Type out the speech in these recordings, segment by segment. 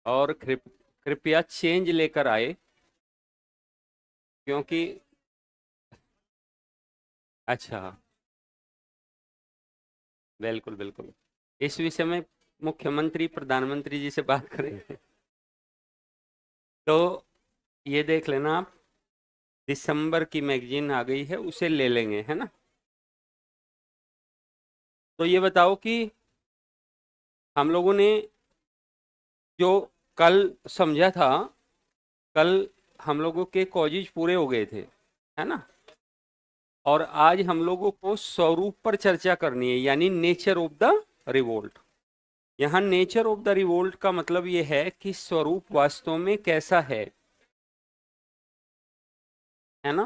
और कृपया चेंज लेकर आए, क्योंकि अच्छा, बिल्कुल बिल्कुल, इस विषय में मुख्यमंत्री प्रधानमंत्री जी से बात करेंगे। तो ये देख लेना आप, दिसंबर की मैगजीन आ गई है, उसे ले लेंगे, है ना। तो ये बताओ कि हम लोगों ने जो कल समझा था, कल हम लोगों के कॉजेज पूरे हो गए थे, है ना। और आज हम लोगों को स्वरूप पर चर्चा करनी है, यानी नेचर ऑफ द रिवोल्ट। यहाँ नेचर ऑफ द रिवोल्ट का मतलब ये है कि स्वरूप वास्तव में कैसा है ना,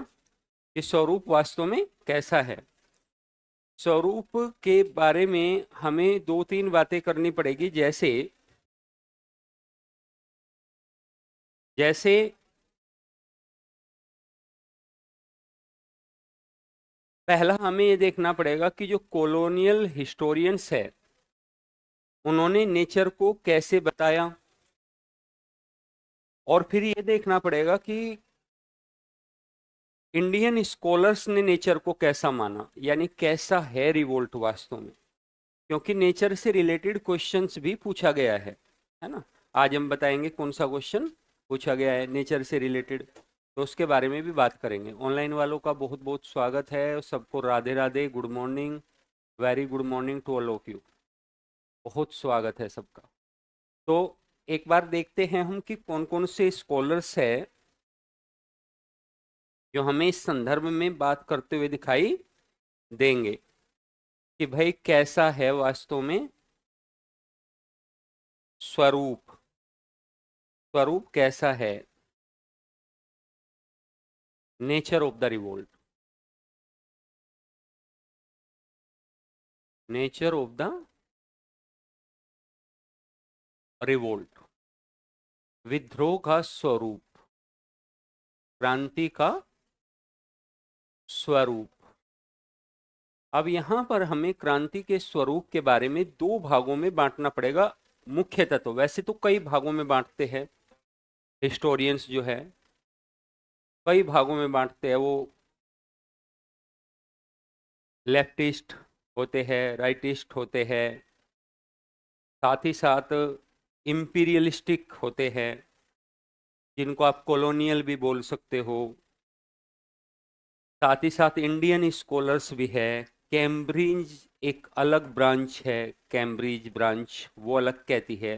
कि स्वरूप वास्तव में कैसा है। स्वरूप के बारे में हमें दो तीन बातें करनी पड़ेगी, जैसे जैसे पहला हमें ये देखना पड़ेगा कि जो कॉलोनियल हिस्टोरियंस है, उन्होंने नेचर को कैसे बताया। और फिर ये देखना पड़ेगा कि इंडियन स्कॉलर्स ने नेचर को कैसा माना, यानी कैसा है रिवोल्ट वास्तव में। क्योंकि नेचर से रिलेटेड क्वेश्चंस भी पूछा गया है ना। आज हम बताएंगे कौन सा क्वेश्चन पूछा गया है नेचर से रिलेटेड, तो उसके बारे में भी बात करेंगे। ऑनलाइन वालों का बहुत बहुत स्वागत है, सबको Radhe Radhe, good morning, very good morning to all of you, बहुत स्वागत है सबका। तो एक बार देखते हैं हम कि कौन कौन से स्कॉलर्स है जो हमें इस संदर्भ में बात करते हुए दिखाई देंगे कि भाई कैसा है वास्तव में स्वरूप, स्वरूप कैसा है, nature of the revolt, nature of the revolt, विद्रोह का स्वरूप, क्रांति का स्वरूप। अब यहां पर हमें क्रांति के स्वरूप के बारे में दो भागों में बांटना पड़ेगा। मुख्य तत्व वैसे तो कई भागों में बांटते हैं हिस्टोरियंस जो है, कई भागों में बांटते हैं वो। लेफ्टिस्ट होते हैं, राइटिस्ट होते हैं, साथ ही साथ इंपीरियलिस्टिक होते हैं, जिनको आप कॉलोनियल भी बोल सकते हो। साथ ही साथ इंडियन स्कॉलर्स भी है। कैम्ब्रिज एक अलग ब्रांच है, कैम्ब्रिज ब्रांच वो अलग कहती है।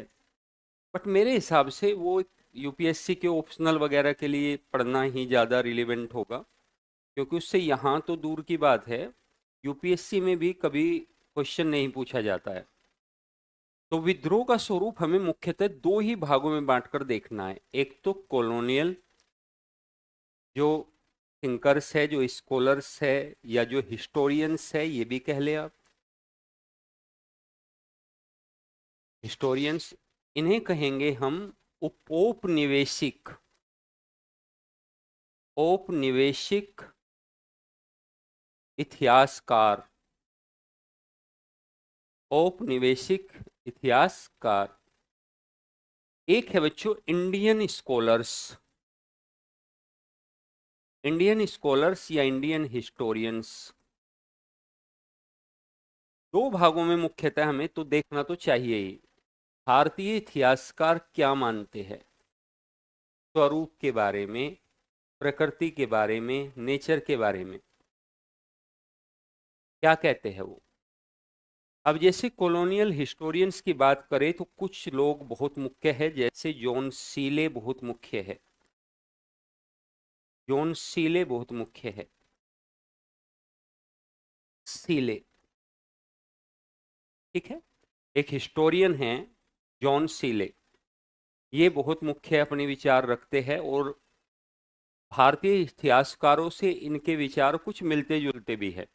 बट मेरे हिसाब से वो यूपीएससी के ऑप्शनल वगैरह के लिए पढ़ना ही ज़्यादा रिलेवेंट होगा, क्योंकि उससे यहाँ तो दूर की बात है, यूपीएससी में भी कभी क्वेश्चन नहीं पूछा जाता है। तो विद्रोह का स्वरूप हमें मुख्यतः दो ही भागों में बांटकर देखना है। एक तो कॉलोनियल, जो थिंकर्स है, जो स्कॉलर्स है, या जो हिस्टोरियंस है, ये भी कह ले आप, हिस्टोरियंस, इन्हें कहेंगे हम औपनिवेशिक, औपनिवेशिक इतिहासकार, औपनिवेशिक इतिहासकार। एक है बच्चों इंडियन स्कॉलर्स, इंडियन स्कॉलर्स या इंडियन हिस्टोरियंस। दो भागों में मुख्यतः हमें तो देखना तो चाहिए ही, भारतीय इतिहासकार क्या मानते हैं स्वरूप के बारे में, प्रकृति के बारे में, नेचर के बारे में, क्या कहते हैं वो। अब जैसे कॉलोनियल हिस्टोरियंस की बात करें तो कुछ लोग बहुत मुख्य है, जैसे जॉन सीले बहुत मुख्य है, जॉन सीले बहुत मुख्य है, सीले, ठीक है, एक हिस्टोरियन है जॉन सीले, ये बहुत मुख्य अपने विचार रखते हैं। और भारतीय इतिहासकारों से इनके विचार कुछ मिलते जुलते भी है,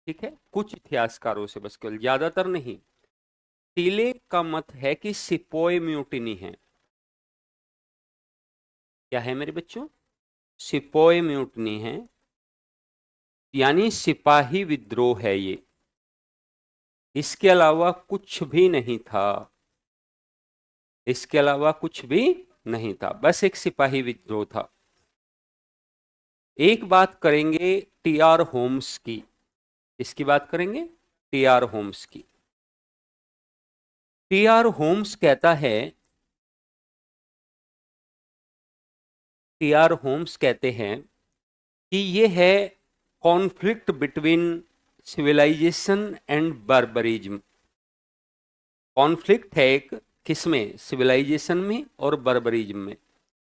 ठीक है, कुछ इतिहासकारों से, बस केवल, ज्यादातर नहीं। सीले का मत है कि सिपोय म्यूटिनी है। क्या है मेरे बच्चों? सिपोय म्यूटिनी है, यानी सिपाही विद्रोह है ये, इसके अलावा कुछ भी नहीं था। इसके अलावा कुछ भी नहीं था, बस एक सिपाही विद्रोह था। एक बात करेंगे टी आर होम्स की। इसकी बात करेंगे टी आर होम्स की। टी आर होम्स कहता है, टी आर होम्स कहते हैं कि ये है conflict between civilization and barbarism. Conflict है एक, किसमें? सिविलाइजेशन में और बार्बरिज्म में,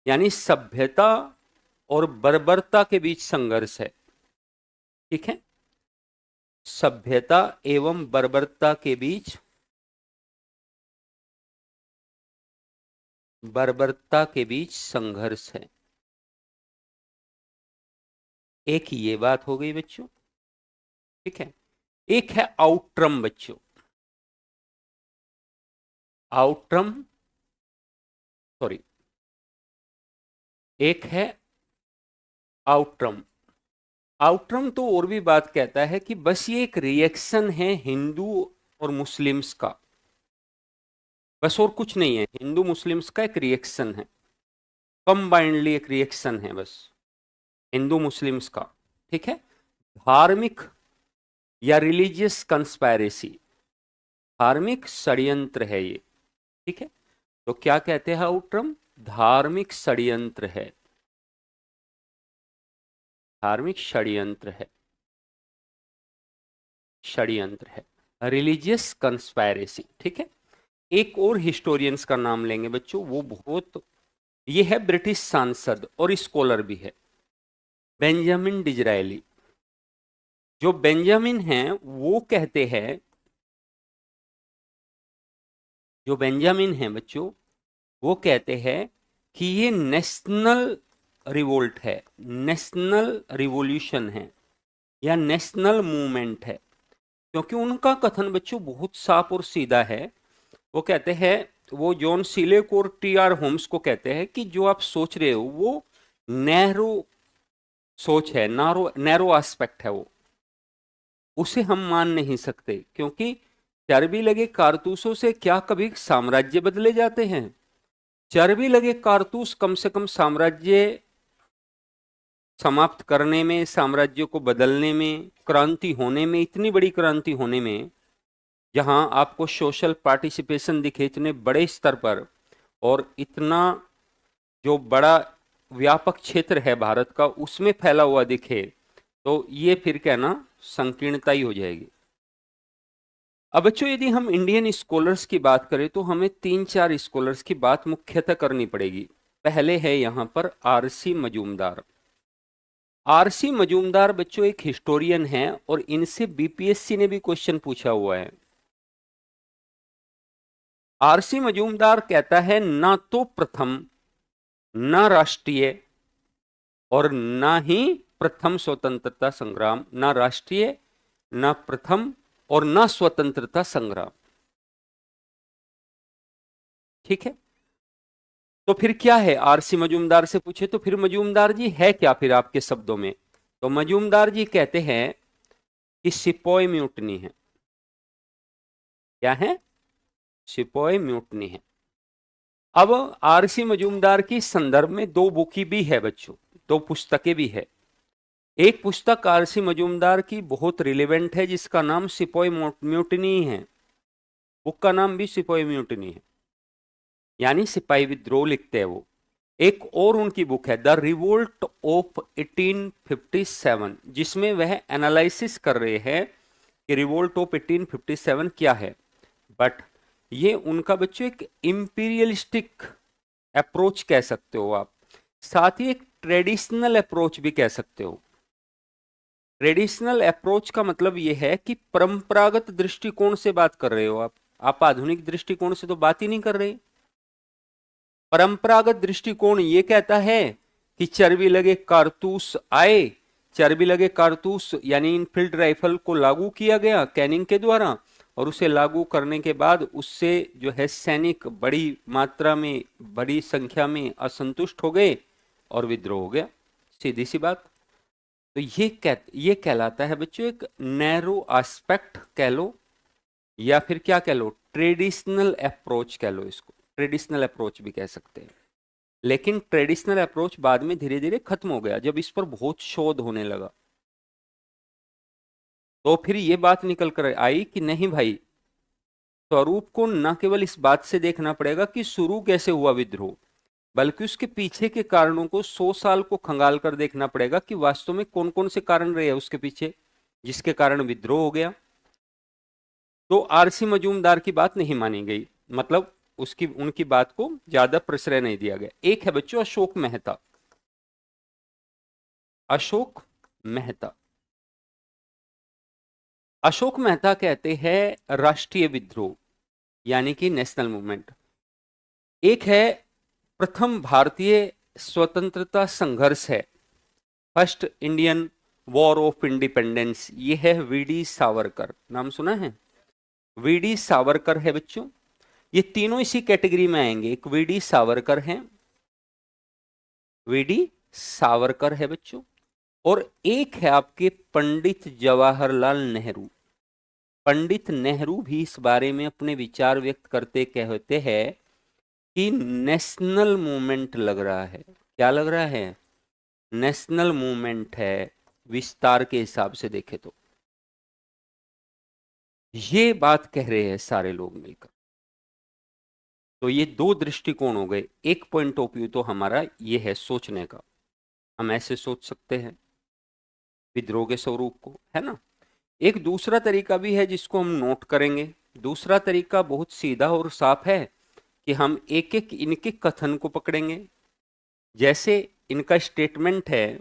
यानी सभ्यता और बर्बरता के बीच संघर्ष है। ठीक है, सभ्यता एवं बर्बरता के बीच, बर्बरता के बीच संघर्ष है। एक ये बात हो गई बच्चों। ठीक है, एक है आउट्रम बच्चों, आउट्रम, सॉरी, एक है आउट्रम। आउट्रम तो और भी बात कहता है कि बस ये एक रिएक्शन है हिंदू और मुस्लिम्स का, बस और कुछ नहीं है, हिंदू मुस्लिम्स का एक रिएक्शन है, कंबाइंडली एक रिएक्शन है बस हिंदू मुस्लिम्स का। ठीक है, धार्मिक या रिलीजियस कंस्पायरेसी, धार्मिक षड्यंत्र है ये। ठीक है, तो क्या कहते हैं आउट्रम? धार्मिक षड्यंत्र है, धार्मिक षड्यंत्र है, षड्यंत्र है, रिलीजियस कंस्पायरेसी। ठीक है, एक और हिस्टोरियंस का नाम लेंगे बच्चों, वो बहुत, ये है ब्रिटिश सांसद और स्कॉलर भी है, बेंजामिन डिजरायली। जो बेंजामिन हैं वो कहते हैं, जो बेंजामिन हैं बच्चों वो कहते हैं कि ये नेशनल रिवोल्ट है, नेशनल रिवॉल्यूशन है या नेशनल मूवमेंट है। क्योंकि उनका कथन बच्चों बहुत साफ और सीधा है। वो कहते हैं, वो जॉन सीलेक और टी आर होम्स को कहते हैं कि जो आप सोच रहे हो वो नैरो सोच है, नैरो एस्पेक्ट है, वो उसे हम मान नहीं सकते। क्योंकि चर्बी लगे कारतूसों से क्या कभी साम्राज्य बदले जाते हैं? चर्बी लगे कारतूस कम से कम साम्राज्य समाप्त करने में, साम्राज्य को बदलने में, क्रांति होने में, इतनी बड़ी क्रांति होने में, जहां आपको सोशल पार्टिसिपेशन दिखे इतने बड़े स्तर पर, और इतना जो बड़ा व्यापक क्षेत्र है भारत का उसमें फैला हुआ दिखे, तो ये फिर कहना संकीर्णता ही हो जाएगी। अब बच्चों यदि हम इंडियन स्कॉलर्स की बात करें तो हमें 3-4 स्कॉलर्स की बात मुख्यतः करनी पड़ेगी। पहले है यहां पर आरसी मजूमदार। आरसी मजूमदार बच्चों एक हिस्टोरियन हैं और इनसे बीपीएससी ने भी क्वेश्चन पूछा हुआ है। आरसी मजूमदार कहता है ना तो प्रथम, ना राष्ट्रीय और ना ही प्रथम स्वतंत्रता संग्राम, ना राष्ट्रीय, ना प्रथम और ना स्वतंत्रता संग्राम। ठीक है, तो फिर क्या है? आरसी मजूमदार से पूछे तो फिर मजूमदार जी है क्या फिर आपके शब्दों में? तो मजूमदार जी कहते हैं कि सिपोय म्यूटनी है। क्या है? सिपोय म्यूटनी है। अब आरसी मजूमदार की संदर्भ में 2 बुकी भी है बच्चों, 2 पुस्तकें भी है। एक पुस्तक आरसी मजूमदार की बहुत रिलेवेंट है जिसका नाम सिपोय म्यूटनी है, बुक का नाम भी सिपोय म्यूटनी है, यानी सिपाही विद्रोह लिखते हैं वो। एक और उनकी बुक है द रिवोल्ट ऑफ 1857, जिसमें वह एनालिसिस कर रहे हैं कि रिवोल्ट ऑफ 1857 क्या है। बट ये उनका बच्चों एक इंपीरियलिस्टिक अप्रोच कह सकते हो आप, साथ ही एक ट्रेडिशनल अप्रोच भी कह सकते हो। ट्रेडिशनल अप्रोच का मतलब यह है कि परंपरागत दृष्टिकोण से बात कर रहे हो आप आधुनिक दृष्टिकोण से तो बात ही नहीं कर रहे। परंपरागत दृष्टिकोण ये कहता है कि चर्बी लगे कारतूस आए, चर्बी लगे कारतूस यानी इनफील्ड राइफल को लागू किया गया कैनिंग के द्वारा, और उसे लागू करने के बाद उससे जो है सैनिक बड़ी मात्रा में, बड़ी संख्या में असंतुष्ट हो गए और विद्रोह हो गया, सीधी सी बात। तो ये कहलाता है बच्चों एक नैरो एस्पेक्ट कह लो, या फिर क्या कह लो, ट्रेडिशनल अप्रोच कह लो इसको। ट्रेडिशनल अप्रोच भी कह सकते हैं। लेकिन ट्रेडिशनल अप्रोच बाद में धीरे धीरे खत्म हो गया जब इस पर बहुत शोध होने लगा। तो फिर ये बात निकल कर आई कि नहीं भाई, स्वरूप को न केवल इस बात से देखना पड़ेगा कि शुरू कैसे हुआ विद्रोह, बल्कि उसके पीछे के कारणों को 100 साल को खंगाल कर देखना पड़ेगा कि वास्तव में कौन कौन से कारण रहे उसके पीछे जिसके कारण विद्रोह हो गया। तो आरसी मजूमदार की बात नहीं मानी गई, मतलब उसकी उनकी बात को ज्यादा प्रश्रय नहीं दिया गया। एक है बच्चों अशोक मेहता। अशोक मेहता, अशोक मेहता कहते हैं राष्ट्रीय विद्रोह यानी कि नेशनल मूवमेंट। एक है प्रथम भारतीय स्वतंत्रता संघर्ष है, first Indian war of independence, ये है वीडी सावरकर। नाम सुना है? वीडी सावरकर है बच्चों। ये तीनों इसी कैटेगरी में आएंगे। एक वीडी सावरकर है, वीडी सावरकर है बच्चों, और एक है आपके पंडित जवाहरलाल नेहरू। पंडित नेहरू भी इस बारे में अपने विचार व्यक्त करते कहते हैं कि नेशनल मूवमेंट लग रहा है। क्या लग रहा है? नेशनल मूवमेंट है विस्तार के हिसाब से देखे तो। ये बात कह रहे हैं सारे लोग मिलकर। तो ये दो दृष्टिकोण हो गए। एक पॉइंट ऑफ व्यू तो हमारा ये है सोचने का, हम ऐसे सोच सकते हैं विद्रोह के स्वरूप को, है ना। एक दूसरा तरीका भी है जिसको हम नोट करेंगे। दूसरा तरीका बहुत सीधा और साफ है कि हम एक एक इनके कथन को पकड़ेंगे। जैसे इनका स्टेटमेंट है,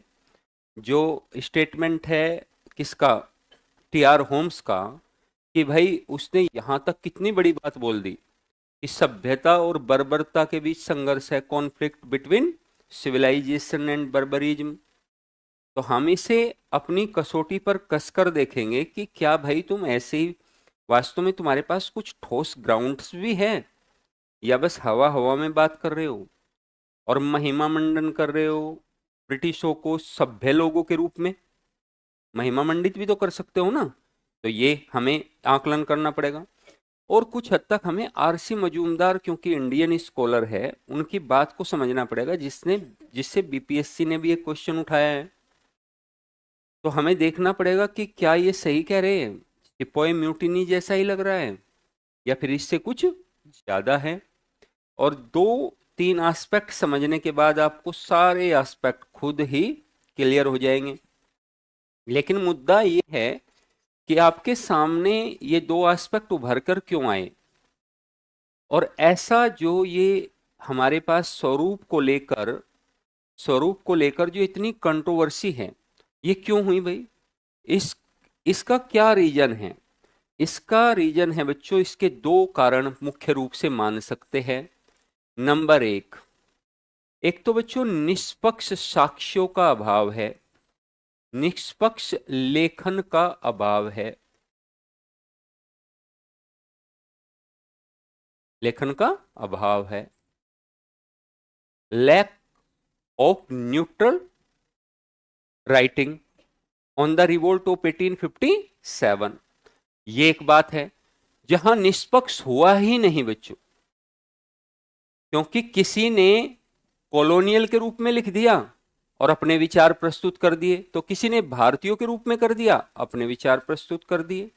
जो स्टेटमेंट है किसका? टीआर होम्स का, कि भाई उसने यहां तक कितनी बड़ी बात बोल दी कि सभ्यता और बर्बरता के बीच संघर्ष है, कॉन्फ्लिक्ट बिटवीन सिविलाइजेशन एंड बर्बरिज्म। तो हम इसे अपनी कसौटी पर कसकर देखेंगे कि क्या भाई तुम ऐसे ही वास्तव में तुम्हारे पास कुछ ठोस ग्राउंड्स भी है, या बस हवा हवा में बात कर रहे हो और महिमा मंडन कर रहे हो ब्रिटिशों को सभ्य लोगों के रूप में। महिमा मंडित भी तो कर सकते हो ना। तो ये हमें आकलन करना पड़ेगा। और कुछ हद तक हमें आरसी मजूमदार, क्योंकि इंडियन स्कॉलर है, उनकी बात को समझना पड़ेगा जिससे बीपीएससी ने भी एक क्वेश्चन उठाया है। तो हमें देखना पड़ेगा कि क्या ये सही कह रहे हैं, सिपोई म्यूटिनी जैसा ही लग रहा है या फिर इससे कुछ ज्यादा है। और दो तीन एस्पेक्ट समझने के बाद आपको सारे एस्पेक्ट खुद ही क्लियर हो जाएंगे। लेकिन मुद्दा ये है कि आपके सामने ये दो एस्पेक्ट उभर कर क्यों आए, और ऐसा जो ये हमारे पास स्वरूप को लेकर जो इतनी कंट्रोवर्सी है, ये क्यों हुई भाई? इस इसका क्या रीजन है? इसका रीजन है बच्चों, इसके दो कारण मुख्य रूप से मान सकते हैं। नंबर एक तो बच्चों निष्पक्ष साक्ष्यों का अभाव है, निष्पक्ष लेखन का अभाव है। लेखन का अभाव है, lack of neutral writing on the revolt of 1857। ये एक बात है जहां निष्पक्ष हुआ ही नहीं बच्चों, क्योंकि किसी ने कॉलोनियल के रूप में लिख दिया और अपने विचार प्रस्तुत कर दिए, तो किसी ने भारतीयों के रूप में कर दिया, अपने विचार प्रस्तुत कर दिए।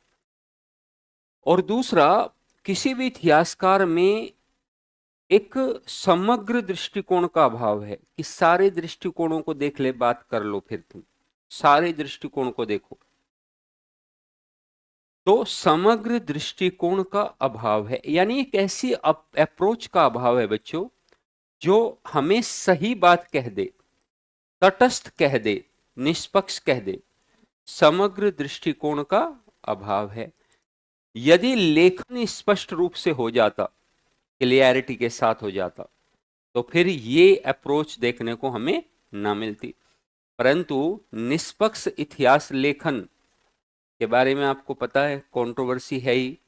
और दूसरा, किसी भी इतिहासकार में एक समग्र दृष्टिकोण का अभाव है कि सारे दृष्टिकोणों को देख ले, बात कर लो, फिर तुम सारे दृष्टिकोण को देखो। तो समग्र दृष्टिकोण का अभाव है, यानी एक ऐसी अप्रोच का अभाव है बच्चों जो हमें सही बात कह दे, तटस्थ कह दे, निष्पक्ष कह दे। समग्र दृष्टिकोण का अभाव है। यदि लेखन स्पष्ट रूप से हो जाता, क्लियरिटी के साथ हो जाता, तो फिर ये अप्रोच देखने को हमें ना मिलती। परंतु निष्पक्ष इतिहास लेखन के बारे में आपको पता है, कंट्रोवर्सी है ही।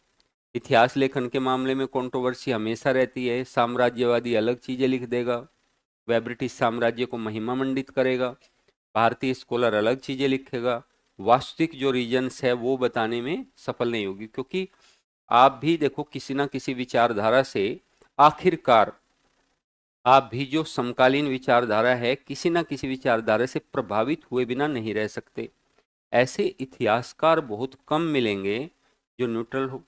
इतिहास लेखन के मामले में कंट्रोवर्सी हमेशा रहती है। साम्राज्यवादी अलग चीजें लिख देगा, वह ब्रिटिश साम्राज्य को महिमा मंडित करेगा, भारतीय स्कॉलर अलग चीजें लिखेगा। वास्तविक जो रीजन्स है वो बताने में सफल नहीं होगी, क्योंकि आप भी देखो किसी ना किसी विचारधारा से आखिरकार आप भी जो समकालीन विचारधारा है, किसी ना किसी विचारधारा से प्रभावित हुए बिना नहीं रह सकते। ऐसे इतिहासकार बहुत कम मिलेंगे जो न्यूट्रल हो,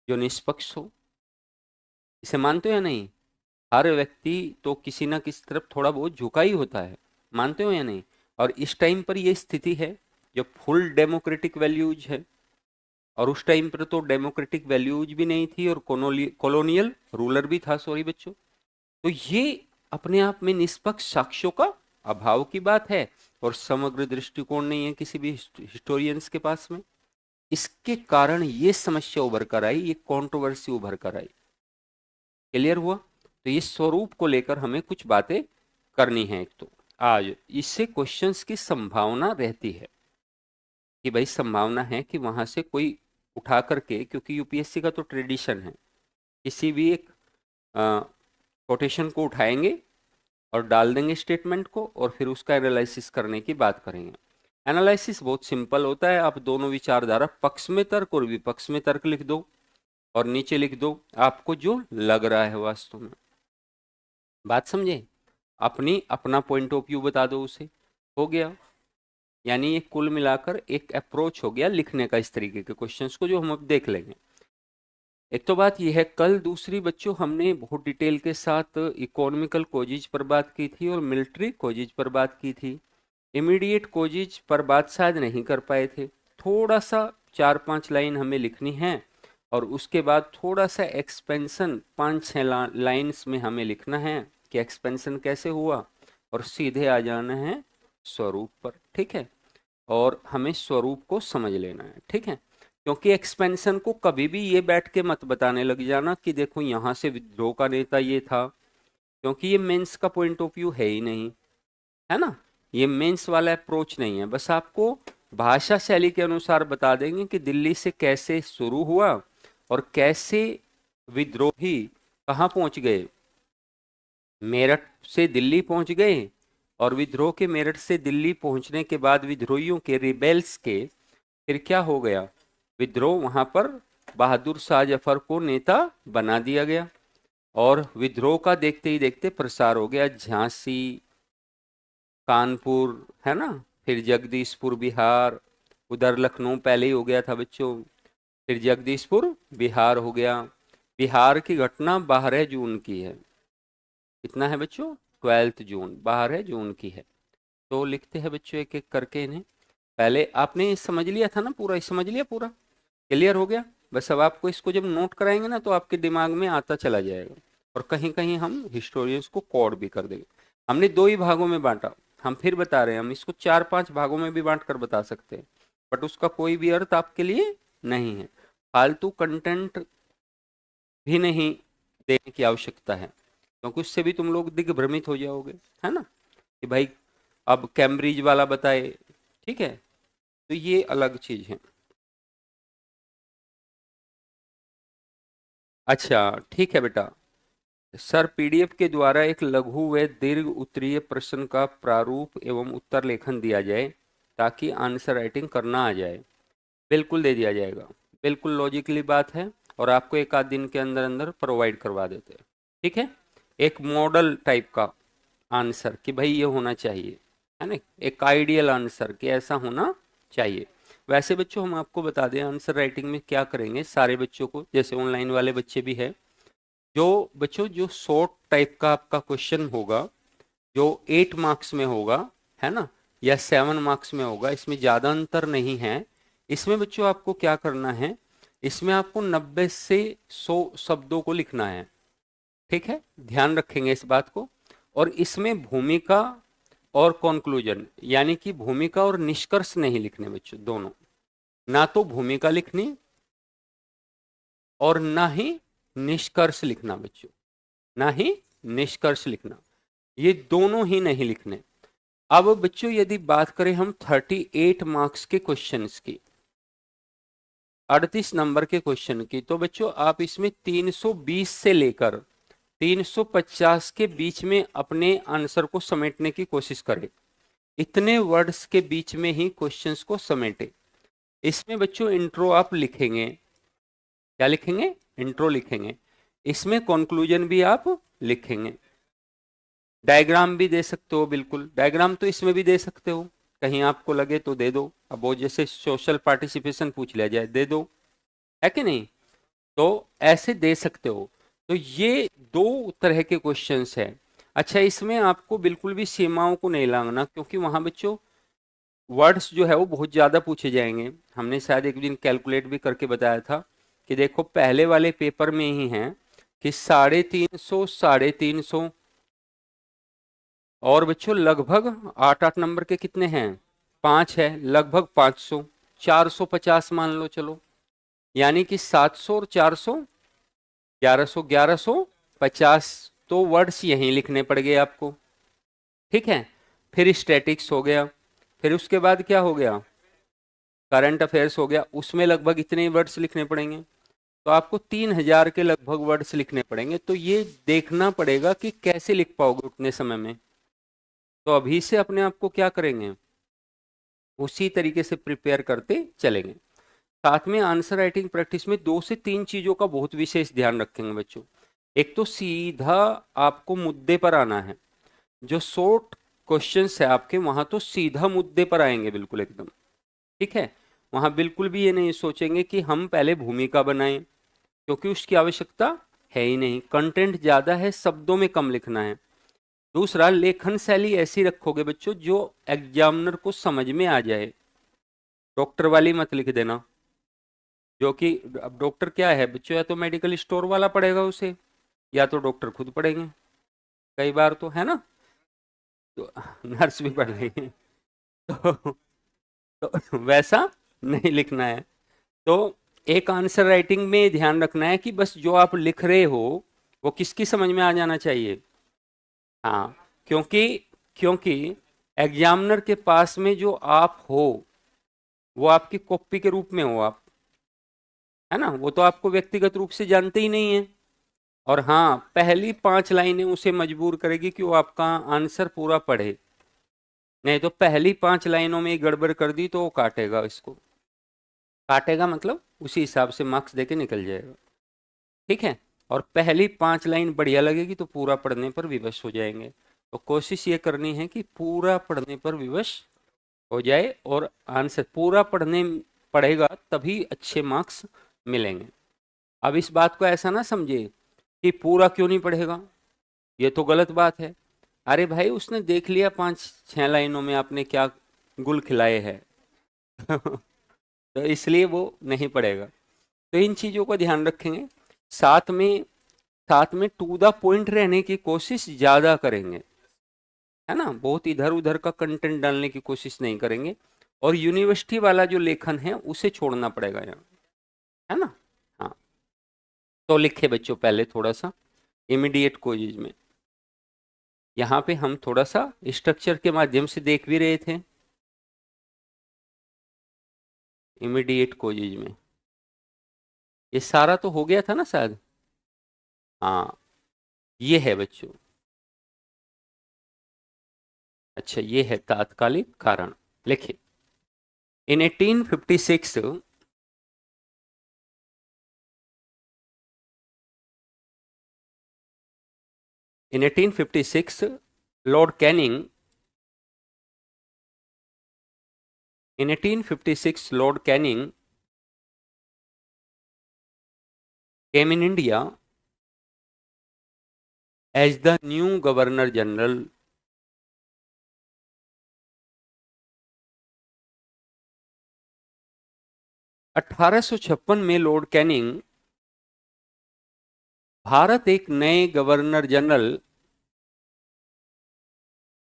जो निष्पक्ष हो। इसे मानते हो या नहीं? हर व्यक्ति तो किसी ना किसी तरफ थोड़ा बहुत झुका ही होता है, मानते हो या नहीं? और इस टाइम पर ये स्थिति है जब फुल डेमोक्रेटिक वैल्यूज है, और उस टाइम पर तो डेमोक्रेटिक वैल्यूज भी नहीं थी और कॉलोनियल रूलर भी था, सॉरी बच्चों। तो ये अपने आप में निष्पक्ष साक्ष्यों का अभाव की बात है, और समग्र दृष्टिकोण नहीं है किसी भी हिस्टोरियंस के पास में। इसके कारण ये समस्या उभर कर आई, ये कंट्रोवर्सी उभर कर आई। क्लियर हुआ? तो ये स्वरूप को लेकर हमें कुछ बातें करनी है। एक तो आज इससे क्वेश्चंस की संभावना रहती है कि भाई संभावना है कि वहां से कोई उठा करके, क्योंकि यूपीएससी का तो ट्रेडिशन है, किसी भी एक कोटेशन को उठाएंगे और डाल देंगे स्टेटमेंट को, और फिर उसका एनालिसिस करने की बात करेंगे। एनालिसिस बहुत सिंपल होता है, आप दोनों विचारधारा पक्ष में तर्क और विपक्ष में तर्क लिख दो, और नीचे लिख दो आपको जो लग रहा है वास्तव में। बात समझे? अपना पॉइंट ऑफ व्यू बता दो उसे, हो गया। यानी ये कुल मिलाकर एक अप्रोच हो गया लिखने का इस तरीके के क्वेश्चंस को, जो हम अब देख लेंगे। एक तो बात यह है, कल दूसरी बच्चों हमने बहुत डिटेल के साथ इकोनॉमिकल कोजिज पर बात की थी और मिलिट्री कोजिज पर बात की थी। इमीडिएट कोजिज पर बात शायद नहीं कर पाए थे, थोड़ा सा 4-5 लाइन हमें लिखनी है, और उसके बाद थोड़ा सा एक्सपेंशन 5-6 लाइन्स में हमें लिखना है कि एक्सपेंशन कैसे हुआ, और सीधे आ जाना है स्वरूप पर। ठीक है? और हमें स्वरूप को समझ लेना है। ठीक है? क्योंकि एक्सपेंशन को कभी भी ये बैठ के मत बताने लग जाना कि देखो यहाँ से विद्रोह का नेता ये था, क्योंकि ये मेंस का पॉइंट ऑफ व्यू है ही नहीं, है ना? ये मेंस वाला अप्रोच नहीं है। बस आपको भाषा शैली के अनुसार बता देंगे कि दिल्ली से कैसे शुरू हुआ और कैसे विद्रोही कहाँ पहुंच गए, मेरठ से दिल्ली पहुंच गए, और विद्रोह के मेरठ से दिल्ली पहुंचने के बाद विद्रोहियों के रिबेल्स के फिर क्या हो गया, विद्रोह वहां पर बहादुर शाह जफर को नेता बना दिया गया, और विद्रोह का देखते ही देखते प्रसार हो गया झांसी, कानपुर, है ना, फिर जगदीशपुर बिहार, उधर लखनऊ पहले ही हो गया था बच्चों, फिर जगदीशपुर बिहार हो गया। बिहार की घटना 12 जून की है। कितना है बच्चों? 12 जून, 12 जून की है। तो लिखते हैं बच्चों एक एक करके इन्हें। पहले आपने समझ लिया था ना पूरा, समझ लिया पूरा, क्लियर हो गया? बस अब आपको इसको जब नोट कराएंगे ना तो आपके दिमाग में आता चला जाएगा, और कहीं कहीं हम हिस्टोरियंस को कोड भी कर देंगे। हमने 2 ही भागों में बांटा, हम फिर बता रहे हैं, हम इसको 4-5 भागों में भी बांट कर बता सकते हैं, बट उसका कोई भी अर्थ आपके लिए नहीं है। फालतू कंटेंट भी नहीं देने की आवश्यकता है, क्योंकि उससे भी तुम लोग दिग्भ्रमित हो जाओगे, है ना, कि भाई अब कैम्ब्रिज वाला बताए। ठीक है? तो ये अलग चीज है। अच्छा ठीक है बेटा। सर पीडीएफ के द्वारा एक लघु व दीर्घ उत्तरीय प्रश्न का प्रारूप एवं उत्तर लेखन दिया जाए ताकि आंसर राइटिंग करना आ जाए। बिल्कुल दे दिया जाएगा, बिल्कुल लॉजिकली बात है, और आपको एक आध दिन के अंदर अंदर प्रोवाइड करवा देते हैं। ठीक है? एक मॉडल टाइप का आंसर कि भाई ये होना चाहिए, है ना, एक आइडियल आंसर कि ऐसा होना चाहिए। वैसे बच्चों हम आपको बता दें आंसर राइटिंग में क्या करेंगे, सारे बच्चों को, जैसे ऑनलाइन वाले बच्चे भी है, जो बच्चों जो शॉर्ट टाइप का आपका क्वेश्चन होगा, जो 8 मार्क्स में होगा, है ना, या 7 मार्क्स में होगा, इसमें ज़्यादा अंतर नहीं है। इसमें बच्चों आपको क्या करना है, इसमें आपको 90 से 100 शब्दों को लिखना है। ठीक है? ध्यान रखेंगे इस बात को। और इसमें भूमिका और कंक्लूजन, यानी कि भूमिका और निष्कर्ष नहीं लिखने बच्चों, दोनों, ना तो भूमिका लिखनी और ना ही निष्कर्ष लिखना बच्चों, ना ही निष्कर्ष लिखना, ये दोनों ही नहीं लिखने। अब बच्चों यदि बात करें हम 38 मार्क्स के क्वेश्चंस की, 38 नंबर के क्वेश्चन की, तो बच्चों आप इसमें 320 से लेकर 350 के बीच में अपने आंसर को समेटने की कोशिश करें। इतने वर्ड्स के बीच में ही क्वेश्चंस को समेटे। इसमें बच्चों इंट्रो आप लिखेंगे, क्या लिखेंगे? इंट्रो लिखेंगे, इसमें कंक्लूजन भी आप लिखेंगे। डायग्राम भी दे सकते हो, बिल्कुल डायग्राम तो इसमें भी दे सकते हो, कहीं आपको लगे तो दे दो। अब वो जैसे सोशल पार्टिसिपेशन पूछ लिया जाए दे दो, है कि नहीं, तो ऐसे दे सकते हो। तो ये दो तरह के क्वेश्चंस है। अच्छा, इसमें आपको बिल्कुल भी सीमाओं को नहीं लांघना, क्योंकि वहां बच्चों वर्ड्स जो है वो बहुत ज्यादा पूछे जाएंगे। हमने शायद एक दिन कैलकुलेट भी करके बताया था कि देखो पहले वाले पेपर में ही है कि 350, 350, और बच्चों लगभग 8-8 नंबर के कितने हैं, 5 है, लगभग 500, 450 मान लो चलो, यानी कि 700 और 400, 1100, 1150 तो वर्ड्स यहीं लिखने पड़ गए आपको। ठीक है, फिर स्टैटिक्स हो गया, फिर उसके बाद क्या हो गया, करंट अफेयर्स हो गया, उसमें लगभग इतने वर्ड्स लिखने पड़ेंगे, तो आपको 3000 के लगभग वर्ड्स लिखने पड़ेंगे। तो ये देखना पड़ेगा कि कैसे लिख पाओगे उतने समय में। तो अभी से अपने आप को क्या करेंगे, उसी तरीके से प्रिपेयर करते चलेंगे। साथ में आंसर राइटिंग प्रैक्टिस में 2 से 3 चीजों का बहुत विशेष ध्यान रखेंगे बच्चों। एक तो सीधा आपको मुद्दे पर आना है, जो शॉर्ट क्वेश्चंस है आपके वहां तो सीधा मुद्दे पर आएंगे बिल्कुल एकदम। ठीक है, वहां बिल्कुल भी ये नहीं सोचेंगे कि हम पहले भूमिका बनाएं, क्योंकि उसकी आवश्यकता है ही नहीं, कंटेंट ज्यादा है, शब्दों में कम लिखना है। दूसरा, लेखन शैली ऐसी रखोगे बच्चों जो एग्जामिनर को समझ में आ जाए, डॉक्टर वाली मत लिख देना, जो कि अब डॉक्टर क्या है बच्चों, या तो मेडिकल स्टोर वाला पढ़ेगा उसे, या तो डॉक्टर खुद पढ़ेंगे, कई बार तो है ना, तो नर्स भी पढ़ रही है, तो, तो वैसा नहीं लिखना है। तो एक आंसर राइटिंग में ध्यान रखना है कि बस जो आप लिख रहे हो वो किसकी समझ में आ जाना चाहिए। हाँ, क्योंकि क्योंकि एग्जामिनर के पास में जो आप हो वो आपकी कॉपी के रूप में हो आप, है ना, वो तो आपको व्यक्तिगत रूप से जानते ही नहीं है। और हाँ, पहली 5 लाइनें उसे मजबूर करेगी कि वो आपका आंसर पूरा पढ़े, नहीं तो पहली 5 लाइनों में गड़बड़ कर दी तो वो काटेगा, इसको काटेगा मतलब उसी हिसाब से मार्क्स देके निकल जाएगा। ठीक है, और पहली 5 लाइन बढ़िया लगेगी तो पूरा पढ़ने पर विवश हो जाएंगे। तो कोशिश ये करनी है कि पूरा पढ़ने पर विवश हो जाए, और आंसर पूरा पढ़ेगा तभी अच्छे मार्क्स मिलेंगे। अब इस बात को ऐसा ना समझे कि पूरा क्यों नहीं पढ़ेगा, ये तो गलत बात है। अरे भाई, उसने देख लिया 5-6 लाइनों में आपने क्या गुल खिलाए हैं तो इसलिए वो नहीं पढ़ेगा। तो इन चीजों का ध्यान रखेंगे। साथ में साथ में टू द पॉइंट रहने की कोशिश ज्यादा करेंगे, है ना, बहुत इधर उधर का कंटेंट डालने की कोशिश नहीं करेंगे। और यूनिवर्सिटी वाला जो लेखन है उसे छोड़ना पड़ेगा यहाँ, है ना। हाँ, तो लिखे बच्चों पहले थोड़ा सा इमीडिएट कोजेज में, यहाँ पे हम थोड़ा सा स्ट्रक्चर के माध्यम से देख भी रहे थे इमीडिएट कोजेज में, ये सारा तो हो गया था ना शायद। हाँ, ये है बच्चों, अच्छा ये है तात्कालिक कारण। लिखिए, इन 1856 in 1856 lord canning in 1856 lord canning came in India as the new governor general। 1856 में लॉर्ड कैनिंग भारत एक नए गवर्नर जनरल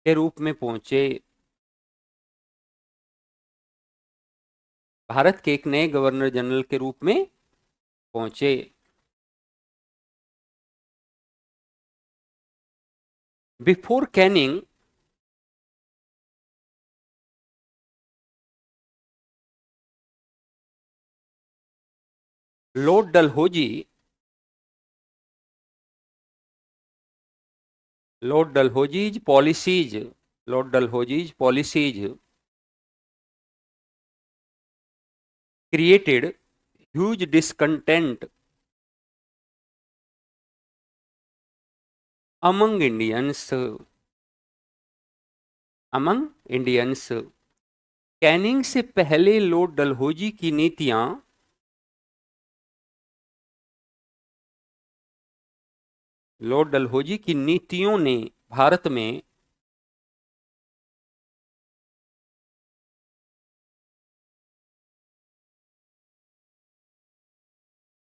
के रूप में पहुंचे। भारत के एक नए गवर्नर जनरल के रूप में पहुंचे। Before Canning Lord Dalhousie Lord Dalhousie's policies Lord Dalhousie's policies created huge discontent among Indians, among Indians. Canning से पहले लॉर्ड डलहौजी की नीतियां, लॉर्ड डलहौजी की नीतियों ने भारत में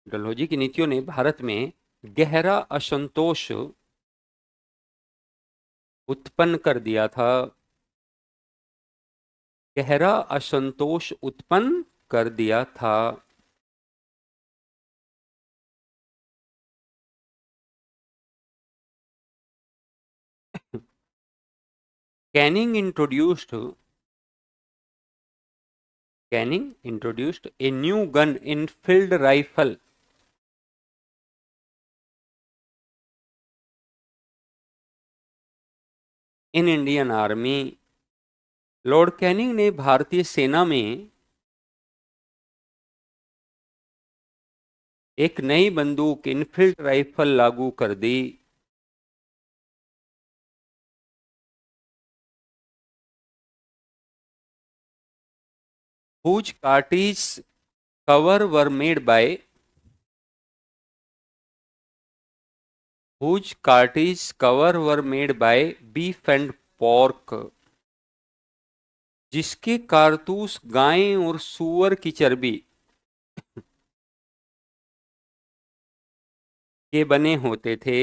डलहौजी की नीतियों ने भारत में गहरा असंतोष उत्पन्न कर दिया था, गहरा असंतोष उत्पन्न कर दिया था। Canning introduced, Canning introduced a new gun in field rifle in Indian army. Lord Canning ने भारतीय सेना में एक नई बंदूक इनफील्ड राइफल लागू कर दी। whose cartridge cover were made by whose cartridge cover were made by beef and pork, जिसके कारतूस गाय और सूअर की चर्बी के बने होते थे।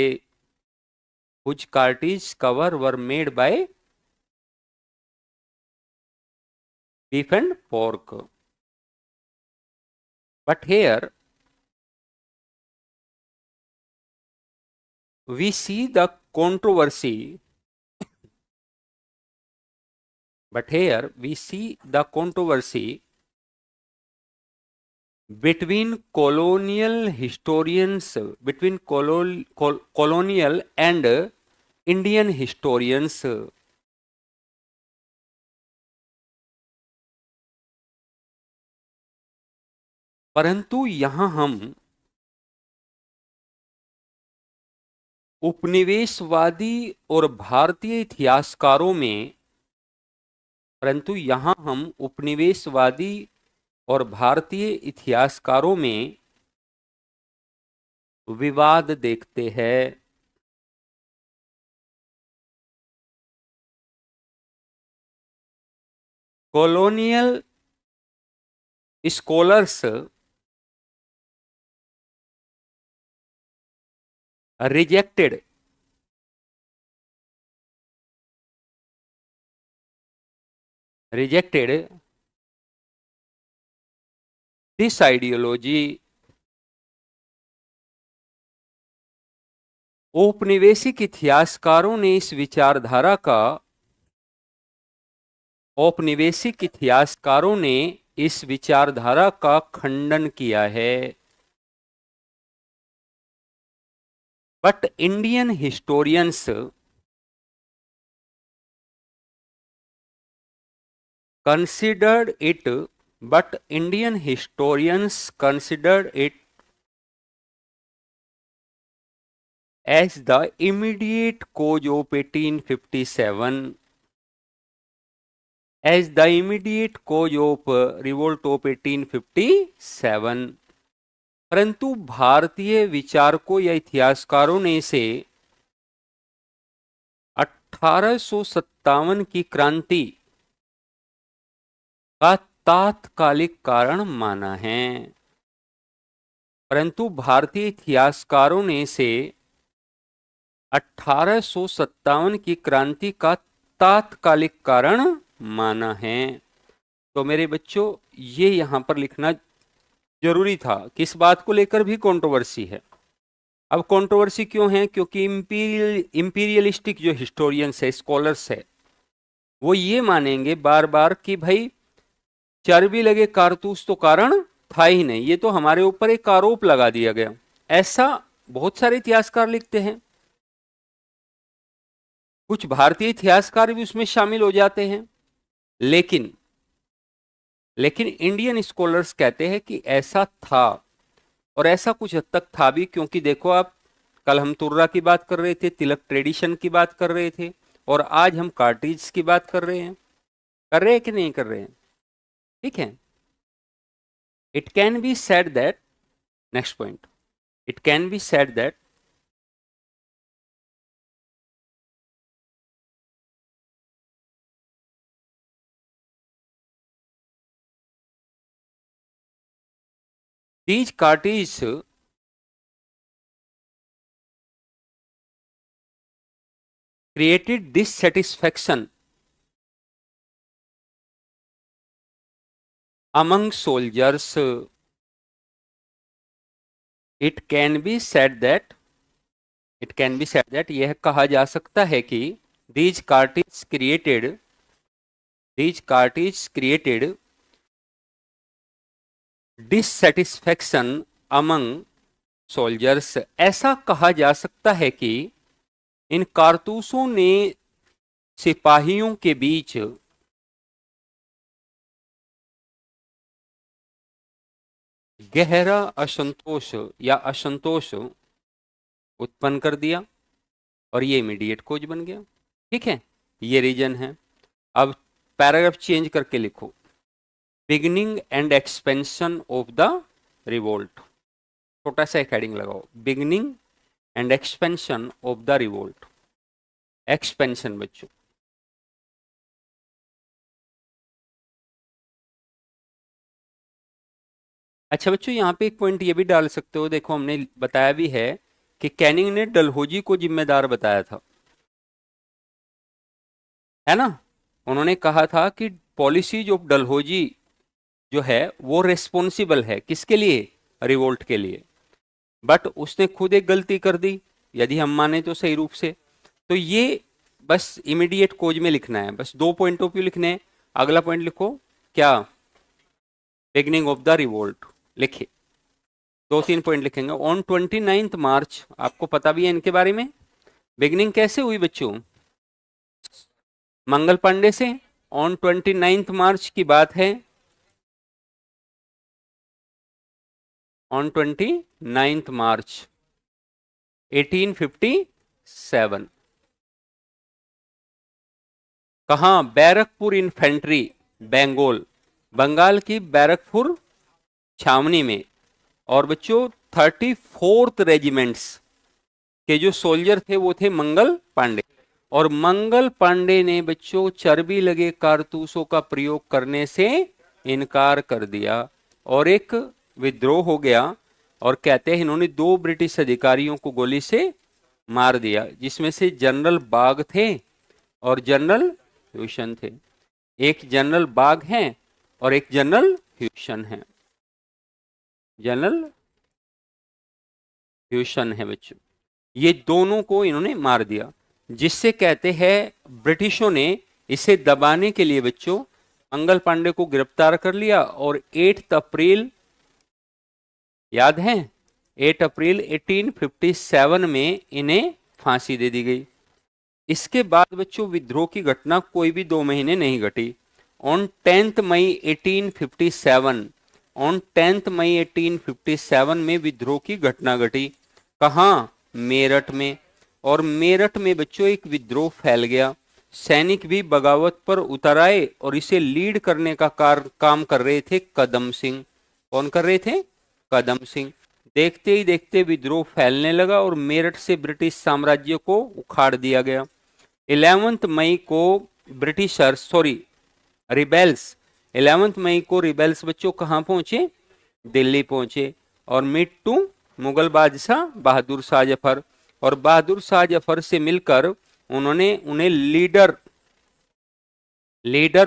whose cartridge cover were made by beef and pork, but here we see the controversy, but here we see the controversy between colonial historians, between colonial and Indian historians। परंतु यहां हम उपनिवेशवादी और भारतीय इतिहासकारों में, परंतु यहां हम उपनिवेशवादी और भारतीय इतिहासकारों में विवाद देखते हैं। Colonial scholars rejected this ideology। औपनिवेशिक इतिहासकारों ने इस विचारधारा का, औपनिवेशिक इतिहासकारों ने इस विचारधारा का खंडन किया है। But Indian historians considered it, but Indian historians considered it as the immediate cause of 1857, as the immediate cause of revolt of 1857। परंतु भारतीय विचारकों या इतिहासकारों ने इसे 1857 की क्रांति का तात्कालिक कारण माना है। परंतु भारतीय इतिहासकारों ने इसे 1857 की क्रांति का तात्कालिक कारण माना है। तो मेरे बच्चों, ये यहां पर लिखना जरूरी था। किस बात को लेकर भी कंट्रोवर्सी है। अब कंट्रोवर्सी क्यों है? क्योंकि इंपीरियलिस्टिक जो हिस्टोरियंस है, स्कॉलर्स है, वो ये मानेंगे बार बार कि भाई चर्बी लगे कारतूस तो कारण था ही नहीं, ये तो हमारे ऊपर एक आरोप लगा दिया गया। ऐसा बहुत सारे इतिहासकार लिखते हैं, कुछ भारतीय इतिहासकार भी उसमें शामिल हो जाते हैं, लेकिन इंडियन स्कॉलर्स कहते हैं कि ऐसा था, और ऐसा कुछ हद तक था भी। क्योंकि देखो आप, कल हम तुर्रा की बात कर रहे थे, तिलक ट्रेडिशन की बात कर रहे थे, और आज हम कार्टिज की बात कर रहे हैं। कर रहे हैं कि नहीं कर रहे हैं? ठीक है। It can be said that, next point, it can be said that these cartridges created dissatisfaction among soldiers. It can be said that, it can be said that यह कहा जा सकता है कि these cartridges created dissatisfaction among soldiers. ऐसा कहा जा सकता है कि इन कारतूसों ने सिपाहियों के बीच गहरा असंतोष या असंतोष उत्पन्न कर दिया, और ये इमीडिएट कोज बन गया। ठीक है, ये रीजन है। अब पैराग्राफ चेंज करके लिखो, beginning and expansion of the revolt, छोटा सा एक हेडिंग लगाओ, beginning and expansion of the revolt. Expansion बच्चों, अच्छा बच्चों यहाँ पे एक पॉइंट ये भी डाल सकते हो, देखो हमने बताया भी है कि कैनिंग ने डलहौजी को जिम्मेदार बताया था, है ना। उन्होंने कहा था कि पॉलिसीज ऑफ डलहौजी जो है वो रेस्पॉन्सिबल है किसके लिए? रिवोल्ट के लिए। बट उसने खुद एक गलती कर दी, यदि हम माने तो सही रूप से। तो ये बस इमीडिएट कोज में लिखना है, बस 2 पॉइंट ऑफ व्यू लिखने हैं। अगला पॉइंट लिखो क्या? बिगिनिंग ऑफ द रिवोल्ट लिखे, 2-3 पॉइंट लिखेंगे। ऑन 29 मार्च, आपको पता भी है इनके बारे में। बिगिनिंग कैसे हुई बच्चों? मंगल पांडे से। ऑन 29 मार्च की बात है, ऑन 29 मार्च 1857। कहा? बैरकपुर इन्फेंट्री, बंगाल, बंगाल की बैरकपुर छावनी में। और बच्चों 34th रेजिमेंट्स के जो सोल्जर थे वो थे मंगल पांडे, और मंगल पांडे ने बच्चों चर्बी लगे कारतूसों का प्रयोग करने से इनकार कर दिया, और एक विद्रोह हो गया। और कहते हैं इन्होंने 2 ब्रिटिश अधिकारियों को गोली से मार दिया, जिसमें से जनरल बाग थे और जनरल ह्यूसन थे। एक जनरल बाग हैं और एक जनरल ह्यूसन है, जनरल ह्यूसन है बच्चों। ये दोनों को इन्होंने मार दिया, जिससे कहते हैं ब्रिटिशों ने इसे दबाने के लिए बच्चों मंगल पांडे को गिरफ्तार कर लिया, और 8 अप्रैल, याद है, 8 अप्रैल 1857 में इन्हें फांसी दे दी गई। इसके बाद बच्चों विद्रोह की घटना कोई भी 2 महीने नहीं घटी। ऑन 10 मई 1857, ऑन 10 मई 1857 में विद्रोह की घटना घटी। कहाँ? मेरठ में। और मेरठ में बच्चों एक विद्रोह फैल गया, सैनिक भी बगावत पर उतर आए, और इसे लीड करने का काम कर रहे थे कदम सिंह। कौन कर रहे थे? कदम सिंह। देखते ही देखते विद्रोह फैलने लगा और मेरठ से ब्रिटिश साम्राज्य को उखाड़ दिया गया। 11 मई को ब्रिटिशर्स, सॉरी रिबेल्स, 11 मई को रिबेल्स बच्चों कहाँ पहुंचे? दिल्ली पहुंचे, और मीट टू मुगल बादशाह बहादुर शाह जफर। और बहादुर शाह जफर से मिलकर उन्होंने उन्हें leader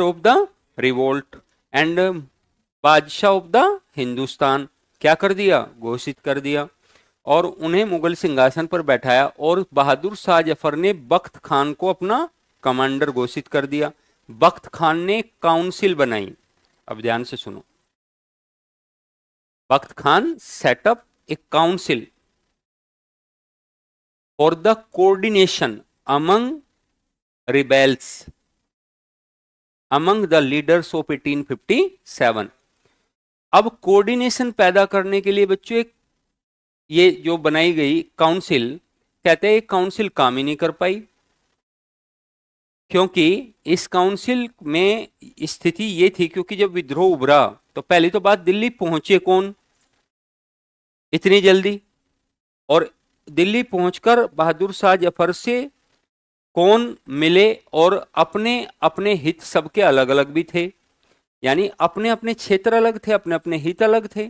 of the revolt and बादशाह ऑफ द हिंदुस्तान क्या कर दिया? घोषित कर दिया, और उन्हें मुगल सिंहासन पर बैठाया। और बहादुर शाह जफर ने बख्त खान को अपना कमांडर घोषित कर दिया। बख्त खान ने काउंसिल बनाई, अब ध्यान से सुनो। Bakht Khan set up a council for the coordination among rebels among the leaders of 1857। अब कोऑर्डिनेशन पैदा करने के लिए बच्चों एक ये जो बनाई गई काउंसिल, कहते हैं ये काउंसिल काम ही नहीं कर पाई, क्योंकि इस काउंसिल में स्थिति ये थी, क्योंकि जब विद्रोह उभरा तो पहली तो बात, दिल्ली पहुंचे कौन इतनी जल्दी, और दिल्ली पहुंचकर बहादुर शाह जफर से कौन मिले, और अपने अपने हित सबके अलग अलग भी थे, यानी अपने अपने क्षेत्र अलग थे, अपने अपने हित अलग थे।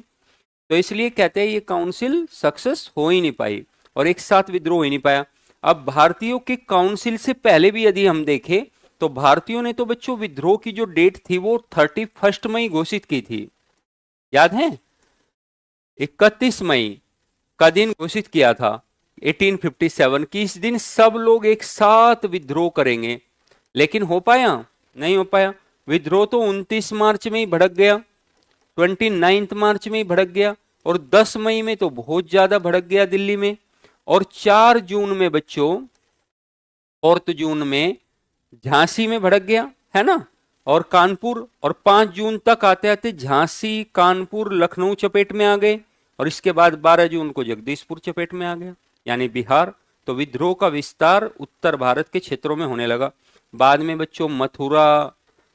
तो इसलिए कहते हैं ये काउंसिल सक्सेस हो ही नहीं पाई और एक साथ विद्रोह हो ही नहीं पाया। अब भारतीयों के काउंसिल से पहले भी यदि हम देखें तो भारतीयों ने तो बच्चों विद्रोह की जो डेट थी वो 31 मई घोषित की थी, याद है? 31 मई का दिन घोषित किया था 1857 की, इस दिन सब लोग एक साथ विद्रोह करेंगे, लेकिन हो पाया? नहीं हो पाया। विद्रोह तो 29 मार्च में ही भड़क गया, 29 मार्च में ही भड़क गया, और 10 मई में तो बहुत ज्यादा भड़क गया दिल्ली में, और 4 जून में बच्चों, 4 जून में झांसी में भड़क गया, है ना, और कानपुर, और 5 जून तक आते आते झांसी, कानपुर, लखनऊ चपेट में आ गए, और इसके बाद 12 जून को जगदीशपुर चपेट में आ गया, यानी बिहार। तो विद्रोह का विस्तार उत्तर भारत के क्षेत्रों में होने लगा। बाद में बच्चों मथुरा,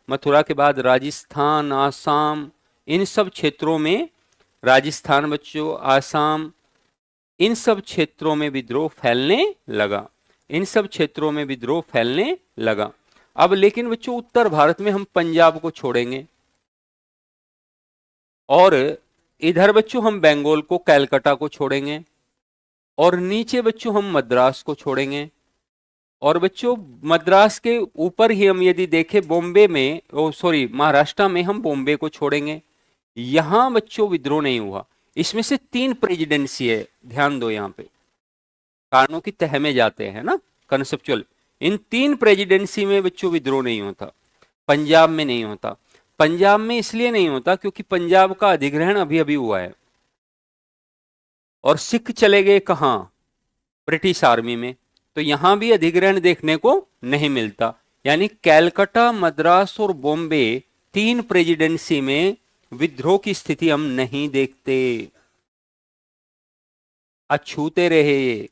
मथुरा के बाद राजस्थान, आसाम, इन सब क्षेत्रों में, राजस्थान बच्चों, आसाम, इन सब क्षेत्रों में विद्रोह फैलने लगा, इन सब क्षेत्रों में विद्रोह फैलने लगा। अब लेकिन बच्चों उत्तर भारत में हम पंजाब को छोड़ेंगे, और इधर बच्चों हम बंगाल को, कैलकाटा को छोड़ेंगे, और नीचे बच्चों हम मद्रास को छोड़ेंगे, और बच्चों मद्रास के ऊपर ही हम यदि देखें बॉम्बे में, ओ सॉरी महाराष्ट्र में हम बॉम्बे को छोड़ेंगे। यहां बच्चों विद्रोह नहीं हुआ। इसमें से 3 प्रेसिडेंसी है, ध्यान दो, यहां पे कारणों की तह में जाते हैं ना, कंसेप्चुअल। इन 3 प्रेसिडेंसी में बच्चों विद्रोह नहीं होता, पंजाब में नहीं होता। पंजाब में इसलिए नहीं होता क्योंकि पंजाब का अधिग्रहण अभी अभी हुआ है, और सिख चले गए कहां? ब्रिटिश आर्मी में, तो यहां भी अधिग्रहण देखने को नहीं मिलता। यानी कैलकाटा, मद्रास और बॉम्बे, 3 प्रेसिडेंसी में विद्रोह की स्थिति हम नहीं देखते, अछूते रहे ये।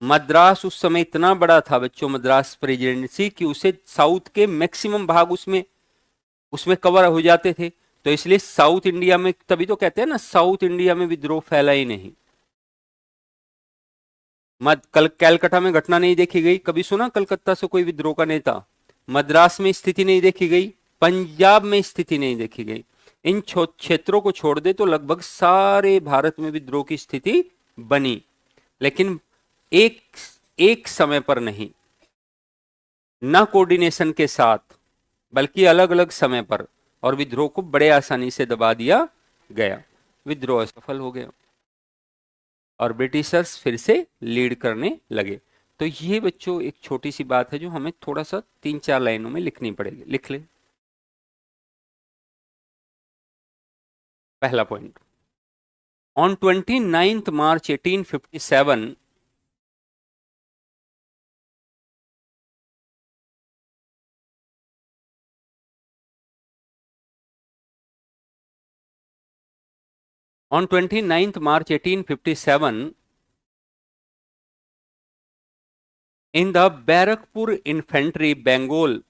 मद्रास उस समय इतना बड़ा था बच्चों, मद्रास प्रेसिडेंसी, कि उसे साउथ के मैक्सिमम भाग उसमें उसमें कवर हो जाते थे। तो इसलिए साउथ इंडिया में, तभी तो कहते हैं ना, साउथ इंडिया में विद्रोह फैला ही नहीं। कलकत्ता में घटना नहीं देखी गई, कभी सुना कलकत्ता से कोई विद्रोह का नेता? मद्रास में स्थिति नहीं देखी गई, पंजाब में स्थिति नहीं देखी गई। इन क्षेत्रों को छोड़ दे तो लगभग सारे भारत में विद्रोह की स्थिति बनी, लेकिन एक एक समय पर नहीं, ना कोऑर्डिनेशन के साथ, बल्कि अलग अलग समय पर, और विद्रोह को बड़े आसानी से दबा दिया गया। विद्रोह असफल हो गया और ब्रिटिशर्स फिर से लीड करने लगे। तो ये बच्चों एक छोटी सी बात है जो हमें थोड़ा सा 3-4 लाइनों में लिखनी पड़ेगी, लिख ले। पहला point, on 29 March 1857 on 29th March 1857 in the Barakpur Infantry, Bengal,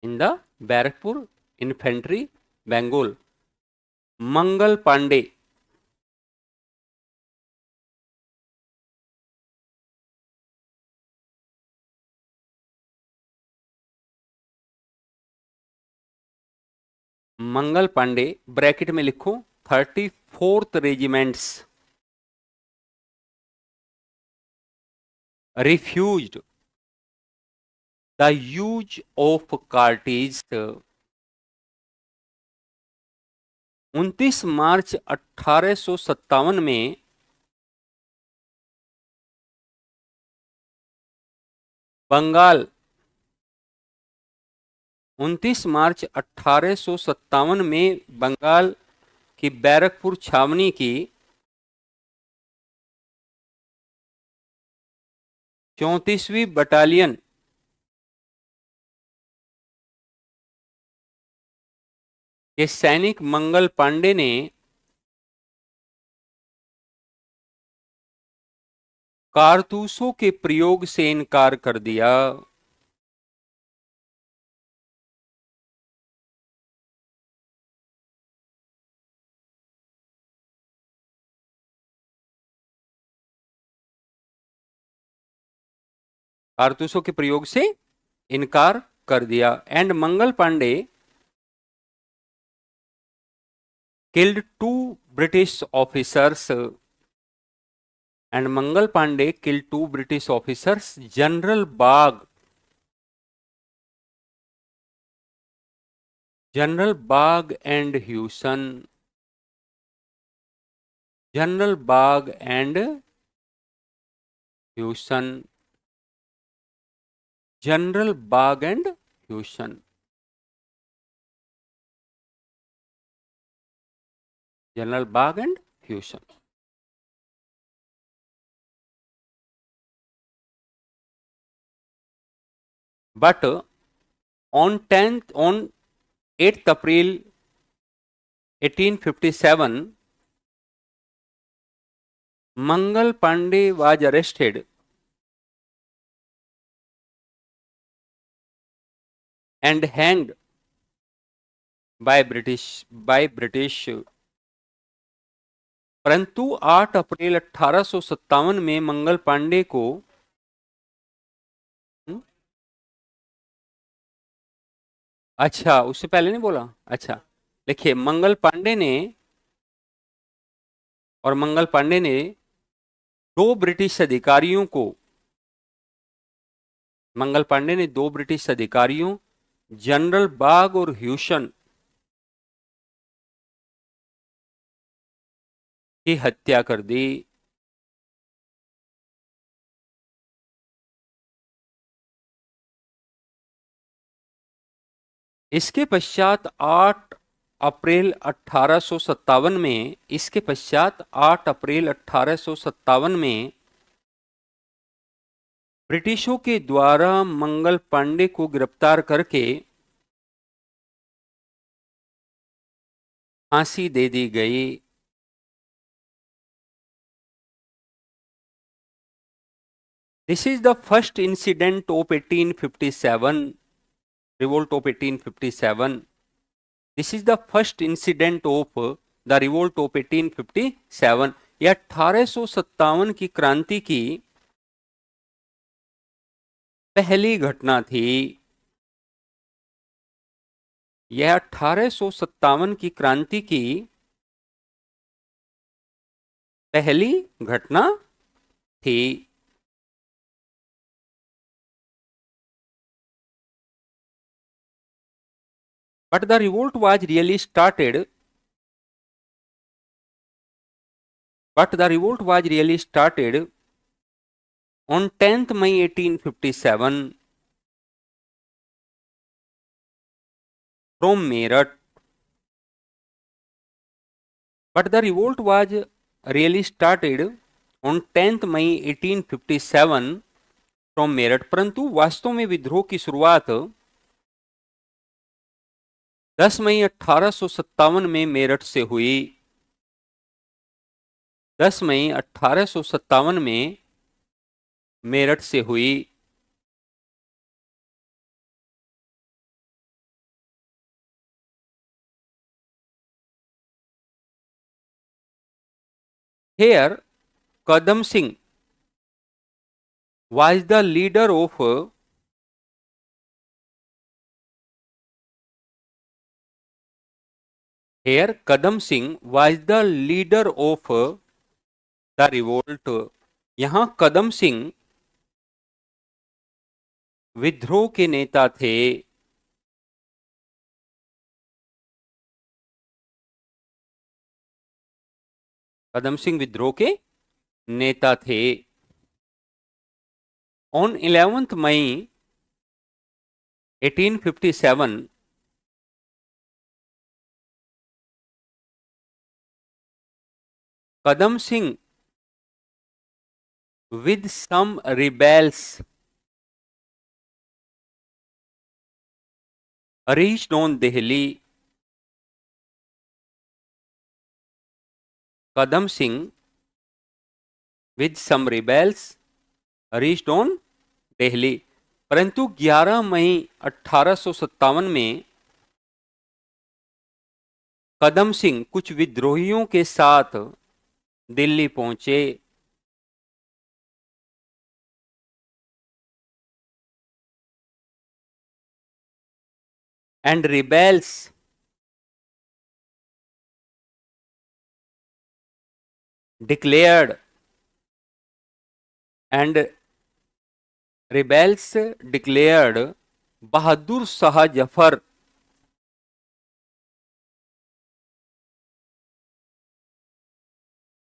in the Barakpur Infantry, Bengal, Mangal Pandey, Mangal Pandey, bracket में लिखो 34th regiments, refused the use of cartridge। 29 मार्च 1857 में बंगाल, 29 मार्च 1857 में बंगाल की बैरकपुर छावनी की 34वीं बटालियन कि सैनिक मंगल पांडे ने कारतूसों के प्रयोग से इनकार कर दिया। कारतूसों के प्रयोग से इनकार कर दिया। And Mangal Pandey killed two British officers. And Mangal Pandey killed two British officers, general Baugh and Hewson. General Baugh and Hewson. General Baugh and Hewson. General Baugh and Hewson. But on 8th April 1857, Mangal Pandey was arrested and hanged by British। परंतु 8 अप्रैल 1857 में मंगल पांडे को हम्म, अच्छा, उससे पहले नहीं बोला। अच्छा, देखिए, मंगल पांडे ने दो ब्रिटिश अधिकारियों को मंगल पांडे ने दो ब्रिटिश अधिकारियों, जनरल बाग और ह्यूसन की हत्या कर दी। इसके पश्चात 8 अप्रैल 1857 में इसके पश्चात 8 अप्रैल 1857 में ब्रिटिशों के द्वारा मंगल पांडे को गिरफ्तार करके फांसी दे दी गई। This is the first incident of 1857, revolt of 1857। This is the first incident of the revolt of 1857। यह 1857 की क्रांति की पहली घटना थी। यह 1857 की क्रांति की पहली घटना थी। But the revolt was really started. But the revolt was really started on 10th May 1857 from Meerut. But the revolt was really started on 10th May 1857 from Meerut। परंतु वास्तव में विद्रोह की शुरुआत 10 मई 1857 में मेरठ से हुई। 10 मई 1857 में मेरठ से हुई। Here, Kadam Singh was the leader of Here, Kadam Singh was the leader of the revolt। यहाँ कदम सिंह विद्रोह के नेता थे। कदम सिंह विद्रोह के नेता थे। On 11th May 1857 Kadam Singh with some rebels reached on Delhi। Kadam Singh with some rebels reached on Delhi. परंतु 11 मई 1857 में कदम सिंह कुछ विद्रोहियों के साथ दिल्ली पहुंचे। And rebels declared and rebels declared Bahadur Shah Zafar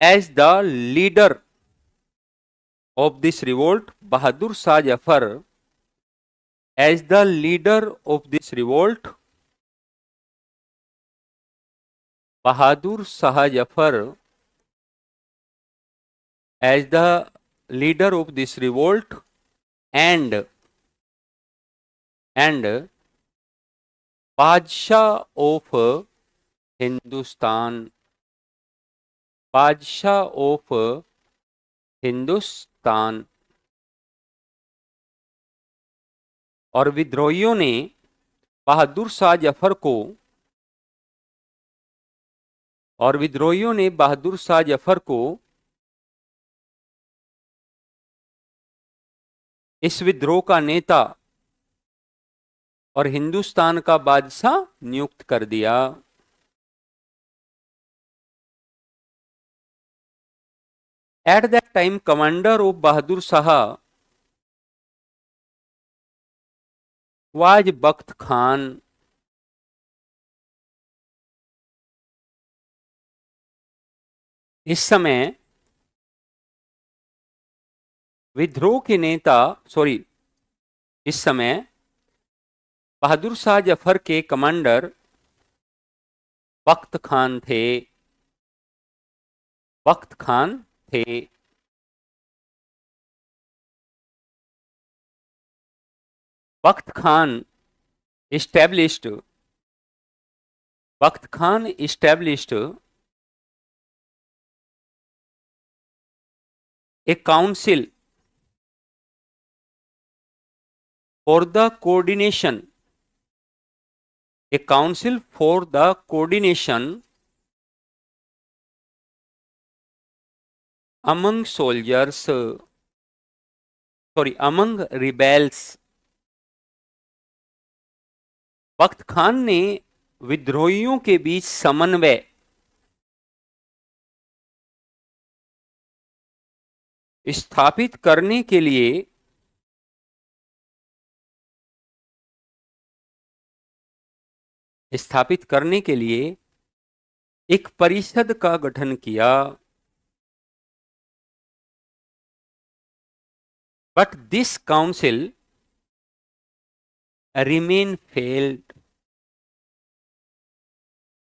as the leader of this revolt. Bahadur Shah Jafar as the leader of this revolt. Bahadur Shah Jafar as the leader of this revolt and Badshah of Hindustan. बादशाह of Hindustan. और विद्रोहियों ने बहादुर शाह जफर को इस विद्रोह का नेता और हिंदुस्तान का बादशाह नियुक्त कर दिया। At that time, commander of Bahadur Shah was Bakht Khan. इस समय विद्रोह के नेता इस समय बहादुर शाह जफर के कमांडर बख्त खान थे। बख्त खान थे। बख्त Khan established a council for the coordination among rebels। बख्त खान ने विद्रोहियों के बीच समन्वय स्थापित करने के लिए एक परिषद का गठन किया। But this council remain failed.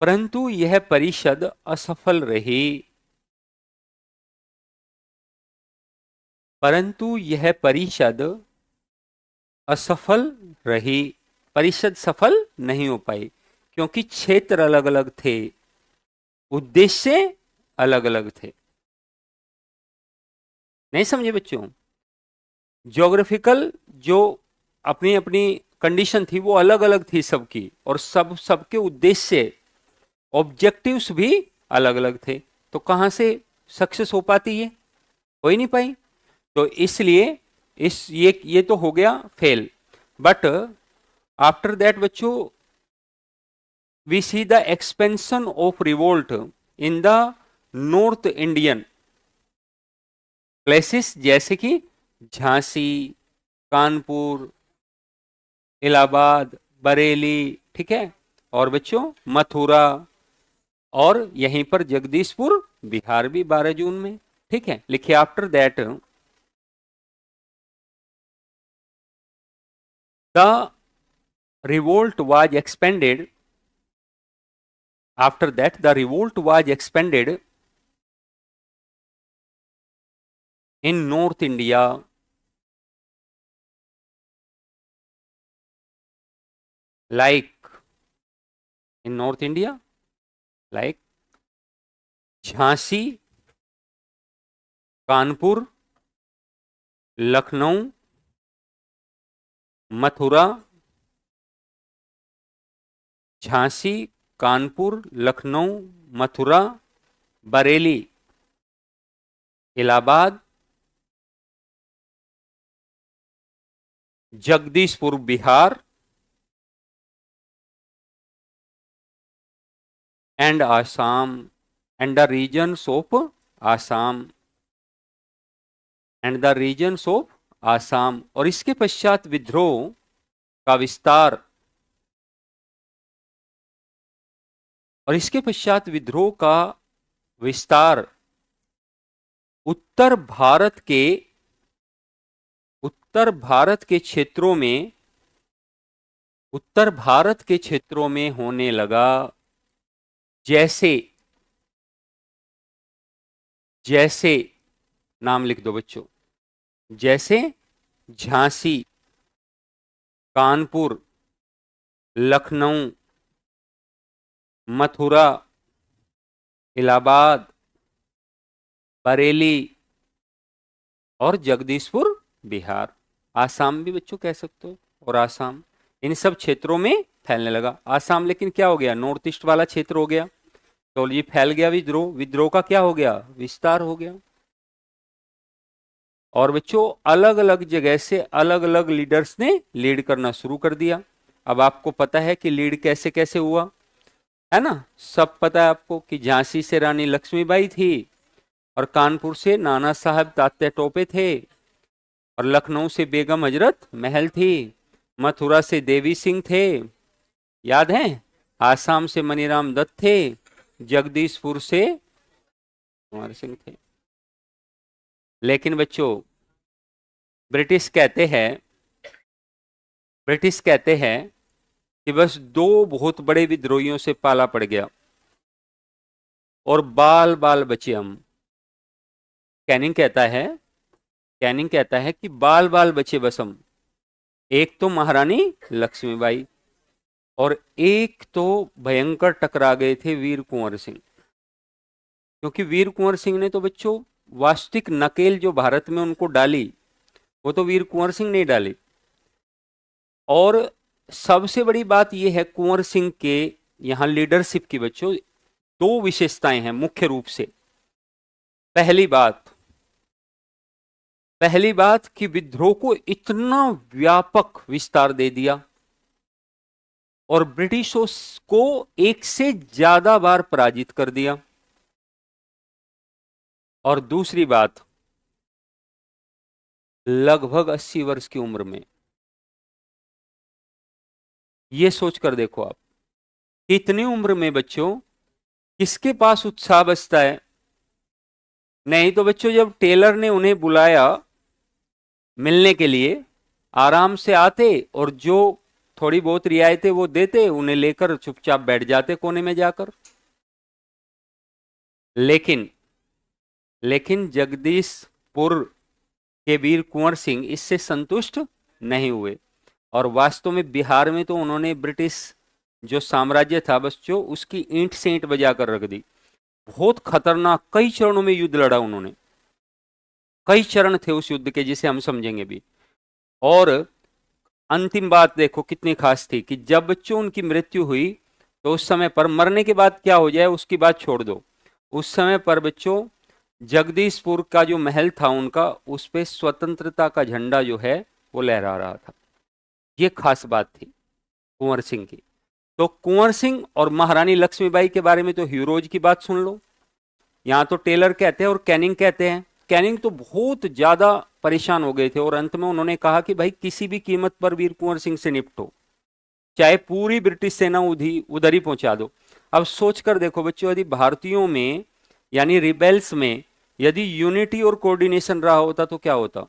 परंतु यह परिषद असफल रही। परिषद सफल नहीं हो पाई क्योंकि क्षेत्र अलग अलग थे, उद्देश्य अलग अलग थे। नहीं समझे बच्चों? ज्योग्राफिकल जो अपनी अपनी कंडीशन थी वो अलग अलग थी सबकी, और सबके उद्देश्य ऑब्जेक्टिव्स भी अलग अलग थे। तो कहां से सक्सेस हो पाती है? हो ही नहीं पाई। तो इसलिए ये तो हो गया फेल। बट आफ्टर दैट बच्चों we see the expansion of revolt in the north Indian places, जैसे कि झांसी, कानपुर, इलाहाबाद, बरेली, ठीक है, और बच्चों मथुरा, और यहीं पर जगदीशपुर बिहार भी 12 जून में। ठीक है, लिखिए after that the revolt was expanded. After that the revolt was expanded in north India like Jhansi, Kanpur, Lucknow, Mathura. Jhansi, Kanpur, Lucknow, Mathura, Bareilly, Allahabad, Jagdishpur Bihar and Assam and the regions of Assam and the regions of Assam. और इसके पश्चात विद्रोह का विस्तार, और इसके पश्चात विद्रोह का विस्तार उत्तर भारत के, उत्तर भारत के क्षेत्रों में, उत्तर भारत के क्षेत्रों में होने लगा। जैसे, जैसे नाम लिख दो बच्चों, जैसे झांसी, कानपुर, लखनऊ, मथुरा, इलाहाबाद, बरेली और जगदीशपुर बिहार। आसाम भी बच्चों कह सकते हो, और आसाम, इन सब क्षेत्रों में फैलने लगा। आसाम लेकिन क्या हो गया, नॉर्थ ईस्ट वाला क्षेत्र हो गया, तो ये फैल गया विद्रोह, विद्रोह का क्या हो गया, विस्तार हो गया। और बच्चों अलग अलग जगह से अलग अलग लीडर्स ने लीड करना शुरू कर दिया। अब आपको पता है कि लीड कैसे कैसे हुआ, है ना, सब पता है आपको कि झांसी से रानी लक्ष्मीबाई थी, और कानपुर से नाना साहब तात्या टोपे थे, और लखनऊ से बेगम हजरत महल थी, मथुरा से देवी सिंह थे, याद है, आसाम से मनीराम दत्त थे, जगदीशपुर से कुंवर सिंह थे। लेकिन बच्चों ब्रिटिश कहते हैं, ब्रिटिश कहते हैं कि बस दो बहुत बड़े विद्रोहियों से पाला पड़ गया और बाल बाल बचे हम। कैनिंग कहता है, कैनिंग कहता है कि बाल बाल बचे बस हम। एक तो महारानी लक्ष्मीबाई, और एक तो भयंकर टकरा गए थे वीर कुंवर सिंह। क्योंकि वीर कुंवर सिंह ने तो बच्चों वास्तविक नकेल जो भारत में उनको डाली, वो तो वीर कुंवर सिंह ने डाली। और सबसे बड़ी बात यह है कुंवर सिंह के यहां लीडरशिप की बच्चों दो विशेषताएं हैं मुख्य रूप से। पहली बात, पहली बात कि विद्रोह को इतना व्यापक विस्तार दे दिया और ब्रिटिशों को एक से ज्यादा बार पराजित कर दिया। और दूसरी बात, लगभग 80 वर्ष की उम्र में। यह सोचकर देखो आप, इतनी उम्र में बच्चों किसके पास उत्साह बचता है। नहीं तो बच्चों जब टेलर ने उन्हें बुलाया मिलने के लिए, आराम से आते और जो थोड़ी बहुत रियायतें वो देते, उन्हें लेकर चुपचाप बैठ जाते कोने में जाकर। लेकिन लेकिन जगदीशपुर के वीर कुंवर सिंह इससे संतुष्ट नहीं हुए, और वास्तव में बिहार में तो उन्होंने ब्रिटिश जो साम्राज्य था बच्चों उसकी ईंट से ईंट बजा कर रख दी। बहुत खतरनाक, कई चरणों में युद्ध लड़ा उन्होंने, कई चरण थे उस युद्ध के जिसे हम समझेंगे भी। और अंतिम बात देखो कितनी खास थी कि जब बच्चों उनकी मृत्यु हुई तो उस समय पर, मरने के बाद क्या हो जाए उसकी बात छोड़ दो, उस समय पर बच्चों जगदीशपुर का जो महल था उनका, उस पे स्वतंत्रता का झंडा जो है वो लहरा रहा था। ये खास बात थी कुंवर सिंह की। तो कुंवर सिंह और महारानी लक्ष्मीबाई के बारे में तो हीरोज की बात सुन लो। यहां तो टेलर कहते हैं और कैनिंग कहते हैं। कैनिंग तो बहुत ज्यादा परेशान हो गए थे और अंत में उन्होंने कहा कि भाई किसी भी कीमत पर वीर कुंवर सिंह से निपटो, चाहे पूरी ब्रिटिश सेना उधर ही पहुंचा दो। अब सोचकर देखो बच्चों, यदि भारतीयों में यानी रिबेल्स में यदि यूनिटी और कोऑर्डिनेशन रहा होता तो क्या होता,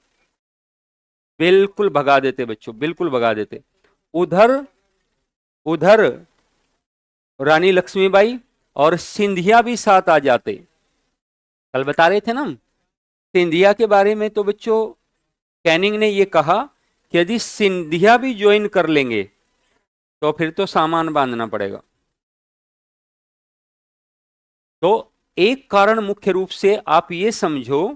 बिल्कुल भगा देते बच्चों, बिल्कुल भगा देते। उधर उधर रानी लक्ष्मीबाई और सिंधिया भी साथ आ जाते। कल बता रहे थे ना हम सिंधिया के बारे में, तो बच्चों कैनिंग ने यह कहा कि यदि सिंधिया भी ज्वाइन कर लेंगे तो फिर तो सामान बांधना पड़ेगा। तो एक कारण मुख्य रूप से आप ये समझो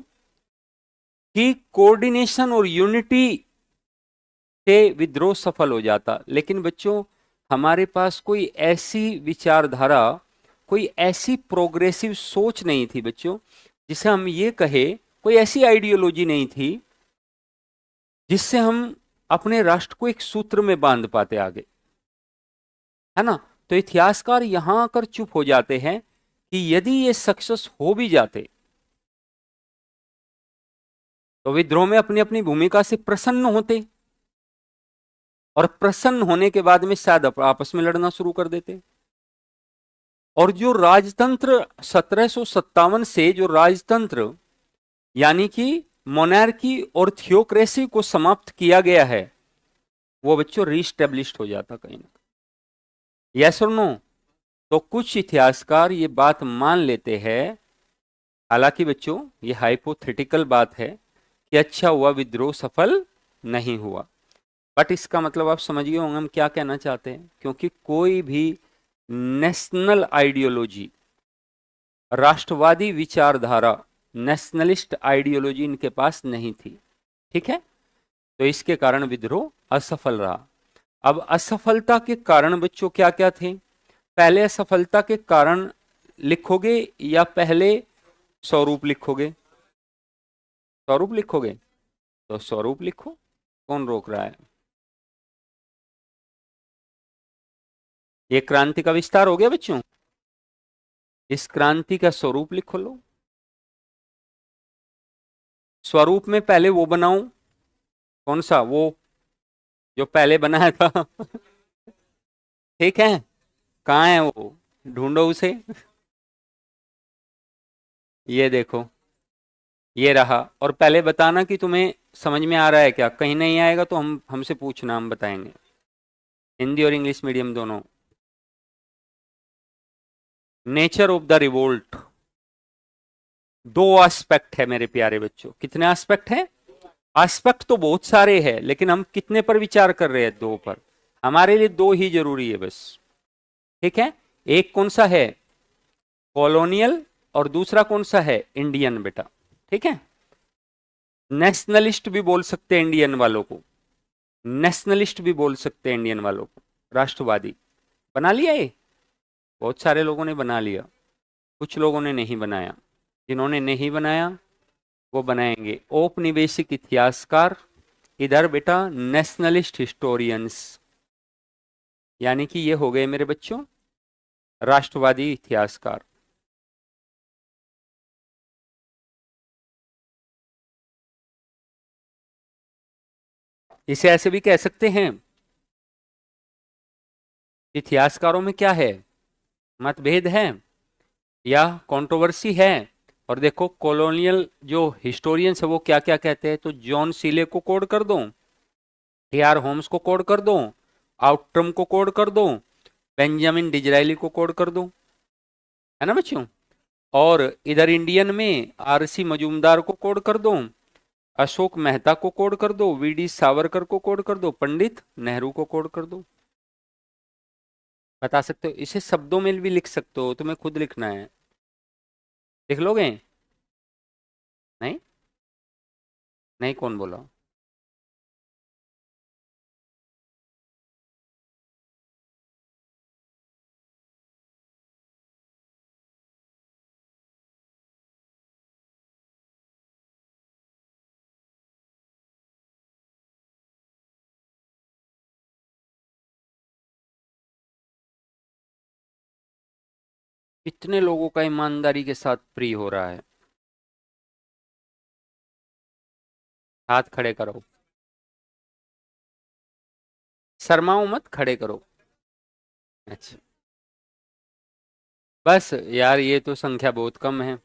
कि कोऑर्डिनेशन और यूनिटी से विद्रोह सफल हो जाता। लेकिन बच्चों, हमारे पास कोई ऐसी विचारधारा, कोई ऐसी प्रोग्रेसिव सोच नहीं थी बच्चों, जिसे हम ये कहे, कोई ऐसी आइडियोलॉजी नहीं थी जिससे हम अपने राष्ट्र को एक सूत्र में बांध पाते आगे, है ना। तो इतिहासकार यहां आकर चुप हो जाते हैं कि यदि ये सक्सेस हो भी जाते तो विद्रोह में अपनी अपनी भूमिका से प्रसन्न होते, और प्रसन्न होने के बाद में शायद आपस में लड़ना शुरू कर देते। और जो राजतंत्र 1757 से जो राजतंत्र यानी कि मोनार्की और थियोक्रेसी को समाप्त किया गया है, वो बच्चों रीस्टेब्लिश्ड हो जाता कहीं ना। यस और नो? तो कुछ इतिहासकार ये बात मान लेते हैं, हालांकि बच्चों ये हाइपोथेटिकल बात है, कि अच्छा हुआ विद्रोह सफल नहीं हुआ। बट इसका मतलब आप समझ गए होंगे हम क्या कहना चाहते हैं, क्योंकि कोई भी नेशनल आइडियोलॉजी, राष्ट्रवादी विचारधारा, नेशनलिस्ट आइडियोलॉजी इनके पास नहीं थी। ठीक है, तो इसके कारण विद्रोह असफल रहा। अब असफलता के कारण बच्चों क्या क्या थे? पहले असफलता के कारण लिखोगे या पहले स्वरूप लिखोगे? स्वरूप लिखोगे तो स्वरूप लिखो, कौन रोक रहा है? ये क्रांति का विस्तार हो गया बच्चों, इस क्रांति का स्वरूप लिखो लो। स्वरूप में पहले वो बनाओ, कौन सा? वो जो पहले बनाया था। ठीक है, कहाँ है वो? ढूंढो उसे। ये देखो, ये रहा। और पहले बताना कि तुम्हें समझ में आ रहा है क्या, कहीं नहीं आएगा तो हम हमसे पूछना, हम बताएंगे, हिंदी और इंग्लिश मीडियम दोनों। नेचर ऑफ द रिवोल्ट, दो एस्पेक्ट है मेरे प्यारे बच्चों। कितने एस्पेक्ट हैं? एस्पेक्ट तो बहुत सारे हैं, लेकिन हम कितने पर विचार कर रहे हैं? दो पर। हमारे लिए दो ही जरूरी है बस। ठीक है, एक कौन सा है? कॉलोनियल, और दूसरा कौन सा है? इंडियन बेटा। ठीक है, नेशनलिस्ट भी बोल सकते हैं इंडियन वालों को, नेशनलिस्ट भी बोल सकते हैं इंडियन वालों को, राष्ट्रवादी। बना लिया ये, बहुत सारे लोगों ने बना लिया, कुछ लोगों ने नहीं बनाया। जिन्होंने नहीं बनाया वो बनाएंगे। औपनिवेशिक इतिहासकार, इधर बेटा नेशनलिस्ट हिस्टोरियंस, यानी कि ये हो गए मेरे बच्चों राष्ट्रवादी इतिहासकार। इसे ऐसे भी कह सकते हैं, इतिहासकारों में क्या है? मतभेद है या कंट्रोवर्सी है। और देखो कॉलोनियल जो हिस्टोरियंस है वो क्या क्या कहते हैं, तो जॉन सीले को कोड कर दो, टी.आर. होम्स को कोड कर दो, आउटरम को कोड कर दो, बेंजामिन डिजराइली को कोड कर दो, है ना बच्चों। और इधर इंडियन में आर.सी. मजूमदार को कोड कर दो, अशोक मेहता को कोड कर दो, वी.डी. सावरकर को कोड कर दो, पंडित नेहरू को कोड कर दो। बता सकते हो? इसे शब्दों में भी लिख सकते हो, तुम्हें खुद लिखना है। लिख लोगे? नहीं? नहीं, कौन बोला? कितने लोगों का ईमानदारी के साथ प्री हो रहा है? हाथ खड़े करो, शर्माओ मत, खड़े करो। अच्छा, बस यार ये तो संख्या बहुत कम है।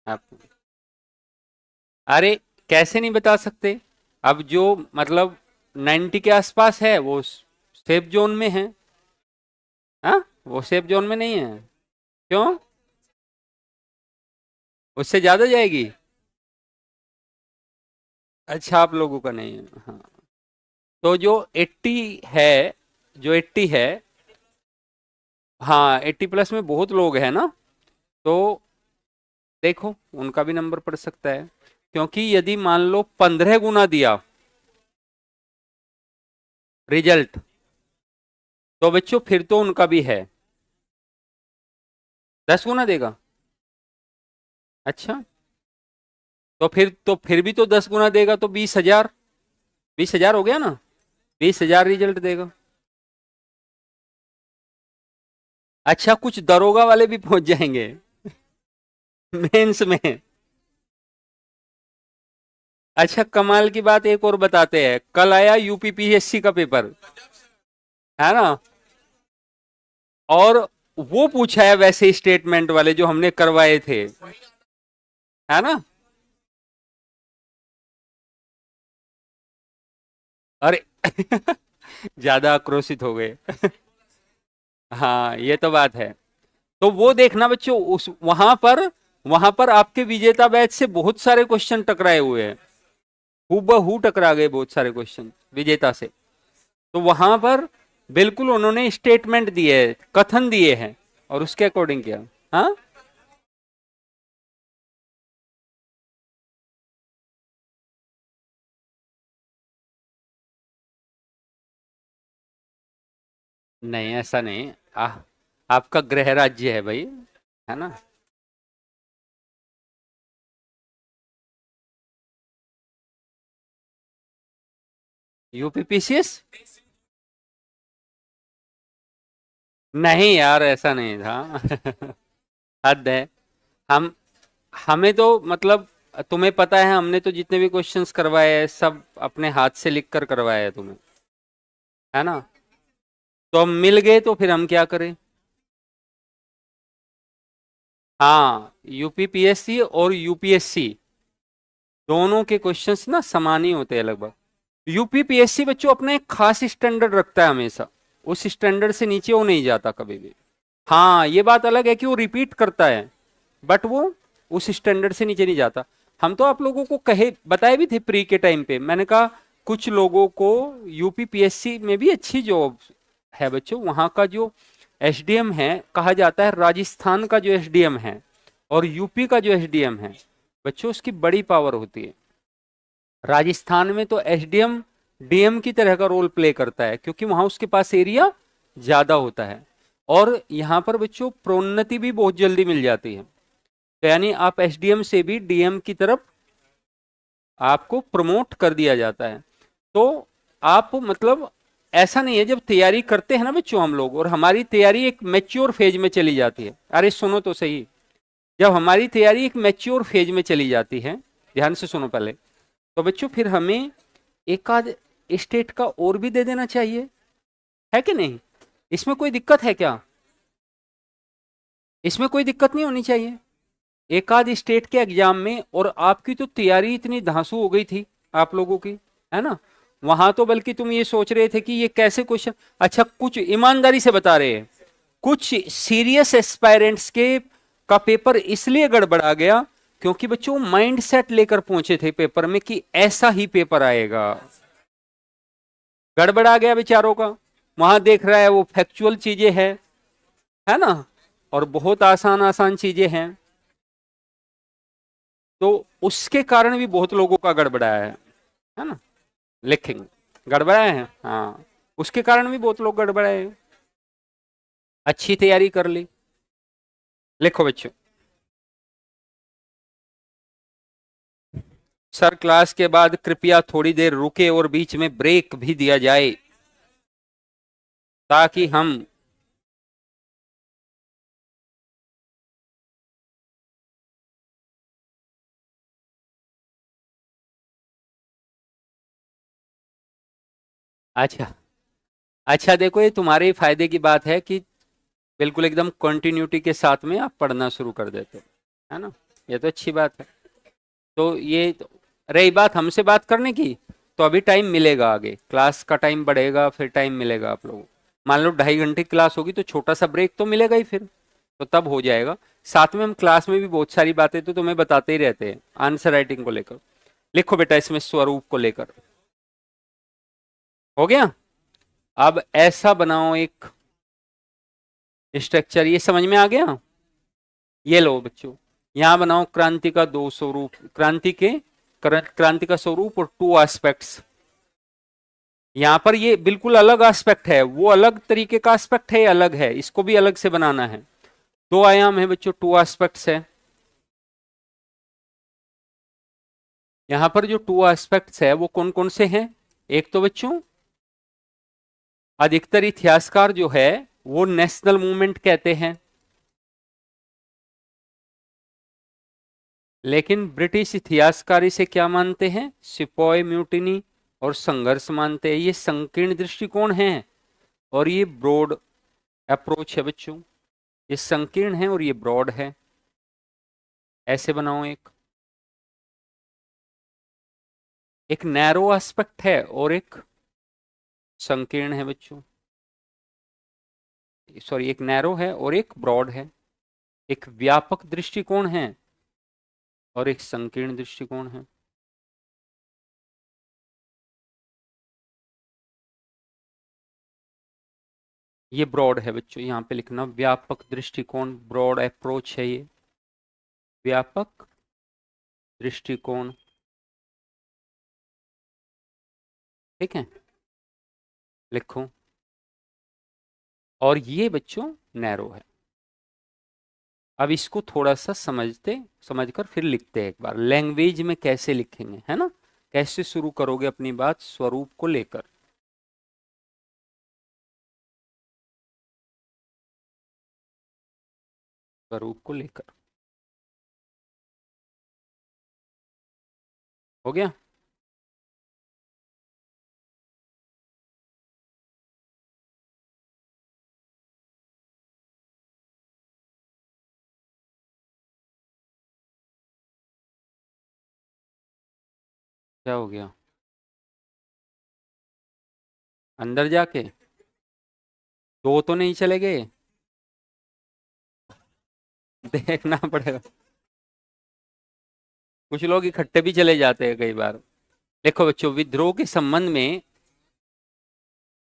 आप, अरे कैसे नहीं बता सकते? अब जो मतलब 90 के आसपास है वो सेफ जोन में है। हाँ, वो सेफ जोन में नहीं है। क्यों? उससे ज्यादा जाएगी? अच्छा, आप लोगों का नहीं है, हाँ। तो जो 80 है, जो 80 है, हाँ 80 प्लस में बहुत लोग हैं ना। तो देखो उनका भी नंबर पड़ सकता है, क्योंकि यदि मान लो 15 गुना दिया रिजल्ट, तो बच्चों फिर तो उनका भी है। 10 गुना देगा। अच्छा, तो फिर भी तो 10 गुना देगा तो 20,000, 20,000 हो गया ना, 20,000 रिजल्ट देगा। अच्छा, कुछ दरोगा वाले भी पहुंच जाएंगे मेंस में। अच्छा, कमाल की बात एक और बताते हैं, कल आया यूपीपीएससी का पेपर, है ना, और वो पूछा है वैसे स्टेटमेंट वाले जो हमने करवाए थे, है ना। अरे ज्यादा आक्रोशित हो गए हाँ ये तो बात है। तो वो देखना बच्चों, उस वहां पर आपके विजेता बैच से बहुत सारे क्वेश्चन टकराए हुए हैं, हूबहू टकरा गए बहुत सारे क्वेश्चन विजेता से। तो वहां पर बिल्कुल उन्होंने स्टेटमेंट दिए है, कथन दिए हैं, और उसके अकॉर्डिंग किया। हाँ, नहीं ऐसा नहीं। आपका गृह राज्य है भाई, है ना। यूपीपीसीएस, नहीं यार ऐसा नहीं था हद है। हम हमें तो मतलब, तुम्हें पता है हमने तो जितने भी क्वेश्चंस करवाए हैं सब अपने हाथ से लिख कर करवाए हैं तुम्हें, है ना। तो हम मिल गए तो फिर हम क्या करें। हाँ, यूपीपीएससी और यूपीएससी दोनों के क्वेश्चंस ना समान ही होते हैं लगभग। यूपीपीएससी बच्चों अपना एक खास स्टैंडर्ड रखता है हमेशा, उस स्टैंडर्ड से नीचे वो नहीं जाता कभी भी। हाँ ये बात अलग है कि वो रिपीट करता है, बट वो उस स्टैंडर्ड से नीचे नहीं जाता। हम तो आप लोगों को कहे बताए भी थे प्री के टाइम पे, मैंने कहा कुछ लोगों को यूपीपीएससी में भी अच्छी जॉब है बच्चों। वहां का जो एसडीएम है, कहा जाता है राजस्थान का जो एसडीएम है और यूपी का जो एसडीएम है बच्चों, उसकी बड़ी पावर होती है। राजस्थान में तो एसडीएम डीएम की तरह का रोल प्ले करता है, क्योंकि वहां उसके पास एरिया ज्यादा होता है, और यहाँ पर बच्चों प्रोन्नति भी बहुत जल्दी मिल जाती है। तो यानी आप एसडीएम से भी डीएम की तरफ आपको प्रमोट कर दिया जाता है। तो आप मतलब ऐसा नहीं है, जब तैयारी करते हैं ना बच्चों हम लोग, और हमारी तैयारी एक मैच्योर फेज में चली जाती है, अरे सुनो तो सही, जब हमारी तैयारी एक मैच्योर फेज में चली जाती है, ध्यान से सुनो पहले, तो बच्चों फिर हमें एक आध स्टेट का और भी दे देना चाहिए, है कि नहीं। इसमें कोई दिक्कत है क्या, इसमें कोई दिक्कत नहीं होनी चाहिए। एक आध स्टेट के एग्जाम में, और आपकी तो तैयारी इतनी धांसू हो गई थी आप लोगों की, है ना। वहां तो बल्कि तुम ये सोच रहे थे कि ये कैसे क्वेश्चन, अच्छा कुछ ईमानदारी से बता रहे हैं, कुछ सीरियस एस्पायरेंट्स के का पेपर इसलिए गड़बड़ा गया क्योंकि बच्चों माइंड सेट लेकर पहुंचे थे पेपर में कि ऐसा ही पेपर आएगा, गड़बड़ा गया बेचारों का। वहां देख रहा है वो फैक्चुअल चीजें हैं, है ना, और बहुत आसान आसान चीजें हैं, तो उसके कारण भी बहुत लोगों का गड़बड़ाया है ना, लिखेंगे गड़बड़ाए हैं, हाँ उसके कारण भी बहुत लोग गड़बड़ाए हैं। अच्छी तैयारी कर ली, लिखो बच्चों। सर क्लास के बाद कृपया थोड़ी देर रुके और बीच में ब्रेक भी दिया जाए, ताकि हम, अच्छा अच्छा देखो ये तुम्हारे ही फायदे की बात है कि बिल्कुल एकदम कंटिन्यूटी के साथ में आप पढ़ना शुरू कर देते हो, है ना, ये तो अच्छी बात है। तो ये तो, रही बात हमसे बात करने की, तो अभी टाइम मिलेगा, आगे क्लास का टाइम बढ़ेगा, फिर टाइम मिलेगा आप लोगों को। मान लो 2.5 घंटे क्लास होगी तो छोटा सा ब्रेक तो मिलेगा ही फिर, तो तब हो जाएगा। साथ में हम क्लास में भी बहुत सारी बातें तो तुम्हें बताते ही रहते हैं, आंसर राइटिंग को लेकर। लिखो बेटा इसमें स्वरूप को लेकर, हो गया। अब ऐसा बनाओ एक स्ट्रक्चर, ये समझ में आ गया। ये लो बच्चों, यहां बनाओ क्रांति का दो स्वरूप, क्रांति के क्रांति का स्वरूप और टू एस्पेक्ट्स। यहां पर ये बिल्कुल अलग एस्पेक्ट है, वो अलग तरीके का एस्पेक्ट है, ये अलग है, इसको भी अलग से बनाना है। दो आयाम है बच्चों, टू एस्पेक्ट्स है। यहां पर जो टू एस्पेक्ट्स है वो कौन कौन से हैं? एक तो बच्चों अधिकतर इतिहासकार जो है वो नेशनल मूवमेंट कहते हैं, लेकिन ब्रिटिश इतिहासकार इसे क्या मानते हैं? सिपॉय म्यूटिनी और संघर्ष मानते हैं। ये संकीर्ण दृष्टिकोण है और ये ब्रॉड अप्रोच है बच्चों। ये संकीर्ण है और ये ब्रॉड है। ऐसे बनाओ, एक नैरो एस्पेक्ट है और एक संकीर्ण है बच्चों। सॉरी, एक नैरो है और एक ब्रॉड है। एक व्यापक दृष्टिकोण है और एक संकीर्ण दृष्टिकोण है। ये ब्रॉड है बच्चों, यहां पे लिखना व्यापक दृष्टिकोण, ब्रॉड अप्रोच है ये, व्यापक दृष्टिकोण। ठीक है, लिखो। और ये बच्चों नैरो है। अब इसको थोड़ा सा समझकर फिर लिखते हैं एक बार, लैंग्वेज में कैसे लिखेंगे, है ना? कैसे शुरू करोगे अपनी बात स्वरूप को लेकर? स्वरूप को लेकर हो गया। क्या हो गया? अंदर जाके दो तो नहीं चले गए? देखना पड़ेगा। कुछ लोग इकट्ठे भी चले जाते हैं कई बार। देखो बच्चों, विद्रोह के संबंध में,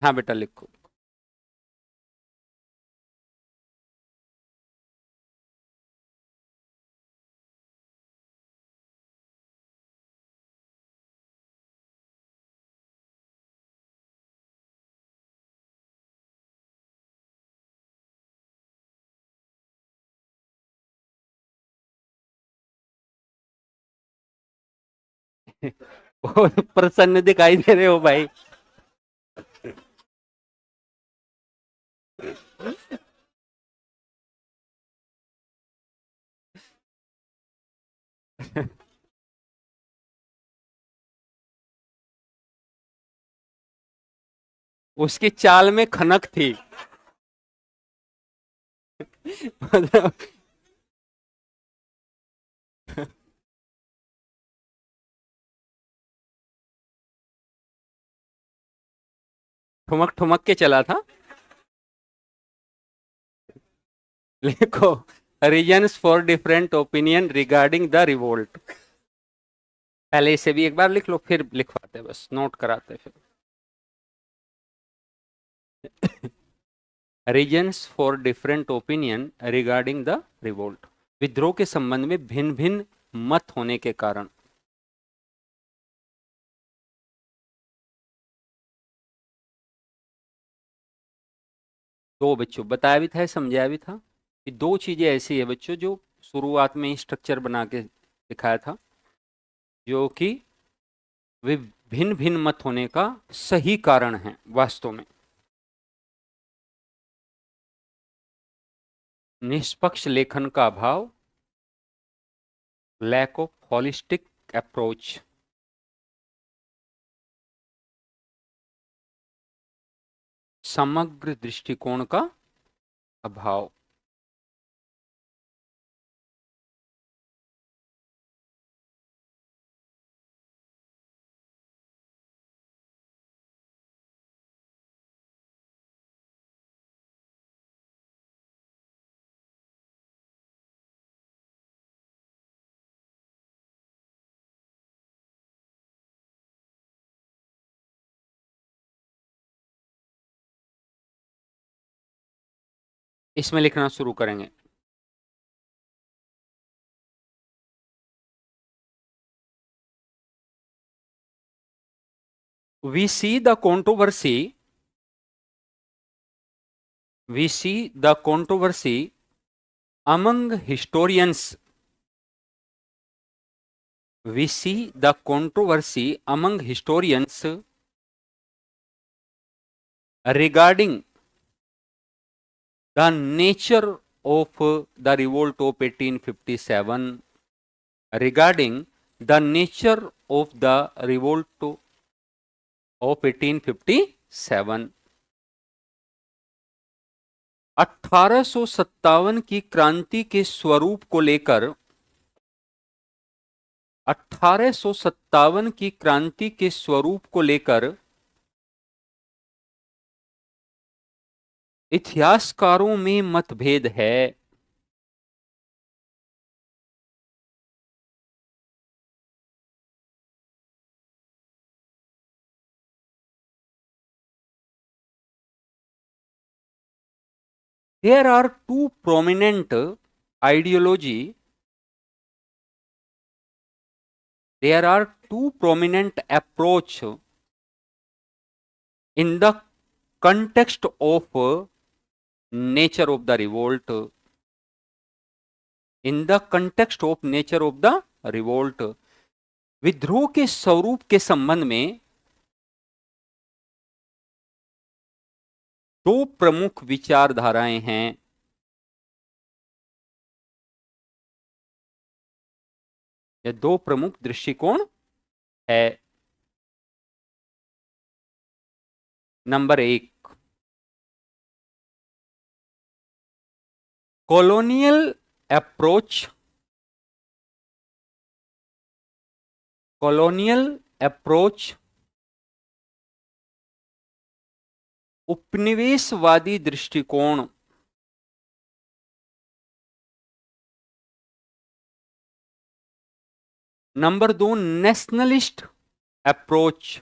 हाँ बेटा लिखो। बहुत प्रसन्न दिखाई दे रहे हो भाई। उसकी चाल में खनक थी। मतलब ठुमक ठुमक के चला था। लिखो, reasons for different opinion regarding the revolt. पहले इसे भी एक बार लिख लो, फिर लिखवाते, बस नोट कराते फिर। Reasons for different opinion regarding the revolt, विद्रोह के संबंध में भिन्न भिन्न मत होने के कारण। दो बच्चों बताया भी था, समझाया भी था कि दो चीजें ऐसी है बच्चों जो शुरुआत में ही स्ट्रक्चर बना के दिखाया था, जो कि वे भिन्न भिन्न मत होने का सही कारण है वास्तव में। निष्पक्ष लेखन का अभाव, लैक ऑफ होलिस्टिक अप्रोच, समग्र दृष्टिकोण का अभाव। इसमें लिखना शुरू करेंगे। we see the controversy, we see the controversy among historians, we see the controversy among historians regarding the nature of the revolt of 1857, regarding the nature of the revolt of 1857। 1857 की क्रांति के स्वरूप को लेकर, 1857 की क्रांति के स्वरूप को लेकर इतिहासकारों में मतभेद है। There are two prominent ideology, there are two prominent approach in the context of nature of the revolt, in the context of nature of the revolt। विद्रोह के स्वरूप के संबंध में दो प्रमुख विचारधाराएं हैं। ये दो प्रमुख दृष्टिकोण है। Number 1, colonial approach, colonial approach उपनिवेशवादी दृष्टिकोण। Number 2, nationalist approach,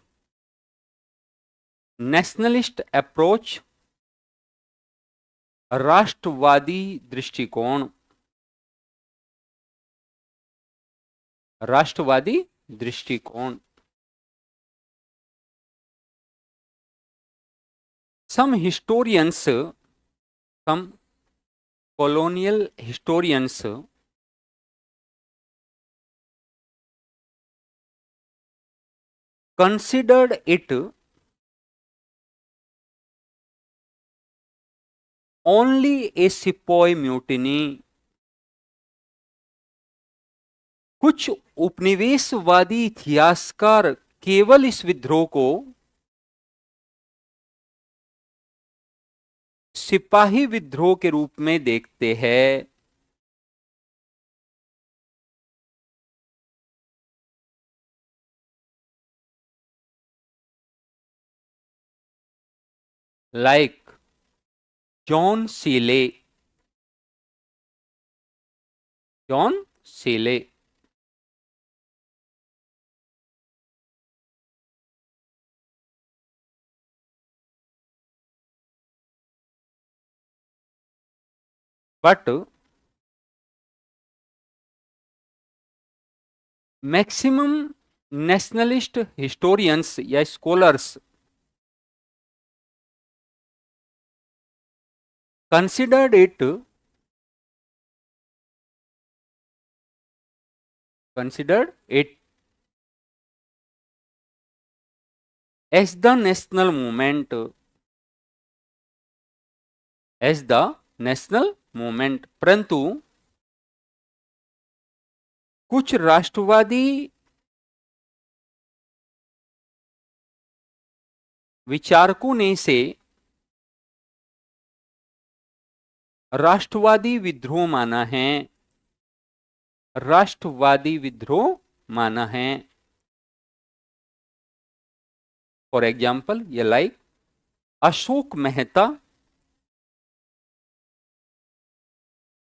nationalist approach राष्ट्रवादी दृष्टिकोण, राष्ट्रवादी दृष्टिकोण। Some historians, some colonial historians considered it only a sepoy mutiny। कुछ उपनिवेशवादी इतिहासकार केवल इस विद्रोह को सिपाही विद्रोह के रूप में देखते हैं। Like John Seeley, John Seeley. But maximum nationalist historians या scholars considered it as the national movement, as the national movement। परंतु कुछ राष्ट्रवादी विचारकों ने इसे राष्ट्रवादी विद्रोह माना है, राष्ट्रवादी विद्रोह माना है। फॉर एग्जाम्पल ये like Ashok Mehta,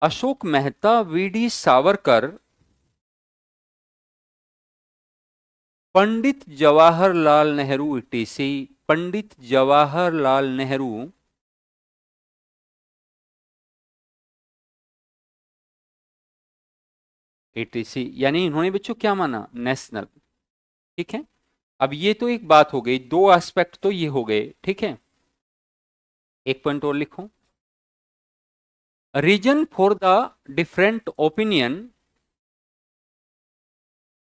Ashok Mehta, VD Savarkar, Pandit Jawaharlal Nehru etc, Pandit Jawaharlal Nehru etc. यानी इन्होंने बच्चों क्या माना? नेशनल। ठीक है। अब ये तो एक बात हो गई, दो एस्पेक्ट तो ये हो गए, ठीक है। एक पॉइंट और लिखो, reason for the different opinion,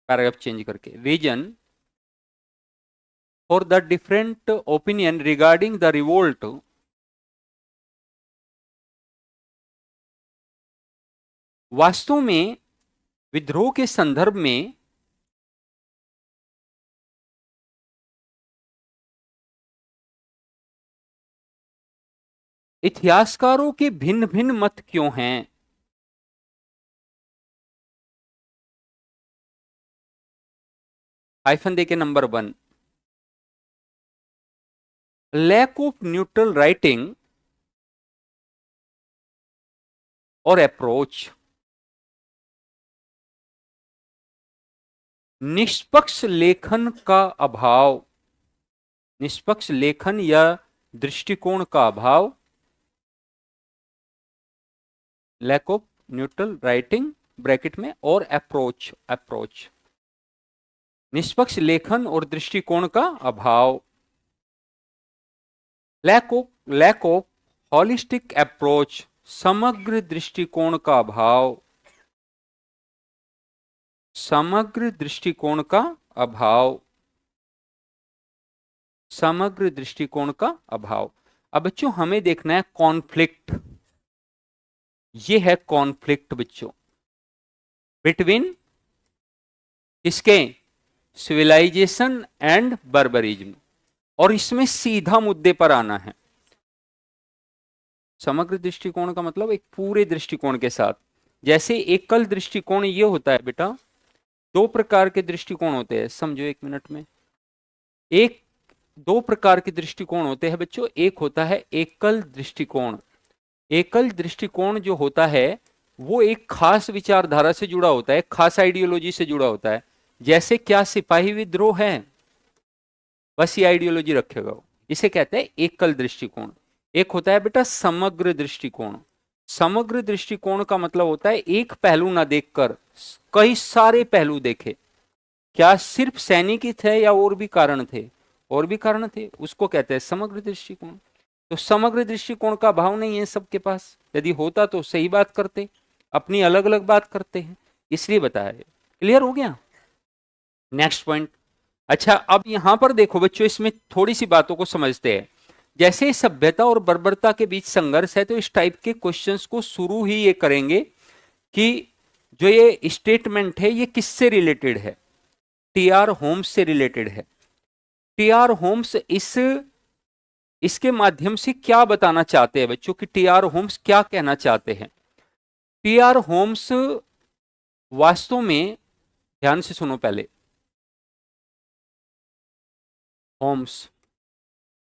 paragraph change करके, reason for the different opinion regarding the revolt वास्तव में विद्रोह के संदर्भ में इतिहासकारों के भिन्न भिन्न मत क्यों हैं। हाइफन देके number 1, lack of neutral writing और अप्रोच, निष्पक्ष लेखन का अभाव, निष्पक्ष लेखन या दृष्टिकोण का अभाव, lack of neutral writing bracket में और अप्रोच, अप्रोच निष्पक्ष लेखन और दृष्टिकोण का अभाव, लैक ऑफ हॉलिस्टिक अप्रोच, समग्र दृष्टिकोण का अभाव, समग्र दृष्टिकोण का अभाव, समग्र दृष्टिकोण का अभाव। अब बच्चों हमें देखना है कॉन्फ्लिक्ट, ये है कॉन्फ्लिक्ट बच्चों बिटवीन किसके, सिविलाइजेशन एंड बर्बरिज्म, और इसमें सीधा मुद्दे पर आना है। समग्र दृष्टिकोण का मतलब एक पूरे दृष्टिकोण के साथ, जैसे एकल दृष्टिकोण ये होता है बेटा, दो प्रकार के दृष्टिकोण होते हैं, समझो एक मिनट में, एक दो प्रकार के दृष्टिकोण होते हैं बच्चों, एक होता है एकल दृष्टिकोण। एकल दृष्टिकोण जो होता है वो एक खास विचारधारा से जुड़ा होता है, खास आइडियोलॉजी से जुड़ा होता है, जैसे क्या सिपाही विद्रोह है, बस ये आइडियोलॉजी रखेगा वो, इसे कहते हैं एकल दृष्टिकोण। एक होता है बेटा समग्र दृष्टिकोण। समग्र दृष्टिकोण का मतलब होता है एक पहलू ना देखकर कई सारे पहलू देखे। क्या सिर्फ सैनिक ही थे या और भी कारण थे, और भी कारण थे, उसको कहते हैं समग्र दृष्टिकोण। तो समग्र दृष्टिकोण का भाव नहीं है सबके पास, यदि होता तो सही बात करते, अपनी अलग अलग बात करते हैं, इसलिए बताया। क्लियर हो गया। Next point. अच्छा अब यहां पर देखो बच्चों, इसमें थोड़ी सी बातों को समझते हैं। जैसे सभ्यता और बर्बरता के बीच संघर्ष है, तो इस टाइप के क्वेश्चंस को शुरू ही ये करेंगे कि जो ये स्टेटमेंट है ये किससे रिलेटेड है, टी.आर. होम्स से रिलेटेड है। टी.आर. होम्स इसके माध्यम से क्या बताना चाहते हैं बच्चों, कि टी.आर. होम्स क्या कहना चाहते हैं। टी.आर. होम्स वास्तव में, ध्यान से सुनो पहले,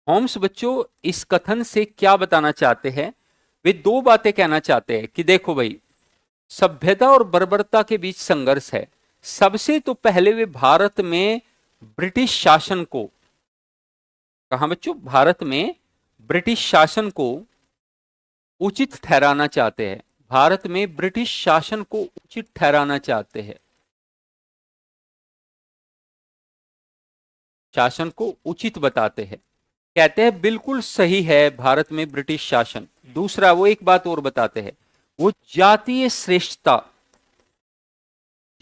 होम्स बच्चों इस कथन से क्या बताना चाहते हैं, वे दो बातें कहना चाहते हैं कि देखो भाई, सभ्यता और बर्बरता के बीच संघर्ष है। सबसे तो पहले वे भारत में ब्रिटिश शासन को, कहा बच्चों, भारत में ब्रिटिश शासन को उचित ठहराना चाहते हैं। भारत में ब्रिटिश शासन को उचित ठहराना चाहते हैं, शासन को उचित बताते हैं, कहते हैं बिल्कुल सही है भारत में ब्रिटिश शासन। दूसरा वो एक बात और बताते हैं, वो जातीय श्रेष्ठता,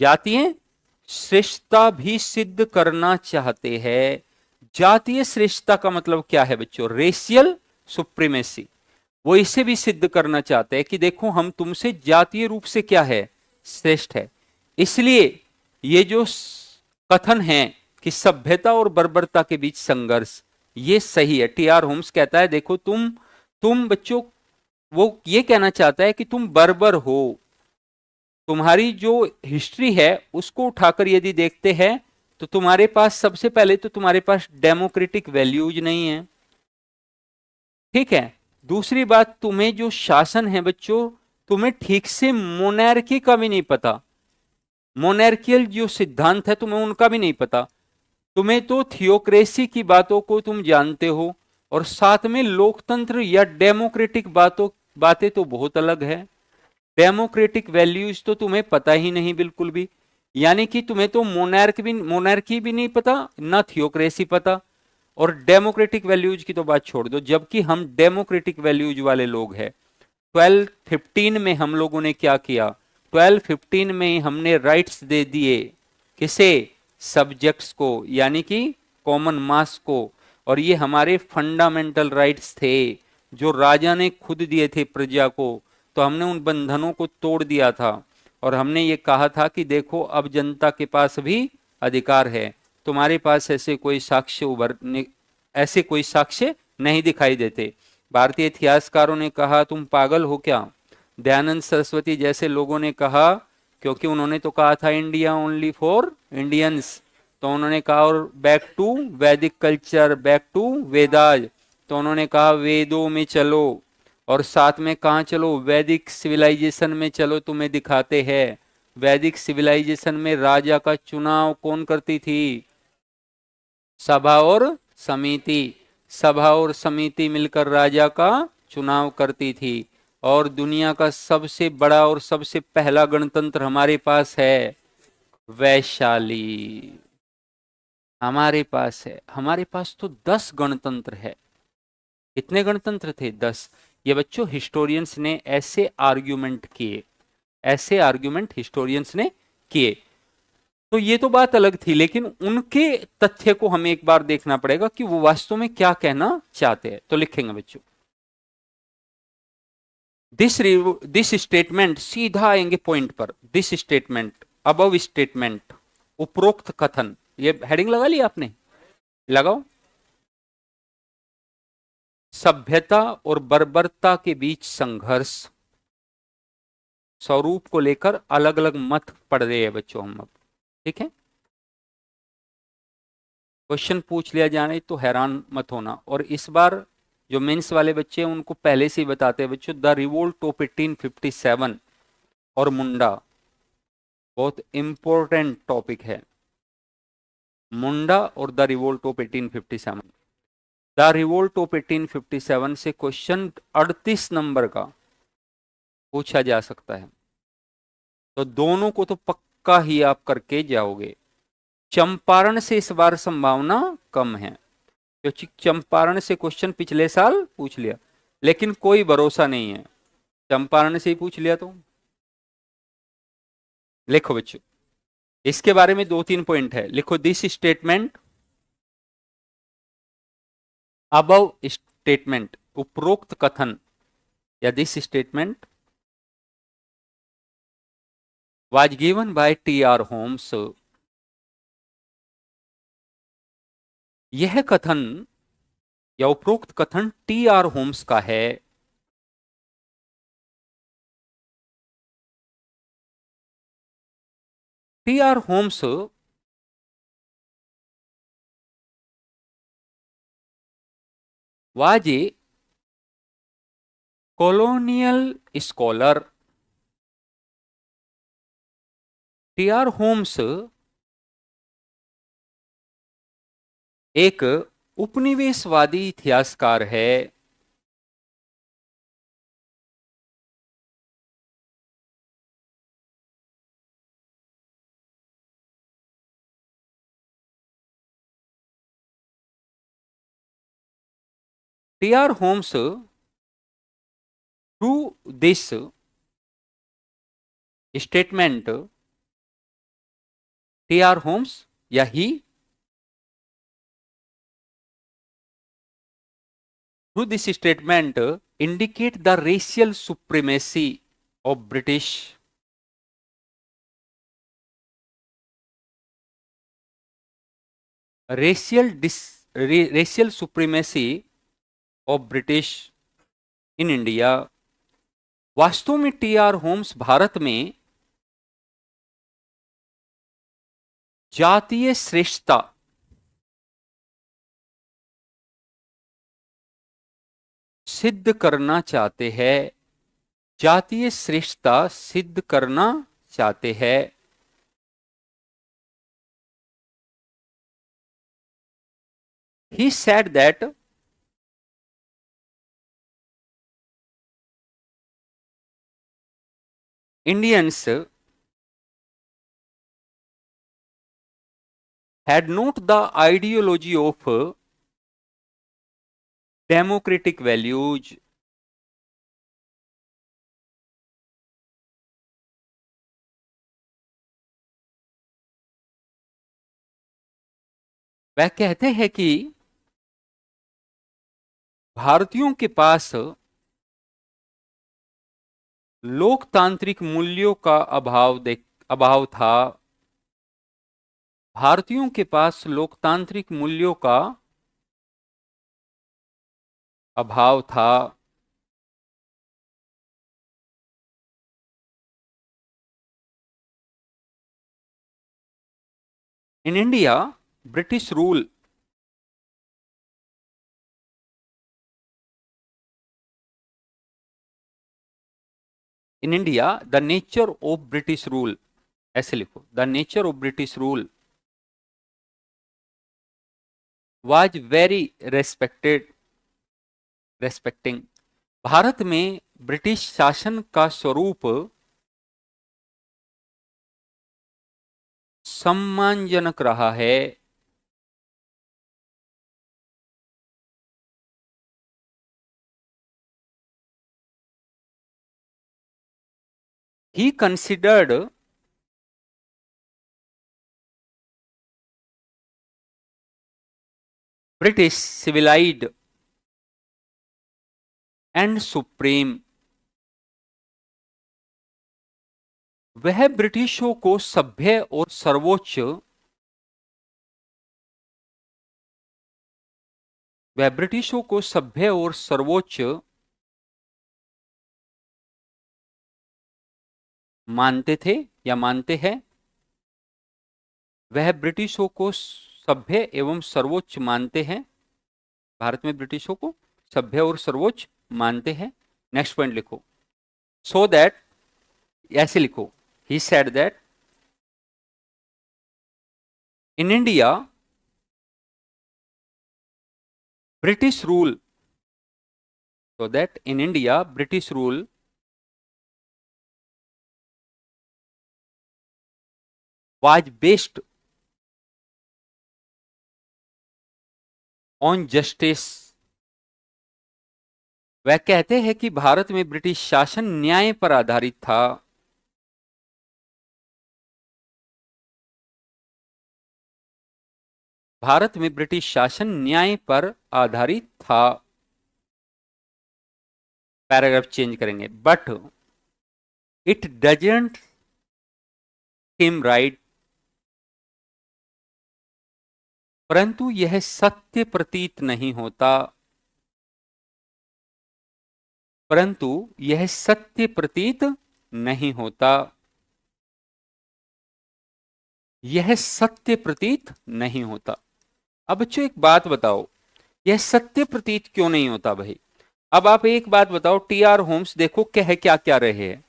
जातीय श्रेष्ठता भी सिद्ध करना चाहते हैं। जातीय श्रेष्ठता का मतलब क्या है बच्चों, रेशियल सुप्रीमेसी। वो इसे भी सिद्ध करना चाहते हैं कि देखो हम तुमसे जातीय रूप से क्या है, श्रेष्ठ है। इसलिए ये जो कथन है कि सभ्यता और बर्बरता के बीच संघर्ष, ये सही है। टी.आर. होम्स कहता है देखो तुम बच्चों, वो ये कहना चाहता है कि तुम बर्बर हो, तुम्हारी जो हिस्ट्री है उसको उठाकर यदि देखते हैं तो तुम्हारे पास सबसे पहले तो तुम्हारे पास डेमोक्रेटिक वैल्यूज नहीं है, ठीक है। दूसरी बात, तुम्हें जो शासन है बच्चों, तुम्हें ठीक से मोनार्की का भी नहीं पता, मोनार्कियल जो सिद्धांत है तुम्हें उनका भी नहीं पता। तुम्हें तो थियोक्रेसी की बातों को तुम जानते हो, और साथ में लोकतंत्र या डेमोक्रेटिक बातें तो बहुत अलग है। डेमोक्रेटिक वैल्यूज तो तुम्हें पता ही नहीं बिल्कुल भी। यानी कि तुम्हें तो मोनार्की भी नहीं पता, ना थियोक्रेसी पता, और डेमोक्रेटिक वैल्यूज की तो बात छोड़ दो, जबकि हम डेमोक्रेटिक वैल्यूज वाले लोग हैं। 1215 में हम लोगों ने क्या किया? 1215 में हमने राइट्स दे दिए, किसे? सब्जेक्ट्स को, यानी कि कॉमन मास को। और ये हमारे फंडामेंटल राइट्स थे जो राजा ने खुद दिए थे प्रजा को। तो हमने उन बंधनों को तोड़ दिया था, और हमने ये कहा था कि देखो अब जनता के पास भी अधिकार है। तुम्हारे पास ऐसे कोई साक्ष्य नहीं दिखाई देते। भारतीय इतिहासकारों ने कहा तुम पागल हो क्या? दयानंद सरस्वती जैसे लोगों ने कहा, क्योंकि उन्होंने तो कहा था इंडिया ओनली फॉर इंडियंस, तो उन्होंने कहा और बैक टू वैदिक कल्चर, बैक टू वेदाज। तो उन्होंने कहा वेदों में चलो, और साथ में कहाँ चलो? वैदिक सिविलाइजेशन में चलो, तुम्हें दिखाते हैं। वैदिक सिविलाइजेशन में राजा का चुनाव कौन करती थी? सभा और समिति। सभा और समिति मिलकर राजा का चुनाव करती थी। और दुनिया का सबसे बड़ा और सबसे पहला गणतंत्र हमारे पास है, वैशाली। हमारे पास है, हमारे पास तो 10 गणतंत्र है। कितने गणतंत्र थे? 10। ये बच्चों हिस्टोरियंस ने ऐसे आर्ग्यूमेंट किए, ऐसे आर्ग्यूमेंट हिस्टोरियंस ने किए। तो ये तो बात अलग थी, लेकिन उनके तथ्य को हमें एक बार देखना पड़ेगा कि वो वास्तव में क्या कहना चाहते हैं। तो लिखेंगे बच्चों, दिस स्टेटमेंट, सीधा आएंगे पॉइंट पर। दिस स्टेटमेंट, अबव स्टेटमेंट, उपरोक्त कथन, ये हेडिंग लगा लिया आपने? लगाओ। सभ्यता और बर्बरता के बीच संघर्ष, स्वरूप को लेकर अलग अलग मत पढ़ रहे हैं बच्चों हम अब। ठीक है, क्वेश्चन पूछ लिया जाने तो हैरान मत होना। और इस बार जो मेंस वाले बच्चे हैं उनको पहले से ही बताते हैं बच्चों, द रिवोल्ट ऑफ 1857 और मुंडा, बहुत इंपॉर्टेंट टॉपिक है। मुंडा और the revolt of 1857। The revolt of 1857 से क्वेश्चन 38 नंबर का पूछा जा सकता है। तो दोनों को तो पक्का ही आप करके जाओगे। चंपारण से इस बार संभावना कम है, क्योंकि चंपारण से क्वेश्चन पिछले साल पूछ लिया, लेकिन कोई भरोसा नहीं है, चंपारण से ही पूछ लिया तो। लिखो बच्चों, इसके बारे में दो तीन पॉइंट है, लिखो। दिस स्टेटमेंट, अबव स्टेटमेंट, उपरोक्त कथन, या this statement was given by T R Holmes. यह कथन या उपरोक्त कथन टी आर होम्स का है। T R Holmes was a colonial scholar। T R Holmes एक उपनिवेशवादी इतिहासकार है। T R Holmes through this statement, T R Holmes या ही, through this statement indicate the racial supremacy of British, racial dis racial supremacy of British in India. वास्तव में T R Holmes Bharat में जातीय श्रेष्ठता सिद्ध करना चाहते हैं, जातीय श्रेष्ठता सिद्ध करना चाहते हैं। He said that Indians had not the ideology of democratic values. वह कहते हैं कि भारतीयों के पास लोकतांत्रिक मूल्यों का अभाव था। भारतीयों के पास लोकतांत्रिक मूल्यों का अभाव था। In India British rule in India the nature of British rule, ऐसे लिखो, the nature of British rule was very respecting. Bharat में ब्रिटिश शासन का स्वरूप सम्मानजनक रहा है। He considered British civilized and supreme। वह ब्रिटिशों को सभ्य और सर्वोच्च वह ब्रिटिशों को सभ्य और सर्वोच्च मानते थे या मानते हैं। वह ब्रिटिशों को सभ्य एवं सर्वोच्च मानते हैं। भारत में ब्रिटिशों को सभ्य और सर्वोच्च मानते हैं। नेक्स्ट पॉइंट लिखो, सो दैट, ऐसे लिखो, he said that in India British rule, so that in India British rule was based on justice। वह कहते हैं कि भारत में ब्रिटिश शासन न्याय पर आधारित था। भारत में ब्रिटिश शासन न्याय पर आधारित था। पैराग्राफ चेंज करेंगे, but it doesn't seem right, परंतु यह सत्य प्रतीत नहीं होता। परंतु यह सत्य प्रतीत नहीं होता। यह सत्य प्रतीत नहीं होता। अब बच्चों एक बात बताओ, यह सत्य प्रतीत क्यों नहीं होता भाई? अब आप एक बात बताओ, टी.आर. होम्स देखो कह क्या क्या रहे हैं।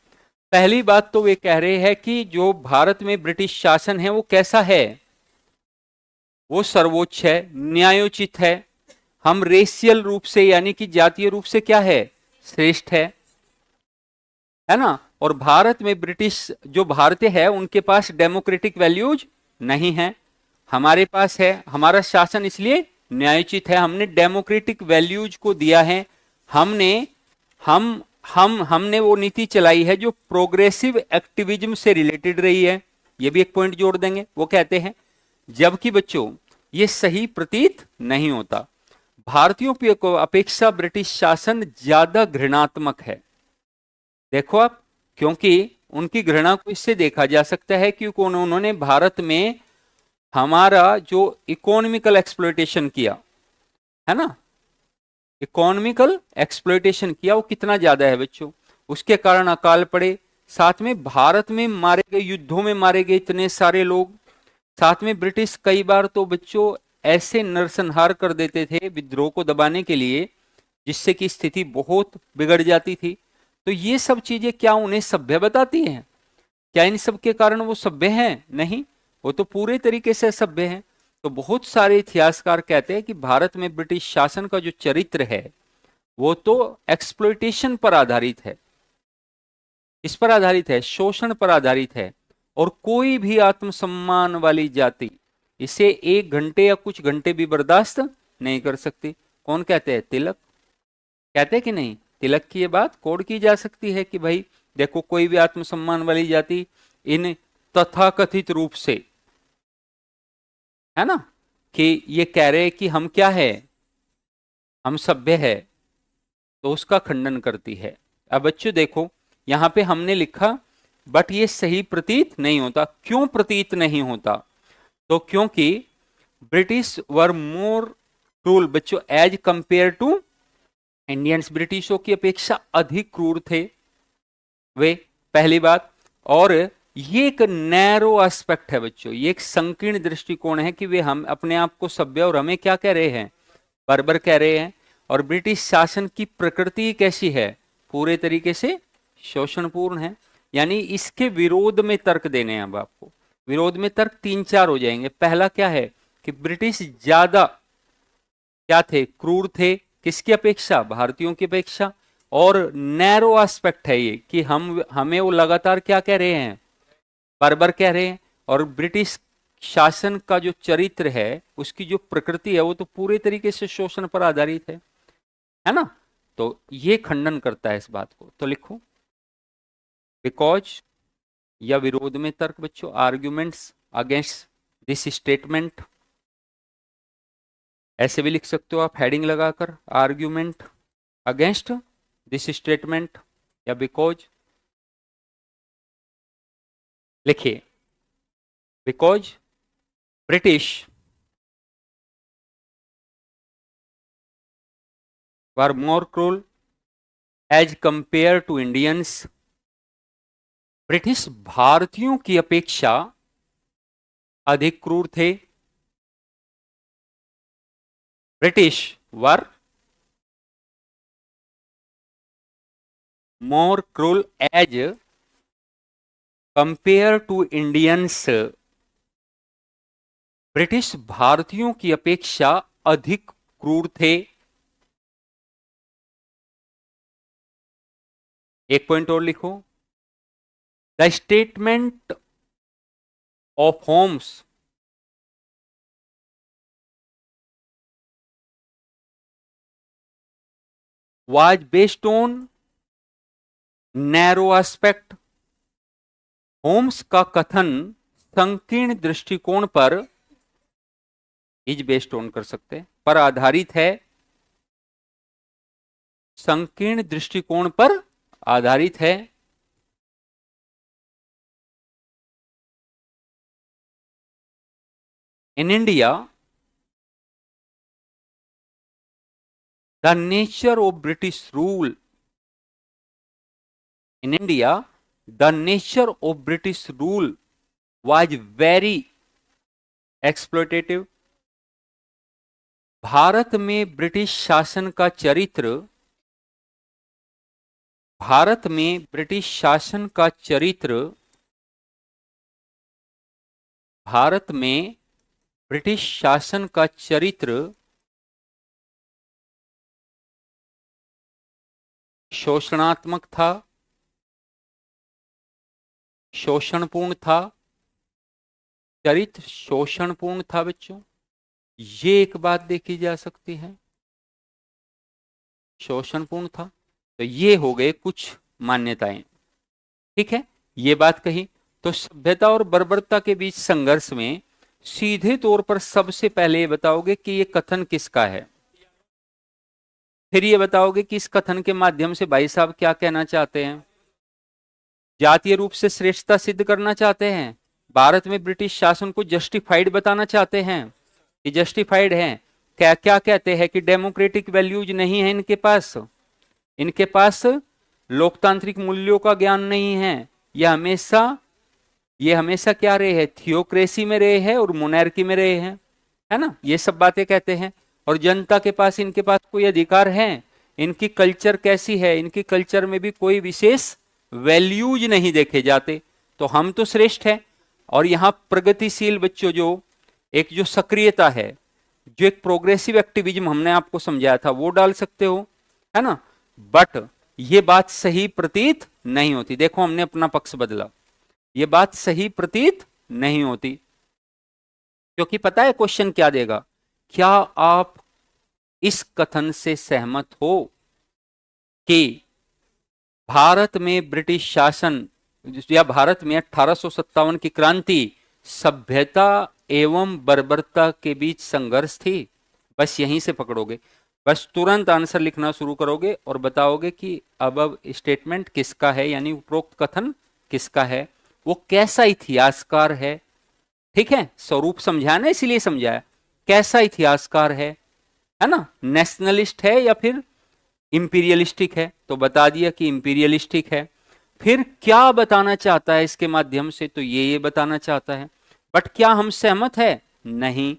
पहली बात तो वे कह रहे हैं कि जो भारत में ब्रिटिश शासन है वो कैसा है, वो सर्वोच्च है, न्यायोचित है। हम रेशियल रूप से यानी कि जातीय रूप से क्या है, श्रेष्ठ है ना। और भारत में ब्रिटिश जो भारतीय है उनके पास डेमोक्रेटिक वैल्यूज नहीं है, हमारे पास है। हमारा शासन इसलिए न्यायोचित है, हमने डेमोक्रेटिक वैल्यूज को दिया है। हमने वो नीति चलाई है जो प्रोग्रेसिव एक्टिविज्म से रिलेटेड रही है। ये भी एक पॉइंट जोड़ देंगे। वो कहते हैं जबकि बच्चों ये सही प्रतीत नहीं होता। भारतीयों की अपेक्षा ब्रिटिश शासन ज्यादा घृणात्मक है। देखो आप, क्योंकि उनकी घृणा को इससे देखा जा सकता है क्योंकि उन्होंने भारत में हमारा जो इकोनॉमिकल एक्सप्लॉयटेशन किया है ना, इकोनॉमिकल एक्सप्लॉयटेशन किया, वो कितना ज्यादा है बच्चों। उसके कारण अकाल पड़े, साथ में भारत में मारे गए, युद्धों में मारे गए इतने सारे लोग। साथ में ब्रिटिश कई बार तो बच्चों ऐसे नरसंहार कर देते थे विद्रोह को दबाने के लिए, जिससे कि स्थिति बहुत बिगड़ जाती थी। तो ये सब चीजें क्या उन्हें सभ्य बताती हैं? क्या इन सब के कारण वो सभ्य हैं? नहीं, वो तो पूरे तरीके से सभ्य हैं। तो बहुत सारे इतिहासकार कहते हैं कि भारत में ब्रिटिश शासन का जो चरित्र है वो तो एक्सप्लॉयटेशन पर आधारित है। इस पर आधारित है, शोषण पर आधारित है। और कोई भी आत्मसम्मान वाली जाति इसे 1 घंटे या कुछ घंटे भी बर्दाश्त नहीं कर सकती। कौन कहते हैं? तिलक। कहते हैं कि नहीं? तिलक की ये बात कोड की जा सकती है कि भाई देखो, कोई भी आत्मसम्मान वाली जाति इन तथाकथित रूप से, है ना, कि ये कह रहे हैं कि हम क्या है, हम सभ्य है, तो उसका खंडन करती है। अब बच्चों देखो, यहां पे हमने लिखा बट ये सही प्रतीत नहीं होता। क्यों प्रतीत नहीं होता? तो क्योंकि ब्रिटिश वर मोर क्रूर बच्चों एज कंपेयर टू इंडियंस, ब्रिटिशों की अपेक्षा अधिक क्रूर थे वे, पहली बात। और ये एक नैरो एस्पेक्ट है बच्चों, ये एक संकीर्ण दृष्टिकोण है कि वे हम अपने आप को सभ्य और हमें क्या कह रहे हैं, बर्बर कह रहे हैं। और ब्रिटिश शासन की प्रकृति कैसी है? पूरे तरीके से शोषणपूर्ण है। यानी इसके विरोध में तर्क देने हैं। अब आपको विरोध में तर्क 3-4 हो जाएंगे। पहला क्या है कि ब्रिटिश ज्यादा क्या थे, क्रूर थे, किसकी अपेक्षा? भारतीयों की अपेक्षा। और नैरो एस्पेक्ट है ये कि हम हमें वो लगातार क्या कह रहे हैं, बर्बर कह रहे हैं। और ब्रिटिश शासन का जो चरित्र है, उसकी जो प्रकृति है, वो तो पूरे तरीके से शोषण पर आधारित है ना। तो ये खंडन करता है इस बात को। तो लिखो बिकॉज या विरोध में तर्क बच्चों, आर्ग्यूमेंट्स अगेंस्ट दिस स्टेटमेंट, ऐसे भी लिख सकते हो आप हेडिंग लगाकर, आर्ग्यूमेंट अगेंस्ट दिस स्टेटमेंट या बिकॉज। लिखिए because British were more cruel as compare to Indians, British भारतीयों की अपेक्षा अधिक क्रूर थे। British were more cruel as compare to Indians, British भारतीयों की अपेक्षा अधिक क्रूर थे। एक पॉइंट और लिखो, the statement of Holmes was based on narrow aspect, Holmes का कथन संकीर्ण दृष्टिकोण पर, इज बेस्ड ऑन कर सकते, पर आधारित है, संकीर्ण दृष्टिकोण पर आधारित है। In India the nature of British rule, in India the nature of British rule was very exploitative, Bharat में ब्रिटिश शासन का चरित्र, भारत में ब्रिटिश शासन का चरित्र, भारत में ब्रिटिश शासन का चरित्र शोषणात्मक था, शोषणपूर्ण था, चरित्र शोषणपूर्ण था बच्चों। ये एक बात देखी जा सकती है, शोषणपूर्ण था। तो ये हो गए कुछ मान्यताएं, ठीक है, ये बात कही। तो सभ्यता और बर्बरता के बीच संघर्ष में सीधे तौर पर सबसे पहले ये बताओगे कि ये कथन किसका है, फिर ये बताओगे कि इस कथन के माध्यम से भाई साहब क्या कहना चाहते हैं, जातीय रूप से श्रेष्ठता सिद्ध करना चाहते हैं, भारत में ब्रिटिश शासन को जस्टिफाइड बताना चाहते हैं कि जस्टिफाइड है, क्या क्या कहते हैं कि डेमोक्रेटिक वैल्यूज नहीं है इनके पास, इनके पास लोकतांत्रिक मूल्यों का ज्ञान नहीं है, ये हमेशा क्या रहे हैं, थियोक्रेसी में रहे हैं और मोनार्की में रहे हैं, है ना, ये सब बातें कहते हैं। और जनता के पास इनके पास कोई अधिकार है, इनकी कल्चर कैसी है, इनकी कल्चर में भी कोई विशेष वैल्यूज नहीं देखे जाते, तो हम तो श्रेष्ठ है। और यहां प्रगतिशील बच्चों जो एक जो सक्रियता है, जो एक प्रोग्रेसिव एक्टिविज्म हमने आपको समझाया था, वो डाल सकते हो, है ना। बट ये बात सही प्रतीत नहीं होती। देखो हमने अपना पक्ष बदला, ये बात सही प्रतीत नहीं होती। क्योंकि पता है क्वेश्चन क्या देगा, क्या आप इस कथन से सहमत हो कि भारत में ब्रिटिश शासन या भारत में 1857 की क्रांति सभ्यता एवं बर्बरता के बीच संघर्ष थी? बस यहीं से पकड़ोगे, बस तुरंत आंसर लिखना शुरू करोगे और बताओगे कि अब स्टेटमेंट किसका है, यानी उपरोक्त कथन किसका है, वो कैसा इतिहासकार है। ठीक है, स्वरूप समझाया ना, इसीलिए समझाया, कैसा इतिहासकार है ना, नेशनलिस्ट है या फिर इंपीरियलिस्टिक है, तो बता दिया कि इंपीरियलिस्टिक है। फिर क्या बताना चाहता है इसके माध्यम से, तो ये बताना चाहता है। बट क्या हम सहमत है? नहीं।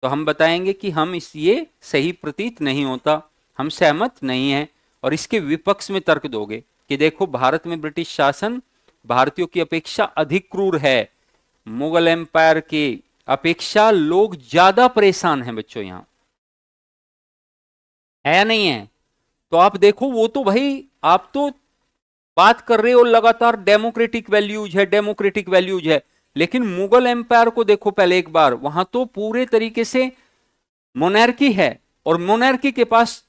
तो हम बताएंगे कि हम इस ये सही प्रतीत नहीं होता, हम सहमत नहीं हैं, और इसके विपक्ष में तर्क दोगे कि देखो भारत में ब्रिटिश शासन भारतीयों की अपेक्षा अधिक क्रूर है, मुगल एम्पायर की अपेक्षा लोग ज्यादा परेशान हैं बच्चों, यहां है या नहीं है? तो आप देखो, वो तो भाई आप तो बात कर रहे हो लगातार डेमोक्रेटिक वैल्यूज है, डेमोक्रेटिक वैल्यूज है, लेकिन मुगल एम्पायर को देखो पहले एक बार, वहां तो पूरे तरीके से मोनार्की है, और मोनार्की के पास,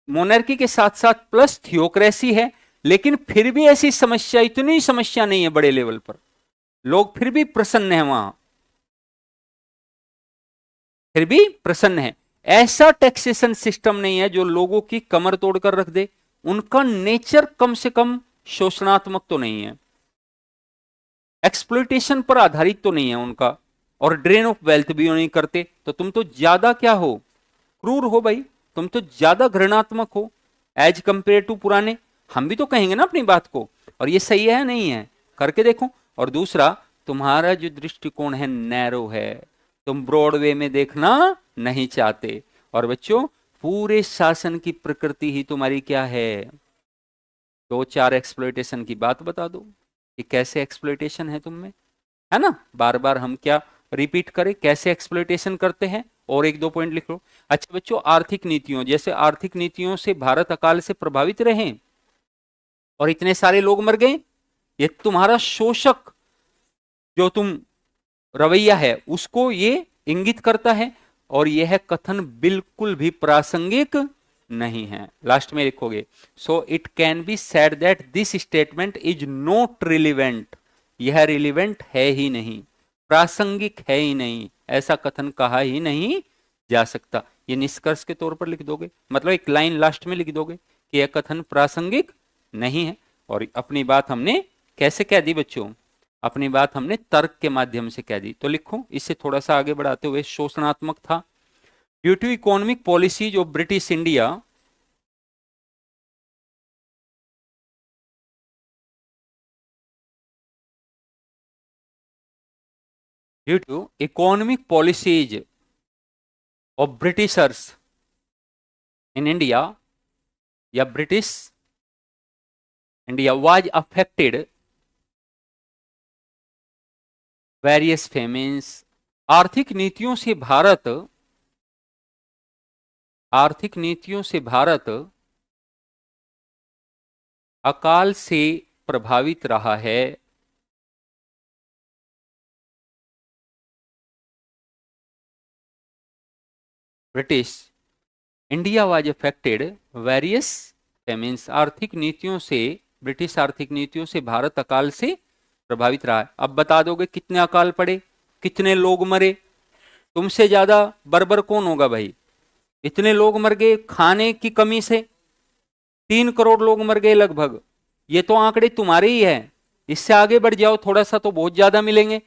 मोनार्की के साथ साथ प्लस थियोक्रेसी है, लेकिन फिर भी ऐसी समस्या, इतनी समस्या नहीं है बड़े लेवल पर, लोग फिर भी प्रसन्न है वहां, फिर भी प्रसन्न है। ऐसा टैक्सेशन सिस्टम नहीं है जो लोगों की कमर तोड़कर रख दे, उनका नेचर कम से कम शोषणात्मक तो नहीं है, एक्सप्लॉइटेशन पर आधारित तो नहीं है उनका, और ड्रेन ऑफ वेल्थ भी नहीं करते। तो तुम तो ज्यादा क्या हो, क्रूर हो भाई, तुम तो ज्यादा घृणात्मक हो एज कंपेयर टू पुराने। हम भी तो कहेंगे ना अपनी बात को, और ये सही है नहीं है, करके देखो। और दूसरा, तुम्हारा जो दृष्टिकोण है नैरो है, तुम ब्रॉड वे में देखना नहीं चाहते। और बच्चों, पूरे शासन की प्रकृति ही तुम्हारी क्या है, दो चार एक्सप्लॉइटेशन की बात बता दो कि कैसे एक्सप्लॉइटेशन है तुम में, है ना। बार बार हम क्या रिपीट करें, कैसे एक्सप्लॉइटेशन करते हैं, और एक दो पॉइंट लिख लो। अच्छा बच्चों, आर्थिक नीतियों, जैसे आर्थिक नीतियों से भारत अकाल से प्रभावित रहे और इतने सारे लोग मर गए, ये तुम्हारा शोषक जो तुम रवैया है उसको ये इंगित करता है, और यह कथन बिल्कुल भी प्रासंगिक नहीं है। लास्ट में लिखोगे, so it can be said that this statement is not relevant, यह रिलीवेंट है ही नहीं, प्रासंगिक है ही नहीं, ऐसा कथन कहा ही नहीं जा सकता। ये निष्कर्ष के तौर पर लिख दोगे, मतलब एक लाइन लास्ट में लिख दोगे कि यह कथन प्रासंगिक नहीं है। और अपनी बात हमने कैसे कह दी बच्चों, अपनी बात हमने तर्क के माध्यम से कह दी। तो लिखो, इससे थोड़ा सा आगे बढ़ाते हुए, शोषणात्मक था due to economic policies of British India, due to economic policies of Britishers in India, या British India was affected various famines, आर्थिक नीतियों से भारत, आर्थिक नीतियों से भारत अकाल से प्रभावित रहा है। British India was affected various famines, आर्थिक नीतियों से, ब्रिटिश आर्थिक नीतियों से भारत अकाल से प्रभावित रहा है। अब बता दोगे कितने अकाल पड़े, कितने लोग मरे, तुमसे ज्यादा बर्बर कौन होगा भाई। इतने लोग मर गए खाने की कमी से, 3 करोड़ लोग मर गए लगभग, ये तो आंकड़े तुम्हारे ही है, इससे आगे बढ़ जाओ थोड़ा सा तो बहुत ज्यादा मिलेंगे।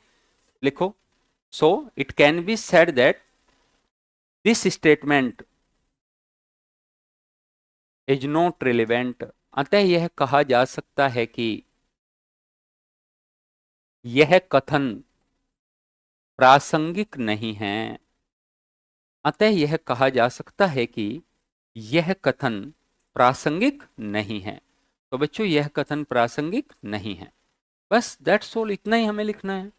लिखो, so it can be said that this statement is not relevant, अतः यह कहा जा सकता है कि यह कथन प्रासंगिक नहीं है, अतः यह कहा जा सकता है कि यह कथन प्रासंगिक नहीं है। तो बच्चों, यह कथन प्रासंगिक नहीं है, बस दैट्स ऑल, इतना ही हमें लिखना है।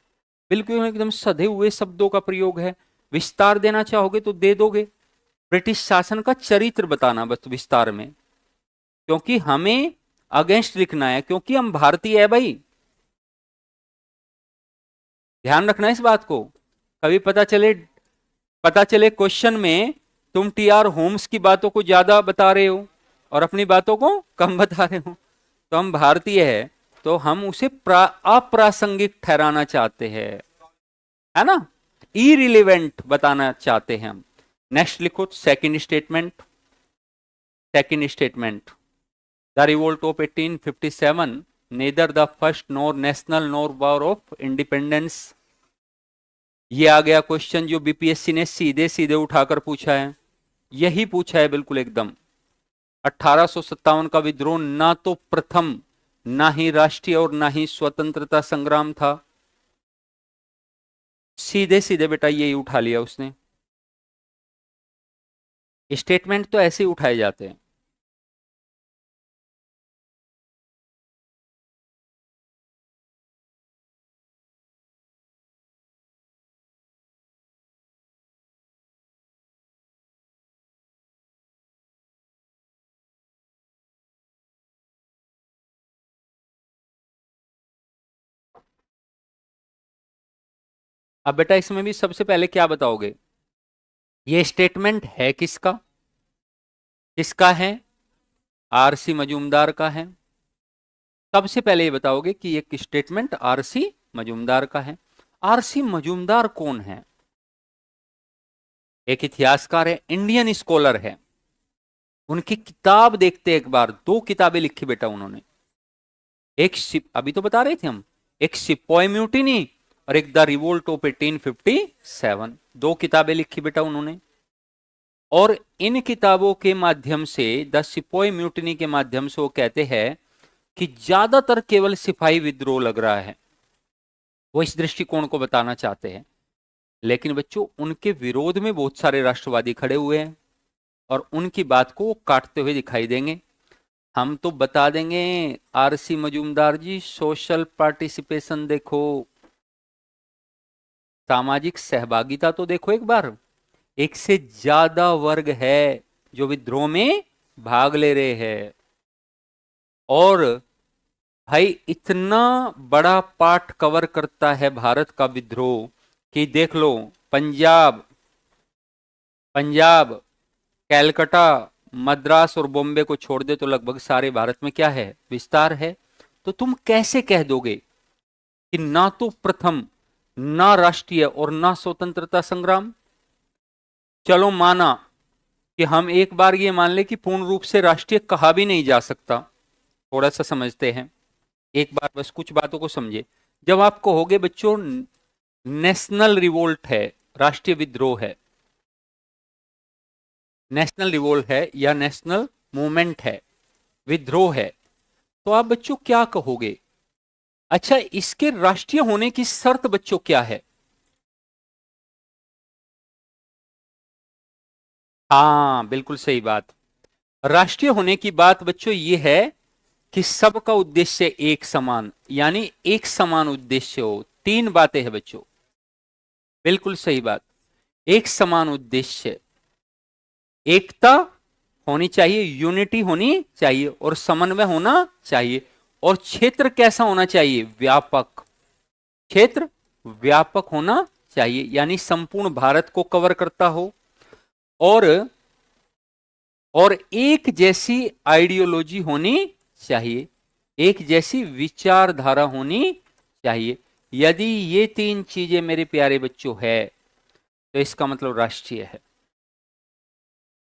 बिल्कुल एकदम सधे हुए शब्दों का प्रयोग है, विस्तार देना चाहोगे तो दे दोगे, ब्रिटिश शासन का चरित्र बताना बस विस्तार में, क्योंकि हमें अगेंस्ट लिखना है, क्योंकि हम भारतीय है भाई, ध्यान रखना इस बात को, कभी पता चले क्वेश्चन में तुम टीआर होम्स की बातों को ज्यादा बता रहे हो और अपनी बातों को कम बता रहे हो। तो हम भारतीय है तो हम उसे अप्रासंगिक ठहराना चाहते हैं, है ना, इरिलेवेंट बताना चाहते हैं हम। नेक्स्ट लिखो second statement. Second statement, the revolt of 1857 neither the first nor national nor war of independence. ये आ गया क्वेश्चन जो बीपीएससी ने सीधे सीधे उठाकर पूछा है, यही पूछा है बिल्कुल एकदम। 1857 का विद्रोह ना तो प्रथम, ना ही राष्ट्रीय और ना ही स्वतंत्रता संग्राम था। सीधे सीधे बेटा यही उठा लिया उसने। स्टेटमेंट तो ऐसे ही उठाए जाते हैं। अब बेटा इसमें भी सबसे पहले क्या बताओगे, ये स्टेटमेंट है किसका? किसका है? आरसी मजूमदार का है। सबसे पहले ये बताओगे कि ये स्टेटमेंट आरसी मजूमदार का है। आरसी मजूमदार कौन है? एक इतिहासकार है, इंडियन स्कॉलर है। उनकी किताब देखते एक बार, दो किताबें लिखी बेटा उन्होंने। एक अभी तो बता रहे थे हम, एक सिपोय म्यूटिनी और एक द रिवोल्ट ऑफ 1857। दो किताबें लिखी बेटा उन्होंने। और इन किताबों के माध्यम से, द सिपोय म्यूटिनी के माध्यम से वो कहते हैं कि ज्यादातर केवल सिपाही विद्रोह लग रहा है। वो इस दृष्टिकोण को बताना चाहते हैं। लेकिन बच्चों उनके विरोध में बहुत सारे राष्ट्रवादी खड़े हुए हैं और उनकी बात को वो काटते हुए दिखाई देंगे। हम तो बता देंगे आरसी मजूमदार जी, सोशल पार्टिसिपेशन देखो, सामाजिक सहभागिता तो देखो एक बार। एक से ज्यादा वर्ग है जो विद्रोह में भाग ले रहे हैं। और भाई इतना बड़ा पार्ट कवर करता है भारत का विद्रोह कि देख लो, पंजाब पंजाब कैलकाटा, मद्रास और बॉम्बे को छोड़ दे तो लगभग सारे भारत में क्या है, विस्तार है। तो तुम कैसे कह दोगे कि ना तो प्रथम, ना राष्ट्रीय और ना स्वतंत्रता संग्राम? चलो माना कि हम एक बार ये मान ले कि पूर्ण रूप से राष्ट्रीय कहा भी नहीं जा सकता। थोड़ा सा समझते हैं एक बार, बस कुछ बातों को समझे। जब आप कहोगे बच्चों नेशनल रिवोल्ट है, राष्ट्रीय विद्रोह है, नेशनल रिवोल्ट है या नेशनल मूवमेंट है, विद्रोह है, तो आप बच्चों क्या कहोगे? अच्छा, इसके राष्ट्रीय होने की शर्त बच्चों क्या है? हाँ बिल्कुल सही बात। राष्ट्रीय होने की बात बच्चों ये है कि सबका उद्देश्य एक समान, यानी एक समान उद्देश्य हो। तीन बातें हैं बच्चों, बिल्कुल सही बात। एक समान उद्देश्य, एकता होनी चाहिए, यूनिटी होनी चाहिए और समन्वय होना चाहिए। और क्षेत्र कैसा होना चाहिए? व्यापक। क्षेत्र व्यापक होना चाहिए, यानी संपूर्ण भारत को कवर करता हो। और एक जैसी आइडियोलॉजी होनी चाहिए, एक जैसी विचारधारा होनी चाहिए। यदि ये तीन चीजें मेरे प्यारे बच्चों है तो इसका मतलब राष्ट्रीय है।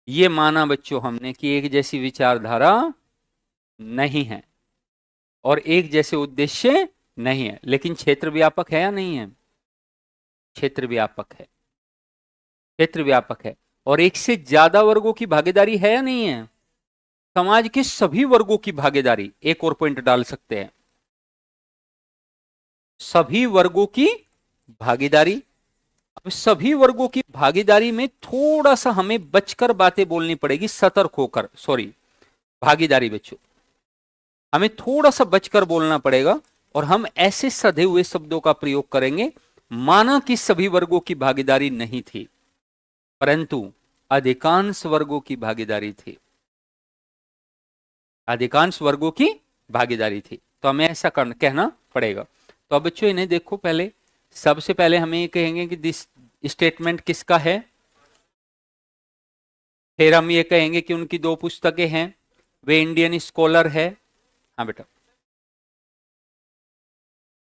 ये माना बच्चों हमने कि एक जैसी विचारधारा नहीं है और एक जैसे उद्देश्य नहीं है, लेकिन क्षेत्र व्यापक है या नहीं है? क्षेत्र व्यापक है, क्षेत्र व्यापक है। और एक से ज्यादा वर्गों की भागीदारी है या नहीं है? समाज के सभी वर्गों की भागीदारी, एक और पॉइंट डाल सकते हैं, सभी वर्गों की भागीदारी। अब सभी वर्गों की भागीदारी में थोड़ा सा हमें बचकर बातें बोलनी पड़ेगी, सतर्क होकर। सॉरी, भागीदारी बच्चों, हमें थोड़ा सा बचकर बोलना पड़ेगा और हम ऐसे सधे हुए शब्दों का प्रयोग करेंगे माना कि सभी वर्गों की भागीदारी नहीं थी, परंतु अधिकांश वर्गों की भागीदारी थी, अधिकांश वर्गों की भागीदारी थी। तो हमें ऐसा कहना पड़ेगा। तो अब बच्चों इन्हें देखो, पहले सबसे पहले हमें ये कहेंगे कि स्टेटमेंट किसका है? फिर हम ये कहेंगे कि उनकी दो पुस्तकें हैं, वे इंडियन स्कॉलर है। हाँ बेटा,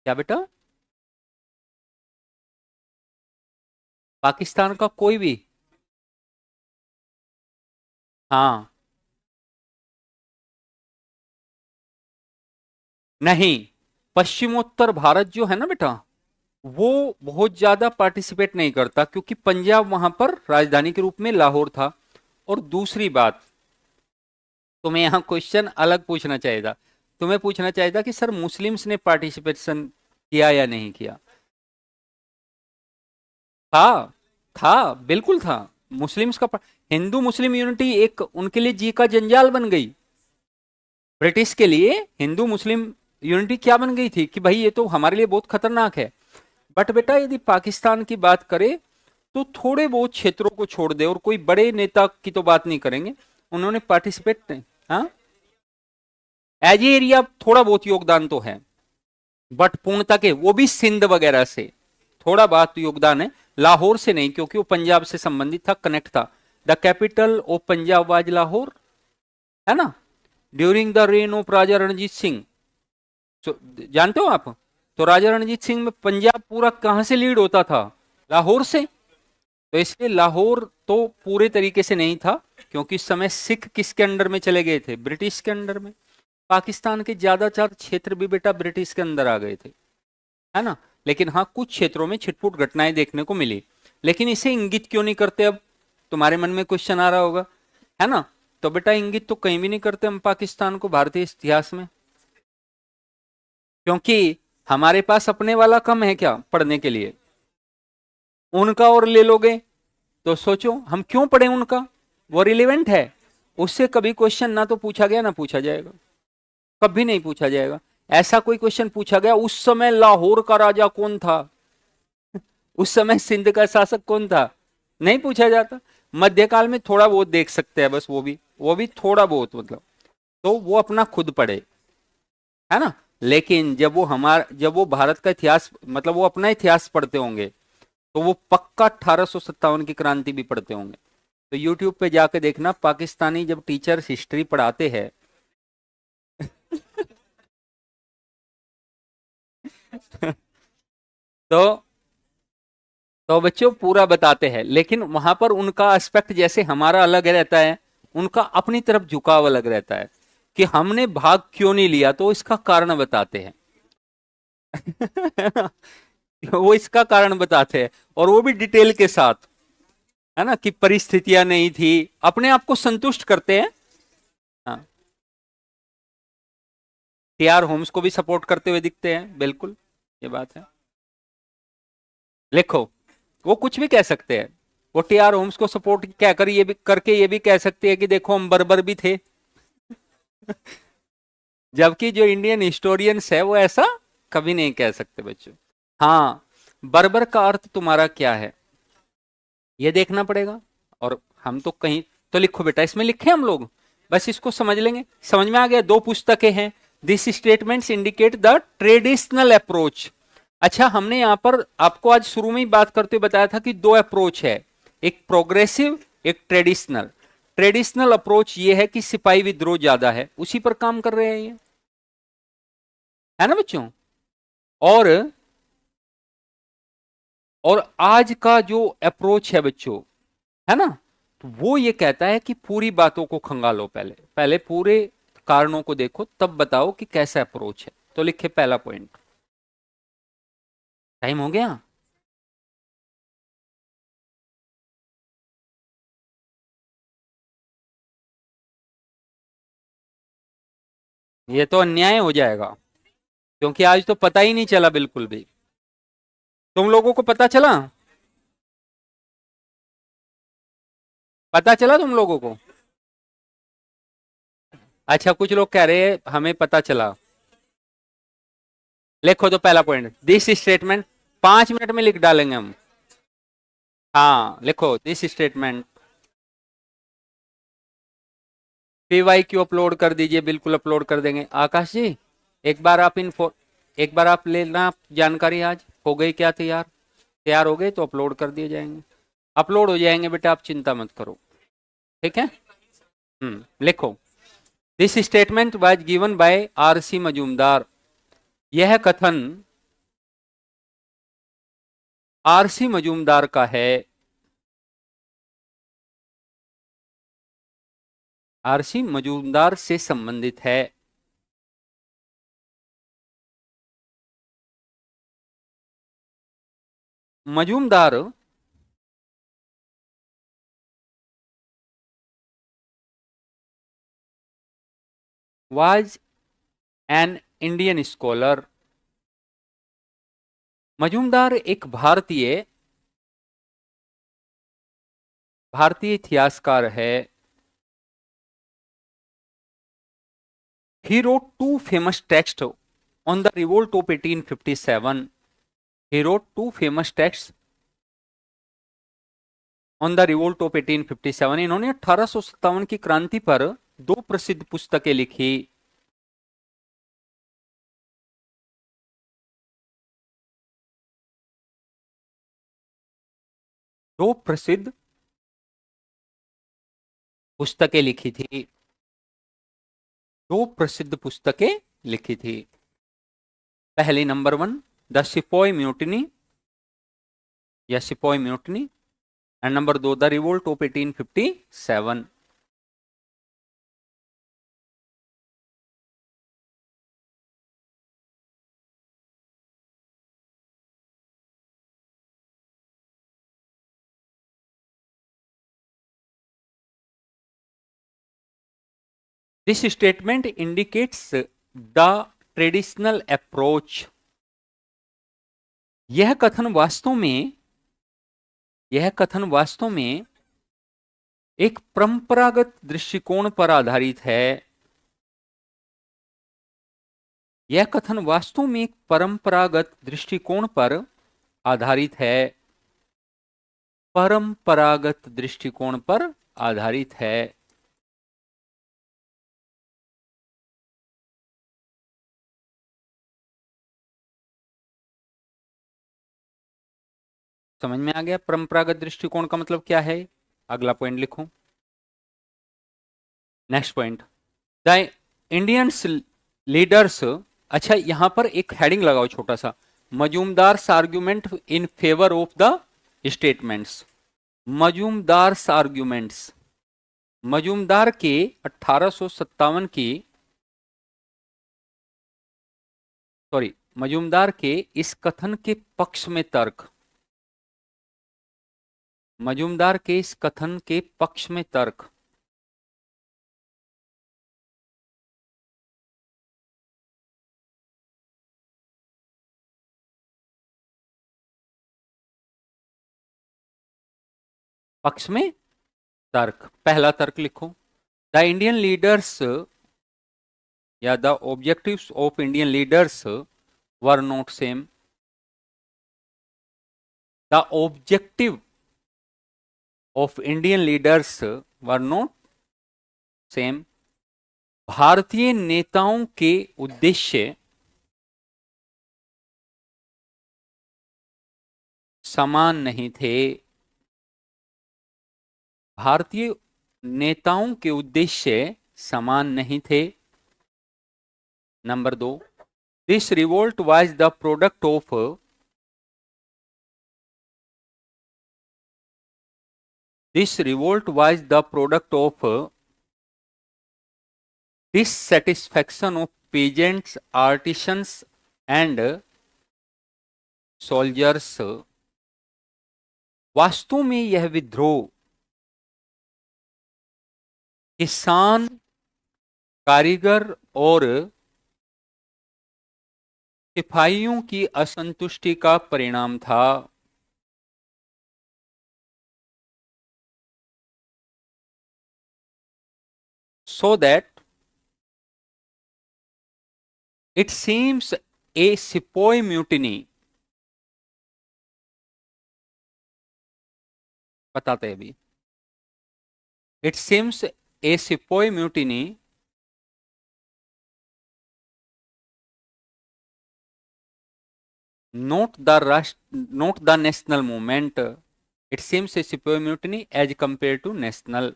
क्या बेटा? पाकिस्तान का कोई भी? हाँ, नहीं, पश्चिमोत्तर भारत जो है ना बेटा, वो बहुत ज्यादा पार्टिसिपेट नहीं करता, क्योंकि पंजाब वहां पर राजधानी के रूप में लाहौर था। और दूसरी बात, तुम्हें यहाँ क्वेश्चन अलग पूछना चाहिए था। तुम्हें पूछना चाहिए था कि सर मुस्लिम्स ने पार्टिसिपेशन किया या नहीं किया। था था बिल्कुल था। मुस्लिम्स का हिंदू मुस्लिम यूनिटी एक उनके लिए जी का जंजाल बन गई। ब्रिटिश के लिए हिंदू मुस्लिम यूनिटी क्या बन गई थी कि भाई ये तो हमारे लिए बहुत खतरनाक है। बट बेटा यदि पाकिस्तान की बात करें तो थोड़े बहुत क्षेत्रों को छोड़ दे, और कोई बड़े नेता की तो बात नहीं करेंगे, उन्होंने पार्टिसिपेट नहीं। हाँ, एज ए एरिया थोड़ा बहुत योगदान तो है, बट पूर्णता के वो भी सिंध वगैरह से थोड़ा बहुत योगदान है, लाहौर से नहीं, क्योंकि वो पंजाब से संबंधित था, कनेक्ट था। The capital of Punjab was Lahore, है ना, ड्यूरिंग द रेन ऑफ राजा रणजीत सिंह। जानते हो आप? तो राजा रणजीत सिंह में पंजाब पूरा कहां से लीड होता था? लाहौर से। तो इसलिए लाहौर तो पूरे तरीके से नहीं था, क्योंकि इस समय सिख किसके अंडर में चले गए थे? ब्रिटिश के अंडर में। पाकिस्तान के ज्यादातर क्षेत्र भी बेटा ब्रिटिश के अंदर आ गए थे, है ना। लेकिन हाँ, कुछ क्षेत्रों में छिटपुट घटनाएं देखने को मिली। लेकिन इसे इंगित क्यों नहीं करते? अब तुम्हारे मन में क्वेश्चन आ रहा होगा, है ना। तो बेटा इंगित तो कहीं भी नहीं करते हम पाकिस्तान को भारतीय इतिहास में, क्योंकि हमारे पास अपने वाला कम है क्या पढ़ने के लिए? उनका और ले लोगे तो सोचो हम क्यों पढ़े उनका, वो रिलेवेंट है? उससे कभी क्वेश्चन ना तो पूछा गया ना पूछा जाएगा, कभी नहीं पूछा जाएगा। ऐसा कोई क्वेश्चन पूछा गया उस समय लाहौर का राजा कौन था, उस समय सिंध का शासक कौन था, नहीं पूछा जाता। मध्यकाल में थोड़ा बहुत देख सकते हैं बस, वो भी थोड़ा बहुत, मतलब तो वो अपना खुद पढ़े, है ना। लेकिन जब वो भारत का इतिहास, मतलब वो अपना इतिहास पढ़ते होंगे, तो वो पक्का 1857 की क्रांति भी पढ़ते होंगे। तो यूट्यूब पे जाके देखना, पाकिस्तानी जब टीचर्स हिस्ट्री पढ़ाते हैं तो बच्चों पूरा बताते हैं, लेकिन वहां पर उनका एस्पेक्ट जैसे हमारा अलग रहता है, उनका अपनी तरफ झुकाव अलग रहता है, कि हमने भाग क्यों नहीं लिया, तो इसका कारण बताते हैं। वो इसका कारण बताते हैं, और वो भी डिटेल के साथ, है ना, कि परिस्थितियां नहीं थी, अपने आप को संतुष्ट करते हैं। हाँ, टीआर होम्स को भी सपोर्ट करते हुए दिखते हैं, बिल्कुल, ये बात है। लिखो, वो कुछ भी कह सकते हैं, वो टीआर होम्स को सपोर्ट क्या कर, ये भी करके ये भी कह सकते हैं कि देखो हम बर्बर भी थे। जबकि जो इंडियन हिस्टोरियंस है वो ऐसा कभी नहीं कह सकते बच्चों। हाँ, बर्बर का अर्थ तुम्हारा क्या है ये देखना पड़ेगा। और हम तो कहीं, तो लिखो बेटा, इसमें लिखे हम लोग, बस इसको समझ लेंगे। समझ में आ गया? दो पुस्तकें हैं, this statements indicate the traditional approach. अच्छा, हमने यहां पर आपको आज शुरू में ही बात करते हुए बताया था कि दो अप्रोच है, एक प्रोग्रेसिव, एक ट्रेडिशनल। ट्रेडिशनल अप्रोच ये है कि सिपाही विद्रोह ज्यादा है, उसी पर काम कर रहे हैं ये, है ना बच्चों। और आज का जो अप्रोच है बच्चों, है ना, तो वो ये कहता है कि पूरी बातों को खंगालो, पहले पहले पूरे कारणों को देखो, तब बताओ कि कैसा अप्रोच है। तो लिखे पहला पॉइंट। टाइम हो गया? ये तो अन्याय हो जाएगा, क्योंकि आज तो पता ही नहीं चला बिल्कुल भी। तुम लोगों को पता चला? पता चला तुम लोगों को? अच्छा, कुछ लोग कह रहे हैं हमें पता चला। लिखो तो पहला पॉइंट, दिस स्टेटमेंट, 5 मिनट में लिख डालेंगे हम। हाँ, लिखो this statement. P Y Q upload कर दीजिए, बिल्कुल अपलोड कर देंगे। आकाश जी, एक बार आप इन्फो एक बार आप लेना जानकारी, आज हो गई क्या तैयार? तैयार हो गए तो अपलोड कर दिए जाएंगे। अपलोड हो जाएंगे बेटा, आप चिंता मत करो। ठीक है। लिखो। This statement was given bye RC. Majumdar. यह कथन आर.सी. मजूमदार का है। आर.सी. मजूमदार से संबंधित है। Majumdar was an Indian scholar. Majumdar एक भारतीय भारतीय इतिहासकार है। He wrote two famous texts on the revolt of 1857. He wrote two famous texts on the revolt of 1857. इन्होंने 1857 की क्रांति पर दो प्रसिद्ध पुस्तकें लिखी। दो प्रसिद्ध पुस्तकें लिखी थी। दो प्रसिद्ध पुस्तकें लिखी थी। पहली नंबर 1 द सिपोई म्यूटिनी या sepoy mutiny, and number 2 the revolt of 1857। This statement indicates the traditional approach. यह कथन वास्तव में एक परंपरागत दृष्टिकोण पर आधारित है। यह कथन वास्तव में एक परंपरागत दृष्टिकोण पर आधारित है। परंपरागत दृष्टिकोण पर आधारित है। समझ में आ गया परंपरागत दृष्टिकोण का मतलब क्या है? अगला पॉइंट लिखो। Next point, the Indians leaders. अच्छा, यहां पर एक हेडिंग लगाओ छोटा सा, Majumdar's argument in favour of the statements. Majumdar's arguments, Majumdar के 1857 की, सॉरी, मजूमदार के इस कथन के पक्ष में तर्क। मजूमदार के इस कथन के पक्ष में तर्क। पक्ष में तर्क। पहला तर्क लिखो, द इंडियन लीडर्स या the objectives of Indian leaders were not same. The objective of Indian leaders were not same. भारतीय नेताओं के उद्देश्य समान नहीं थे। भारतीय नेताओं के उद्देश्य समान नहीं थे। Number 2, this revolt was the product of dissatisfaction of peasants, artisans and soldiers। वास्तव में यह विद्रोह किसान, कारीगर और सिपाहियों की असंतुष्टि का परिणाम था। So that it seems a sepoy mutiny, बताते हैं अभी। It seems a sepoy mutiny note the national movement, it seems a sipahi mutiny as compare to national,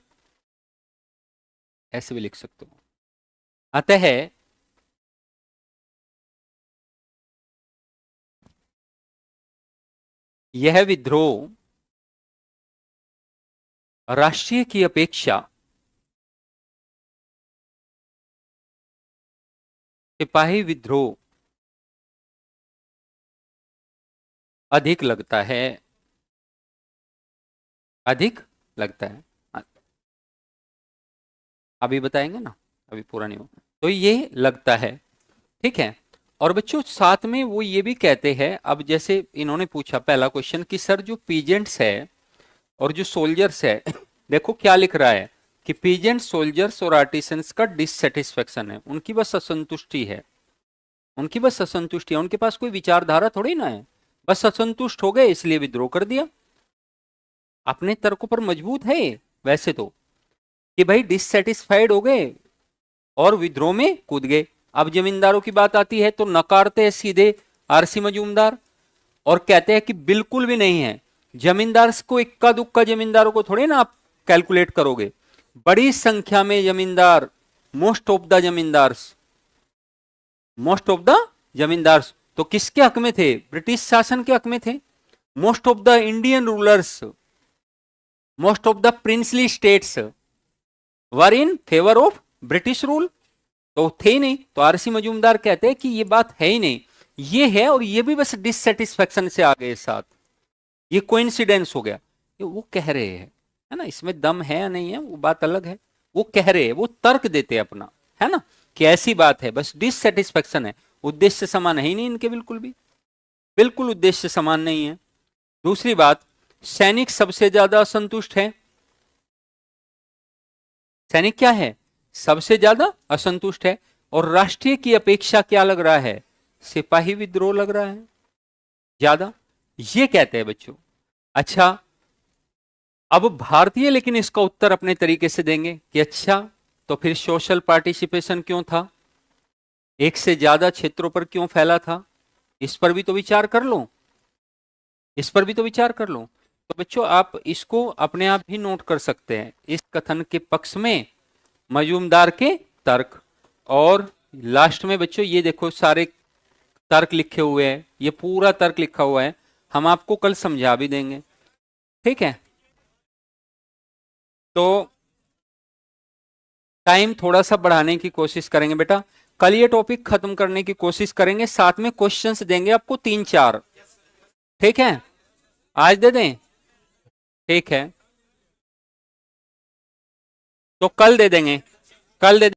ऐसे भी लिख सकते हो। अतः यह विद्रोह राष्ट्रीय की अपेक्षा सिपाही विद्रोह अधिक लगता है, अधिक लगता है। अभी बताएंगे ना, अभी पूरा नहीं हो, तो ये लगता है, ठीक है। और बच्चों साथ में वो ये भी कहते हैं, अब जैसे इन्होंने पूछा पहला क्वेश्चन कि सर जो पीजेंट्स है और जो सोल्जर्स है देखो क्या लिख रहा है कि पीजेंट, सोल्जर्स और आर्टिसंस का डिससेटिस्फेक्शन है, उनकी बस असंतुष्टि है, उनकी बस असंतुष्टि है, उनके पास कोई विचारधारा थोड़ी ना है, बस असंतुष्ट हो गए इसलिए विद्रोह कर दिया। अपने तर्कों पर मजबूत है वैसे तो, कि भाई डिससेटिस्फाइड हो गए और विद्रोह में कूद गए। अब जमींदारों की बात आती है तो नकारते हैं सीधे आरसी मजूमदार और कहते हैं कि बिल्कुल भी नहीं है। जमींदार को इक्का दुक्का जमींदारों को थोड़े ना आप कैलकुलेट करोगे, बड़ी संख्या में जमींदार, most of the zamindars, most of the zamindars तो किसके हक में थे? ब्रिटिश शासन के हक में थे। Most of the Indian rulers, most of the princely states were in favour of British rule, तो थे ही नहीं। तो आरसी मजूमदार कहते हैं कि ये बात है ही नहीं, ये है और ये भी बस डिससेटिस्फेक्शन से आ गए साथ, ये कोइंसिडेंस हो गया। ये वो कह रहे हैं, है ना, इसमें दम है या नहीं है वो बात अलग है, वो कह रहे हैं, वो तर्क देते हैं अपना, है ना, कि ऐसी बात है, बस डिससेटिस्फेक्शन है, उद्देश्य समान है ही नहीं इनके, बिल्कुल भी, बिल्कुल उद्देश्य समान नहीं है। दूसरी बात, सैनिक सबसे ज्यादा असंतुष्ट है। सैनिक क्या है? सबसे ज्यादा असंतुष्ट है। और राष्ट्रीय की अपेक्षा क्या लग रहा है? सिपाही विद्रोह लग रहा है ज्यादा, ये कहते हैं बच्चों। अच्छा, अब भारतीय लेकिन इसका उत्तर अपने तरीके से देंगे कि अच्छा तो फिर सोशल पार्टिसिपेशन क्यों था, एक से ज्यादा क्षेत्रों पर क्यों फैला था, इस पर भी तो विचार कर लो, इस पर भी तो विचार कर लो। तो बच्चों आप इसको अपने आप भी नोट कर सकते हैं, इस कथन के पक्ष में मजूमदार के तर्क, और लास्ट में बच्चों ये देखो सारे तर्क लिखे हुए हैं, ये पूरा तर्क लिखा हुआ है, हम आपको कल समझा भी देंगे, ठीक है। तो टाइम थोड़ा सा बढ़ाने की कोशिश करेंगे बेटा, कल ये टॉपिक खत्म करने की कोशिश करेंगे, साथ में क्वेश्चंस देंगे आपको 3-4, ठीक है, आज दे दें, ठीक है, तो कल दे देंगे, कल दे